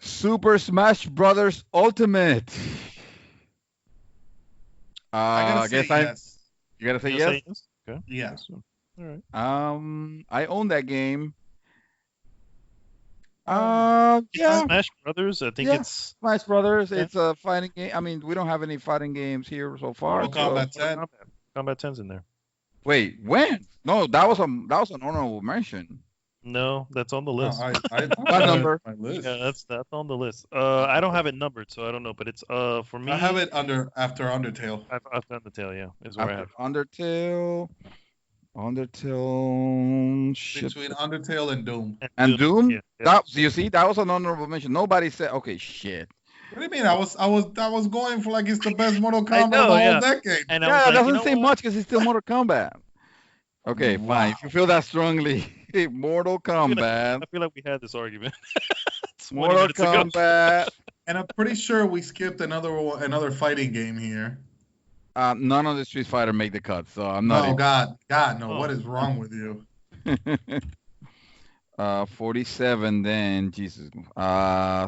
Super Smash Brothers Ultimate. I guess yes. You gotta say yes. Okay. Yes. All right. I own that game. Yeah. Smash Brothers. I think it's Smash Brothers. Yeah. It's a fighting game. I mean, we don't have any fighting games here so far. Combat 10. Combat 10's in there. Wait, when? No, that was an honorable mention. No, that's on the list. No, what number? My list. Yeah, that's on the list. I don't have it numbered, so I don't know. But it's for me. I have it after Undertale. After Undertale, yeah, is where I have Undertale. Shit. Between Undertale and Doom. And Doom? Yeah. You see, that was an honorable mention. Nobody said, okay, shit. What do you mean? I was going for like it's the best Mortal Kombat of the whole decade. And it doesn't say much because it's still Mortal Kombat. Okay, fine. If you feel that strongly, Mortal Kombat. I feel like we had this argument. Mortal Kombat. And I'm pretty sure we skipped another fighting game here. None of the Street Fighter make the cut, so I'm not. Oh God, no! What is wrong with you? 47. Then Jesus.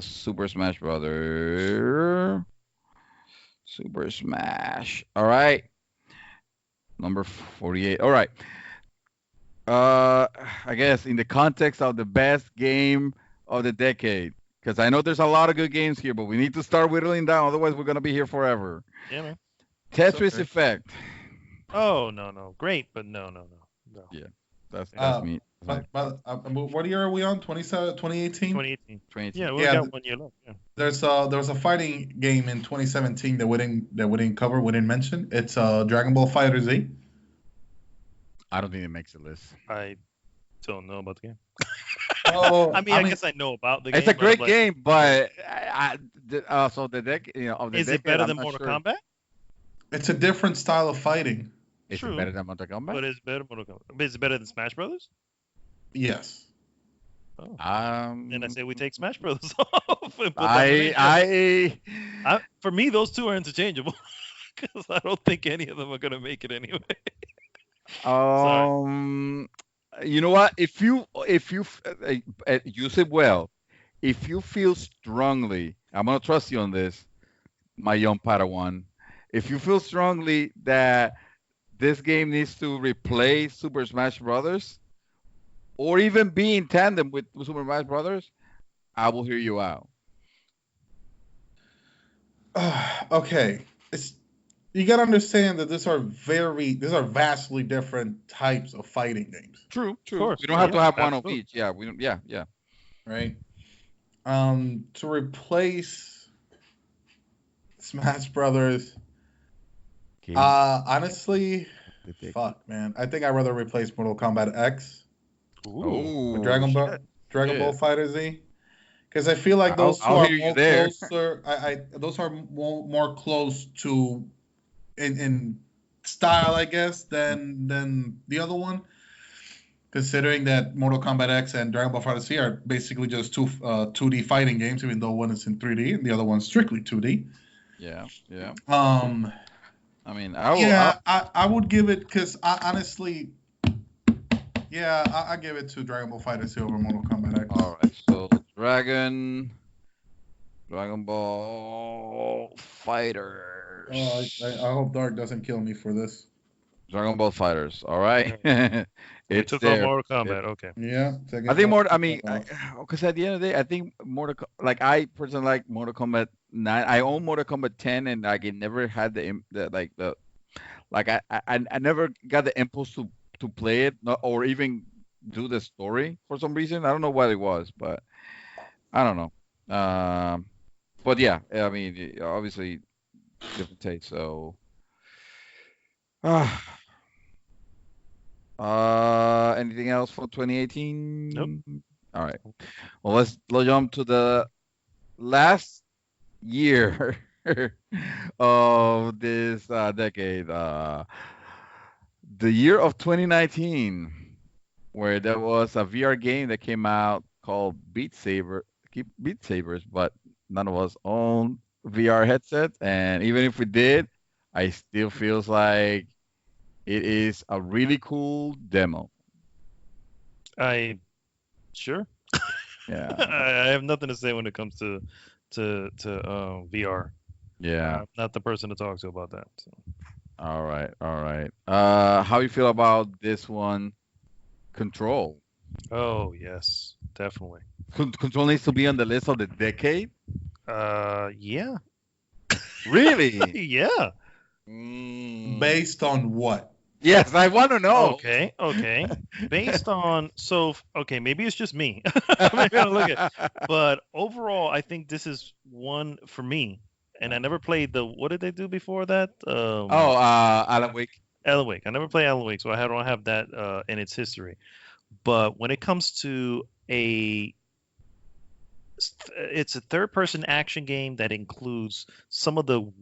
Super Smash Brother. Super Smash. All right. Number 48. All right. I guess in the context of the best game of the decade, because I know there's a lot of good games here, but we need to start whittling down. Otherwise, we're gonna be here forever. Yeah, man. Tetris Effect. Oh no, great, but no. Yeah, that's me. But what year are we on? 2018. 2018. Yeah, we got 1 year left. Yeah. There was a fighting game in 2017 that we didn't cover. We didn't mention. It's Dragon Ball FighterZ. I don't think it makes the list. I don't know about the game. Oh, I guess I know about the game. It's a great game, but so the deck, is it better than Mortal Kombat? It's a different style of fighting. Is it better than Mortal Kombat? But it's better than Mortal Kombat. But is it better than Smash Brothers? Yes. Oh. And I say we take Smash Brothers off. And put For me, those two are interchangeable because I don't think any of them are gonna make it anyway. You know what? If you use it well, if you feel strongly, I'm gonna trust you on this, my young Padawan. If you feel strongly that this game needs to replace Super Smash Brothers, or even be in tandem with Super Smash Brothers, I will hear you out. Okay, you gotta understand that these are vastly different types of fighting games. True. We don't have to have one of each. Yeah, we don't. Yeah. Right. To replace Smash Brothers, honestly, fuck, man. I think I'd rather replace Mortal Kombat X with Dragon Ball FighterZ, because I feel like those two are more closer. Those are more close to in style, I guess, than the other one. Considering that Mortal Kombat X and Dragon Ball FighterZ are basically just two 2D fighting games, even though one is in 3D and the other one's strictly 2D. Yeah. I mean, I would give it, because honestly, I give it to Dragon Ball FighterZ over Mortal Kombat X. All right, so Dragon Ball Fighters. Oh, I hope Dark doesn't kill me for this. Dragon Ball Fighters. All right. It took on Mortal Kombat. Okay. Yeah. I think more. I mean, because at the end of the day, I think I personally like Mortal Kombat 9. I own Mortal Kombat 10, and like it never had I never got the impulse to play it or even do the story for some reason. I don't know what it was, but I don't know. But yeah, I mean, obviously different taste. So. Anything else for 2018? Nope. All right. Well, let's jump to the last year of this decade. The year of 2019, where there was a VR game that came out called Beat Sabers, but none of us own VR headsets, and even if we did, I still feels like it is a really cool demo. Sure. Yeah. I have nothing to say when it comes to VR. Yeah. I'm not the person to talk to about that. So. All right. How you feel about this one? Control. Oh yes, definitely. Control needs to be on the list of the decade. Yeah. Really? Yeah. Based on what? Yes, I want to know. Okay. Based on maybe it's just me. Maybe I'll look at. But overall, I think this is one for me. And I never played what did they do before that? Alan Wake. Alan Wake. I never played Alan Wake, so I don't have that in its history. But when it comes to it's a third-person action game that includes some of the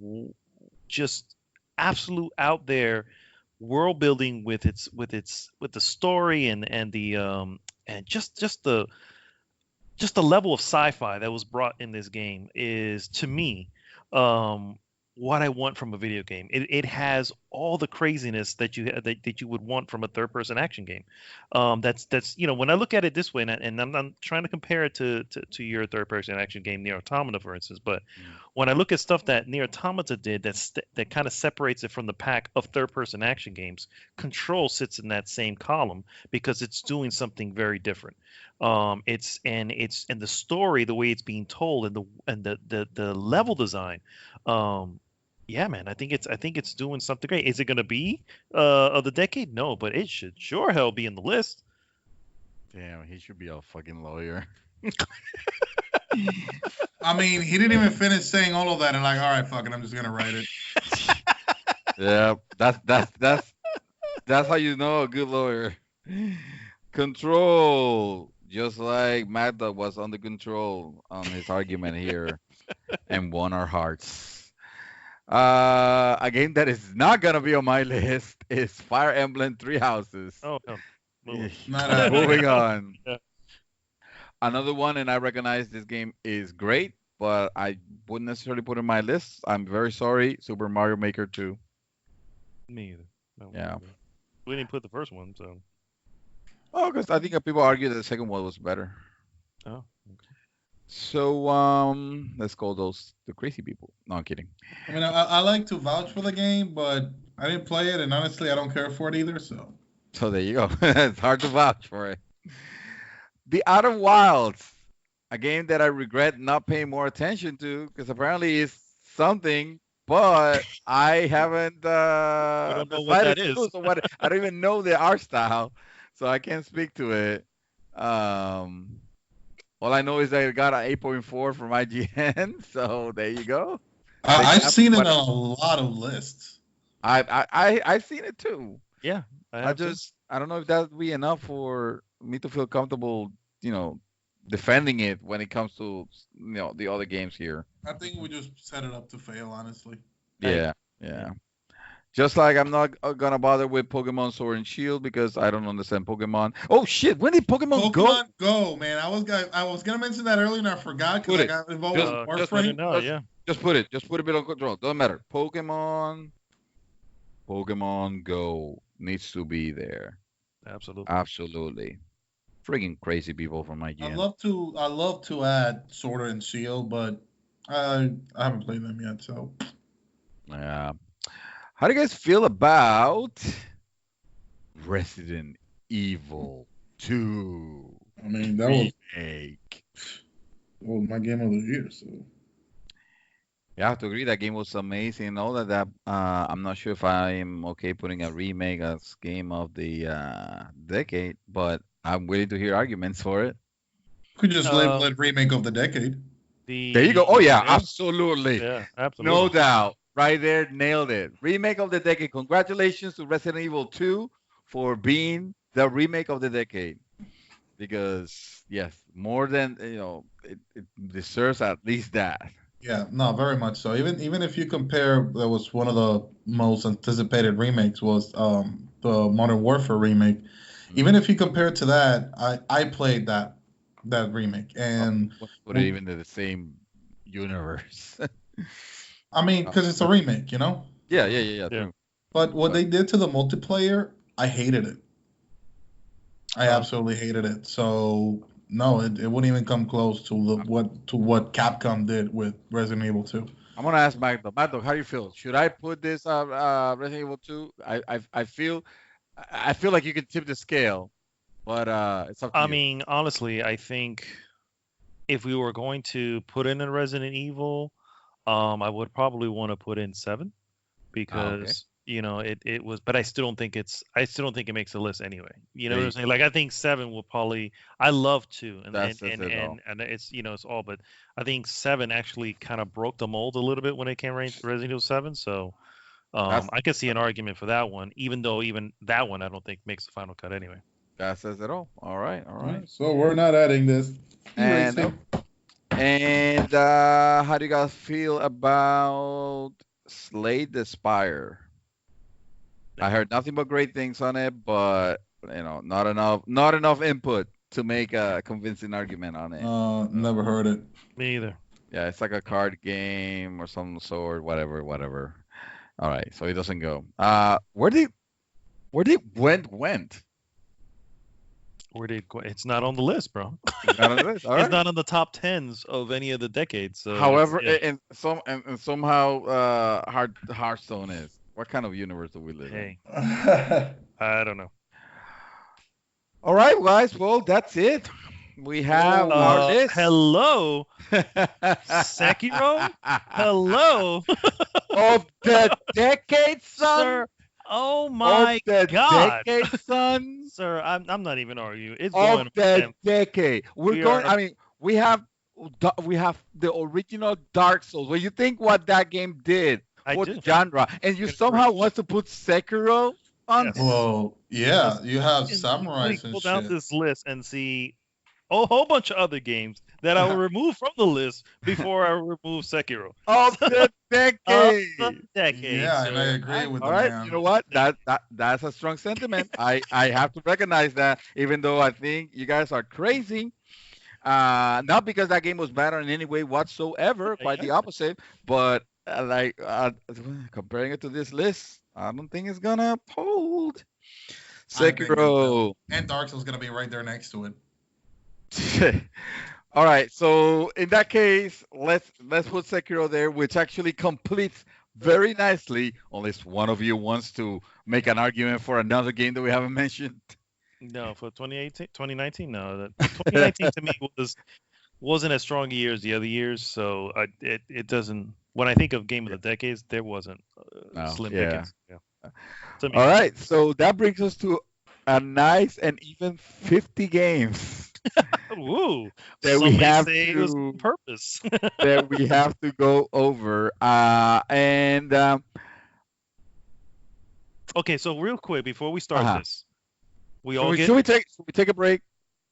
just absolute out there world building with the story and the and just the level of sci-fi that was brought in this game is, to me, what I want from a video game. It has all the craziness that you would want from a third-person action game. That's when I look at it this way, and I'm trying to compare it to your third-person action game, Nier Automata, for instance. But when I look at stuff that Nier Automata did, that kind of separates it from the pack of third-person action games, Control sits in that same column because it's doing something very different. It's the story, the way it's being told, and the level design. Yeah, man, I think it's doing something great. Is it going to be of the decade? No, but it should sure hell be in the list. Damn, he should be a fucking lawyer. I mean, he didn't even finish saying all of that, and like, all right, fuck it, I'm just gonna write it. Yeah, that's how you know a good lawyer. Control, just like Magda was under control on his argument here, and won our hearts. A game that is not gonna be on my list is Fire Emblem Three Houses. Oh no. Moving on. Another one, and I recognize this game is great, but I wouldn't necessarily put it in my list. I'm very sorry, Super Mario Maker 2. Me either. No, Yeah. We didn't put the first one, so. Oh, because I think people argue that the second one was better. Oh. Okay. So let's call those the crazy people. No, I'm kidding. I mean, I like to vouch for the game, but I didn't play it, and honestly, I don't care for it either. So there you go. It's hard to vouch for it. The Outer Wilds, a game that I regret not paying more attention to because apparently it's something, but I haven't. I don't know what that is. So I don't even know the art style, so I can't speak to it. All I know is that it got an 8.4 from IGN, so there you go. I've seen it on a lot of lists. I've seen it too. Yeah, I don't know if that would be enough for me to feel comfortable, defending it when it comes to the other games here. I think we just set it up to fail, honestly. Yeah. Just like I'm not gonna bother with Pokemon Sword and Shield because I don't understand Pokemon. Oh shit! When did Pokemon Go? Pokemon Go, man. I was gonna mention that earlier and I forgot because I got involved with Warframe. Yeah. Just put it a bit on control. Doesn't matter. Pokemon Go needs to be there. Absolutely. Friggin' crazy people from IGN. I love to add Sword and Shield, but I haven't played them yet. So yeah. How do you guys feel about Resident Evil 2? I mean, that was my game of the year. So yeah, I have to agree. That game was amazing and all that. I'm not sure if I am okay putting a remake as game of the decade, but I'm willing to hear arguments for it. Could just label it remake of the decade. There you go. Oh yeah, absolutely. Yeah, absolutely. No doubt. Right there, nailed it. Remake of the decade. Congratulations to Resident Evil 2 for being the remake of the decade. Because yes, more than it deserves at least that. Yeah, no, very much so. Even if you compare, that was one of the most anticipated remakes was the Modern Warfare remake. Mm-hmm. Even if you compare it to that, I played that remake and put it even to the same universe. I mean, because it's a remake, Yeah. But what they did to the multiplayer, I hated it. I absolutely hated it. So no, it wouldn't even come close to what Capcom did with Resident Evil 2. I'm gonna ask Magdo. Magdo, how do you feel? Should I put this Resident Evil 2? I feel like you could tip the scale, but it's up to you. I mean, honestly, I think if we were going to put in a Resident Evil, I would probably want to put in 7 because it was, but I still don't think it makes the list anyway. You know what I'm saying? Like I think 7 will probably. I love 2, and it's it's all, but I think 7 actually kind of broke the mold a little bit when it came to Resident Evil 7. So I could see an argument for that one, even though even that one I don't think makes the final cut anyway. That says it all. All right. So we're not adding this. And how do you guys feel about Slay the Spire? I heard nothing but great things on it, but not enough input to make a convincing argument on it. Never heard it. Me either. Yeah, it's like a card game or some sort, whatever. All right, so it doesn't go. Where did Gwent went? Where did it's not on the list, bro. It's not on the list. All right. It's not on the top 10s of any of the decades. So however, and somehow Hearthstone is. What kind of universe do we live in? I don't know. All right, guys. Well, that's it. We have our list. Hello, Sekiro. Hello. Of the decade, son. Sir. Oh my God, decade, son. Sir, I'm not even arguing. It's of the decade. I mean, we have the original Dark Souls. When you think what that game did for the genre, and you somehow want to put Sekiro on. Yes. Well, yeah, you have samurais and pull down this list and see a whole bunch of other games that I will remove from the list before I remove Sekiro. Of the decade. Yeah, sir. And I agree with all right, man. You know what? That's a strong sentiment. I have to recognize that, even though I think you guys are crazy. Not because that game was bad in any way whatsoever, quite the opposite. But comparing it to this list, I don't think it's gonna hold. Sekiro and Dark Souls is gonna be right there next to it. All right, so in that case, let's put Sekiro there, which actually completes very nicely, unless one of you wants to make an argument for another game that we haven't mentioned. No, for 2019, no. 2019 to me wasn't as strong a year as the other years, so it doesn't. When I think of game of the decades, there wasn't slim pickings. Yeah. All right, so that brings us to a nice and even 50 games. Ooh, that we have say it was on purpose. that we have to go over. Okay, so real quick before we start this, should we take a break?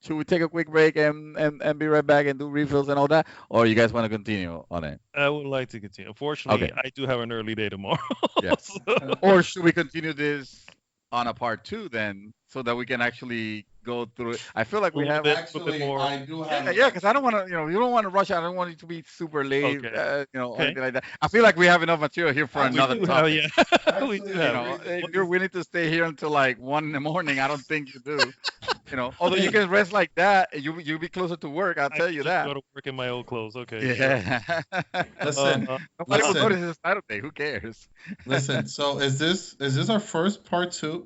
Should we take a quick break and be right back and do refills and all that, or you guys want to continue on it? I would like to continue. Unfortunately, I do have an early day tomorrow. Yes. Or should we continue this on a part 2 then, so that we can actually go through it? I feel like we have actually more. I do have. Yeah, because I don't want to. You don't want to rush. I don't want it to be super late. Anything like that. I feel like we have enough material here for another topic. We do have. If you're willing to stay here until like 1 a.m, I don't think you do. Although you can rest like that, you'll be closer to work. I'll tell you that. Go to work in my old clothes. Okay. Yeah. Listen. Nobody will notice it's Saturday. Who cares? Listen. So is this our first part 2?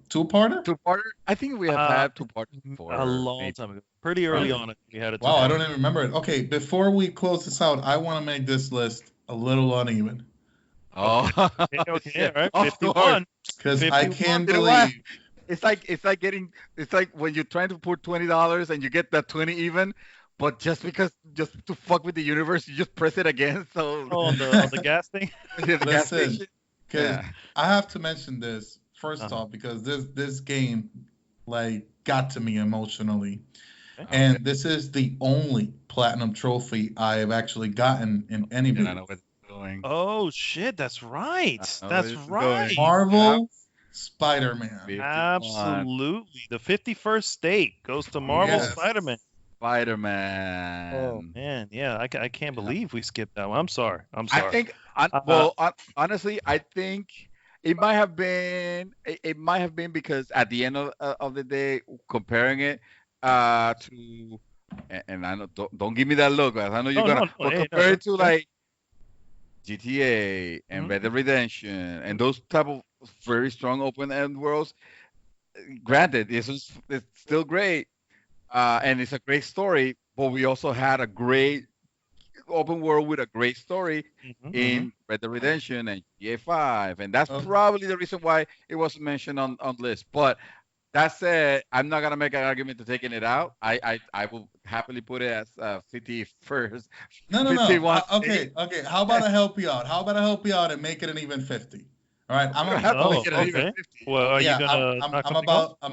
Two-parter? Two-parter? I think we have had two-parters before. A long time ago. Pretty early on, we had a Wow, I don't even remember it. Okay, before we close this out, I want to make this list a little uneven. Oh. Okay, all right. 51. Because I can't believe. It's like when you're trying to put $20 and you get that 20 even, but just to fuck with the universe, you just press it again. So on the gas thing. Listen, because I have to mention this first off because this game got to me emotionally, and this is the only platinum trophy I have actually gotten in any video. I know what it's doing. Oh shit, that's right. That's right. Marvel. Spider-Man. Absolutely. The 51st state goes to Marvel Spider-Man. Spider-Man. Oh man, yeah. I can't believe we skipped that one. I'm sorry. I think honestly, I think it might have been because at the end of the day, comparing it to, and I know don't give me that look, I know you're gonna compare it to like GTA and Red Dead Redemption and those type of very strong open end worlds. Granted, it's still great, and it's a great story. But we also had a great open world with a great story in Red Dead Redemption and GTA 5, and that's probably the reason why it wasn't mentioned on the list. But that said, I'm not gonna make an argument to taking it out. I will happily put it as 51st. No. Okay. How about I help you out? And make it an even 50. All right. I'm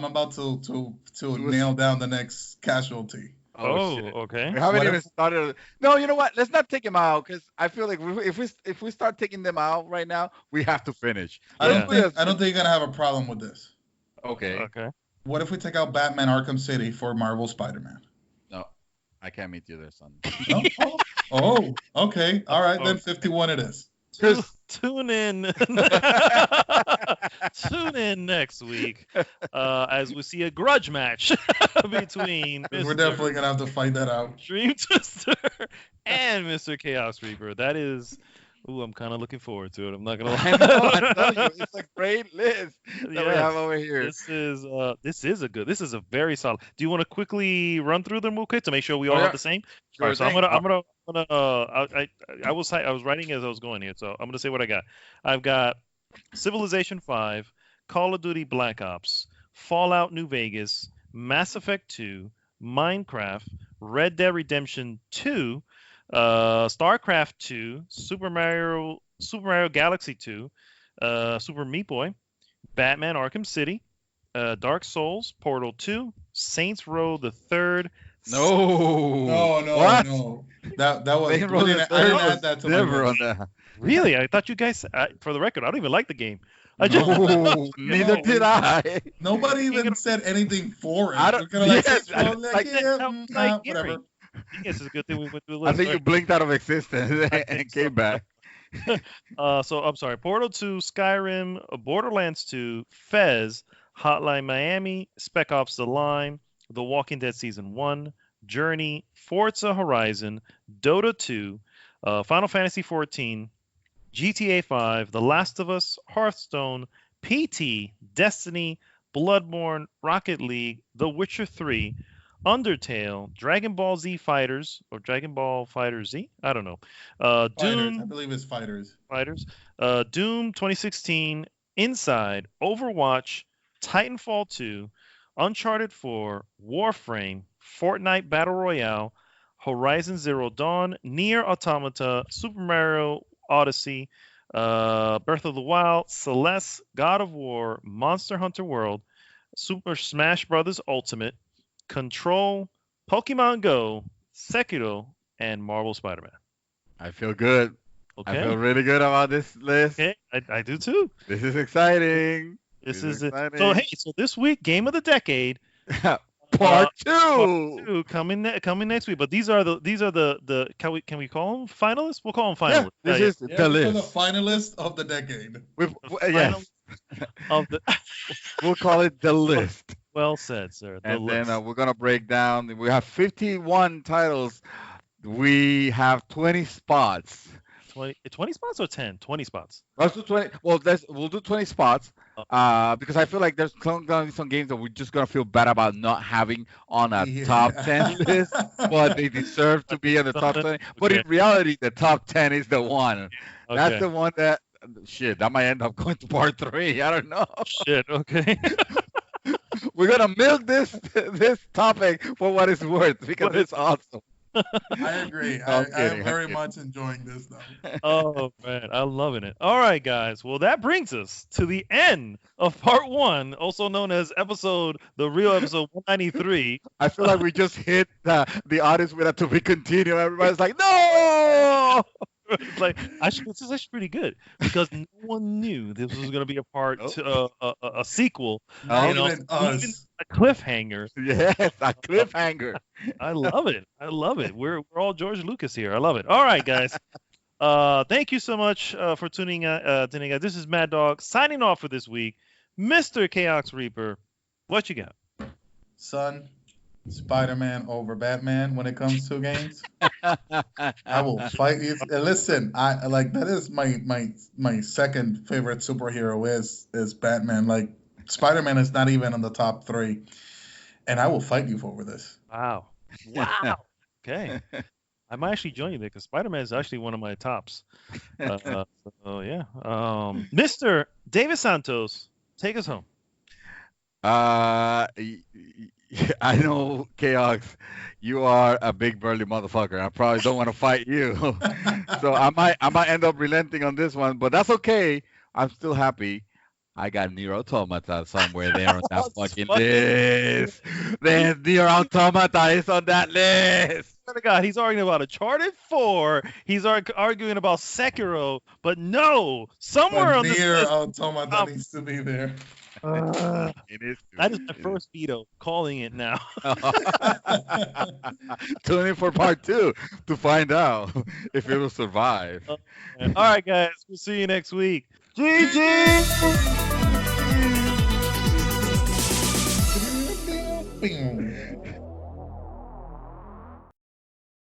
about to nail down the next casualty. Okay. We haven't even started. No, you know what? Let's not take him out because I feel like if we start taking them out right now, we have to finish. I don't think you're gonna have a problem with this. Okay. What if we take out Batman Arkham City for Marvel Spider-Man? No, I can't meet you there, son. No? Oh, okay. All right, then 51 it is. Tune in. Tune in next week as we see a grudge match between We're definitely going to have to fight that out. Dream Twister and Mr. Chaos Reaper. That is... Ooh, I'm kind of looking forward to it. I'm not gonna lie. I tell you, it's a great list that we have over here. This is a very solid. Do you want to quickly run through them real quick to make sure we all have the same? Sure. Right, so I was writing as I was going here, so I'm gonna say what I got. I've got Civilization 5, Call of Duty Black Ops, Fallout New Vegas, Mass Effect 2, Minecraft, Red Dead Redemption 2. StarCraft 2, Super Mario Galaxy 2, Super Meat Boy, Batman Arkham City, Dark Souls, Portal 2, Saints Row the Third. No. That was I didn't add that to my list. Really? I thought you guys. For the record, I don't even like the game. Neither did I. Nobody even said anything for it. I don't. Whatever. guess it's a good thing we went through the I list. think you blinked out of existence and came back. So I'm sorry. Portal 2, Skyrim, Borderlands 2, Fez, Hotline Miami, Spec Ops: The Line, The Walking Dead Season 1, Journey, Forza Horizon, Dota 2, Final Fantasy 14, GTA 5, The Last of Us, Hearthstone, PT, Destiny, Bloodborne, Rocket League, The Witcher 3, Undertale, Dragon Ball Z Fighters, or Dragon Ball Fighter Z? I don't know. Doom. I believe it's Fighters. Doom 2016, Inside, Overwatch, Titanfall 2, Uncharted 4, Warframe, Fortnite Battle Royale, Horizon Zero Dawn, Nier Automata, Super Mario Odyssey, Breath of the Wild, Celeste, God of War, Monster Hunter World, Super Smash Bros. Ultimate, Control, Pokemon Go, Sekiro, and Marvel Spider-Man. I feel good. Okay. I feel really good about this list. Okay, I do too. This is exciting. This is exciting. So this week, Game of the Decade. Part 2. Part 2 coming next week. But these are the can we call them finalists? We'll call them finalists. Yeah, this is the list. The finalists of the decade. Yes. Of the We'll call it the list. Well said, sir. And then we're gonna break down. We have 51 titles. We have 20 spots. 20 spots or 10? 20 spots. Let's do 20. Well, we'll do 20 spots. Because I feel like there's gonna be some games that we're just gonna feel bad about not having on a top 10 list, but they deserve to be in the top 20. But in reality, the top 10 is the one. Okay. That's the one that that might end up going to part 3. I don't know. Shit. Okay. We're gonna milk this topic for what it's worth because it's awesome. I agree. I'm very much enjoying this though. Oh man, I'm loving it. All right, guys. Well, that brings us to the end of part 1, also known as the real episode 193. I feel like we just hit the audience with a to be continued. Everybody's like, no. It's like this is actually pretty good because no one knew this was going to be a sequel. Even us. A cliffhanger. Yes, a cliffhanger. I love it. We're all George Lucas here. I love it. All right, guys. Thank you so much for tuning in. This is Mad Dog signing off for this week. Mr. Chaos Reaper, what you got? Son, Spider-Man over Batman when it comes to games. I will fight you. Listen, I like that is my second favorite superhero is Batman. Like Spider-Man is not even in the top 3, and I will fight you over this. Wow. Okay. I might actually join you there because Spider-Man is actually one of my tops. So yeah. Mr. David Santos, take us home. I know, Chaos, you are a big burly motherfucker. I probably don't want to fight you, so I might end up relenting on this one, but that's okay. I'm still happy. I got Nier Automata somewhere there on that fucking list. There's Nier Automata is on that list. Oh my God, he's arguing about Uncharted 4. He's arguing about Sekiro, but no, somewhere on this list, Nier Automata needs to be there. It is. That is my first veto. Calling it now. Tune in for part 2 to find out if it will survive. All right, guys. We'll see you next week. GG!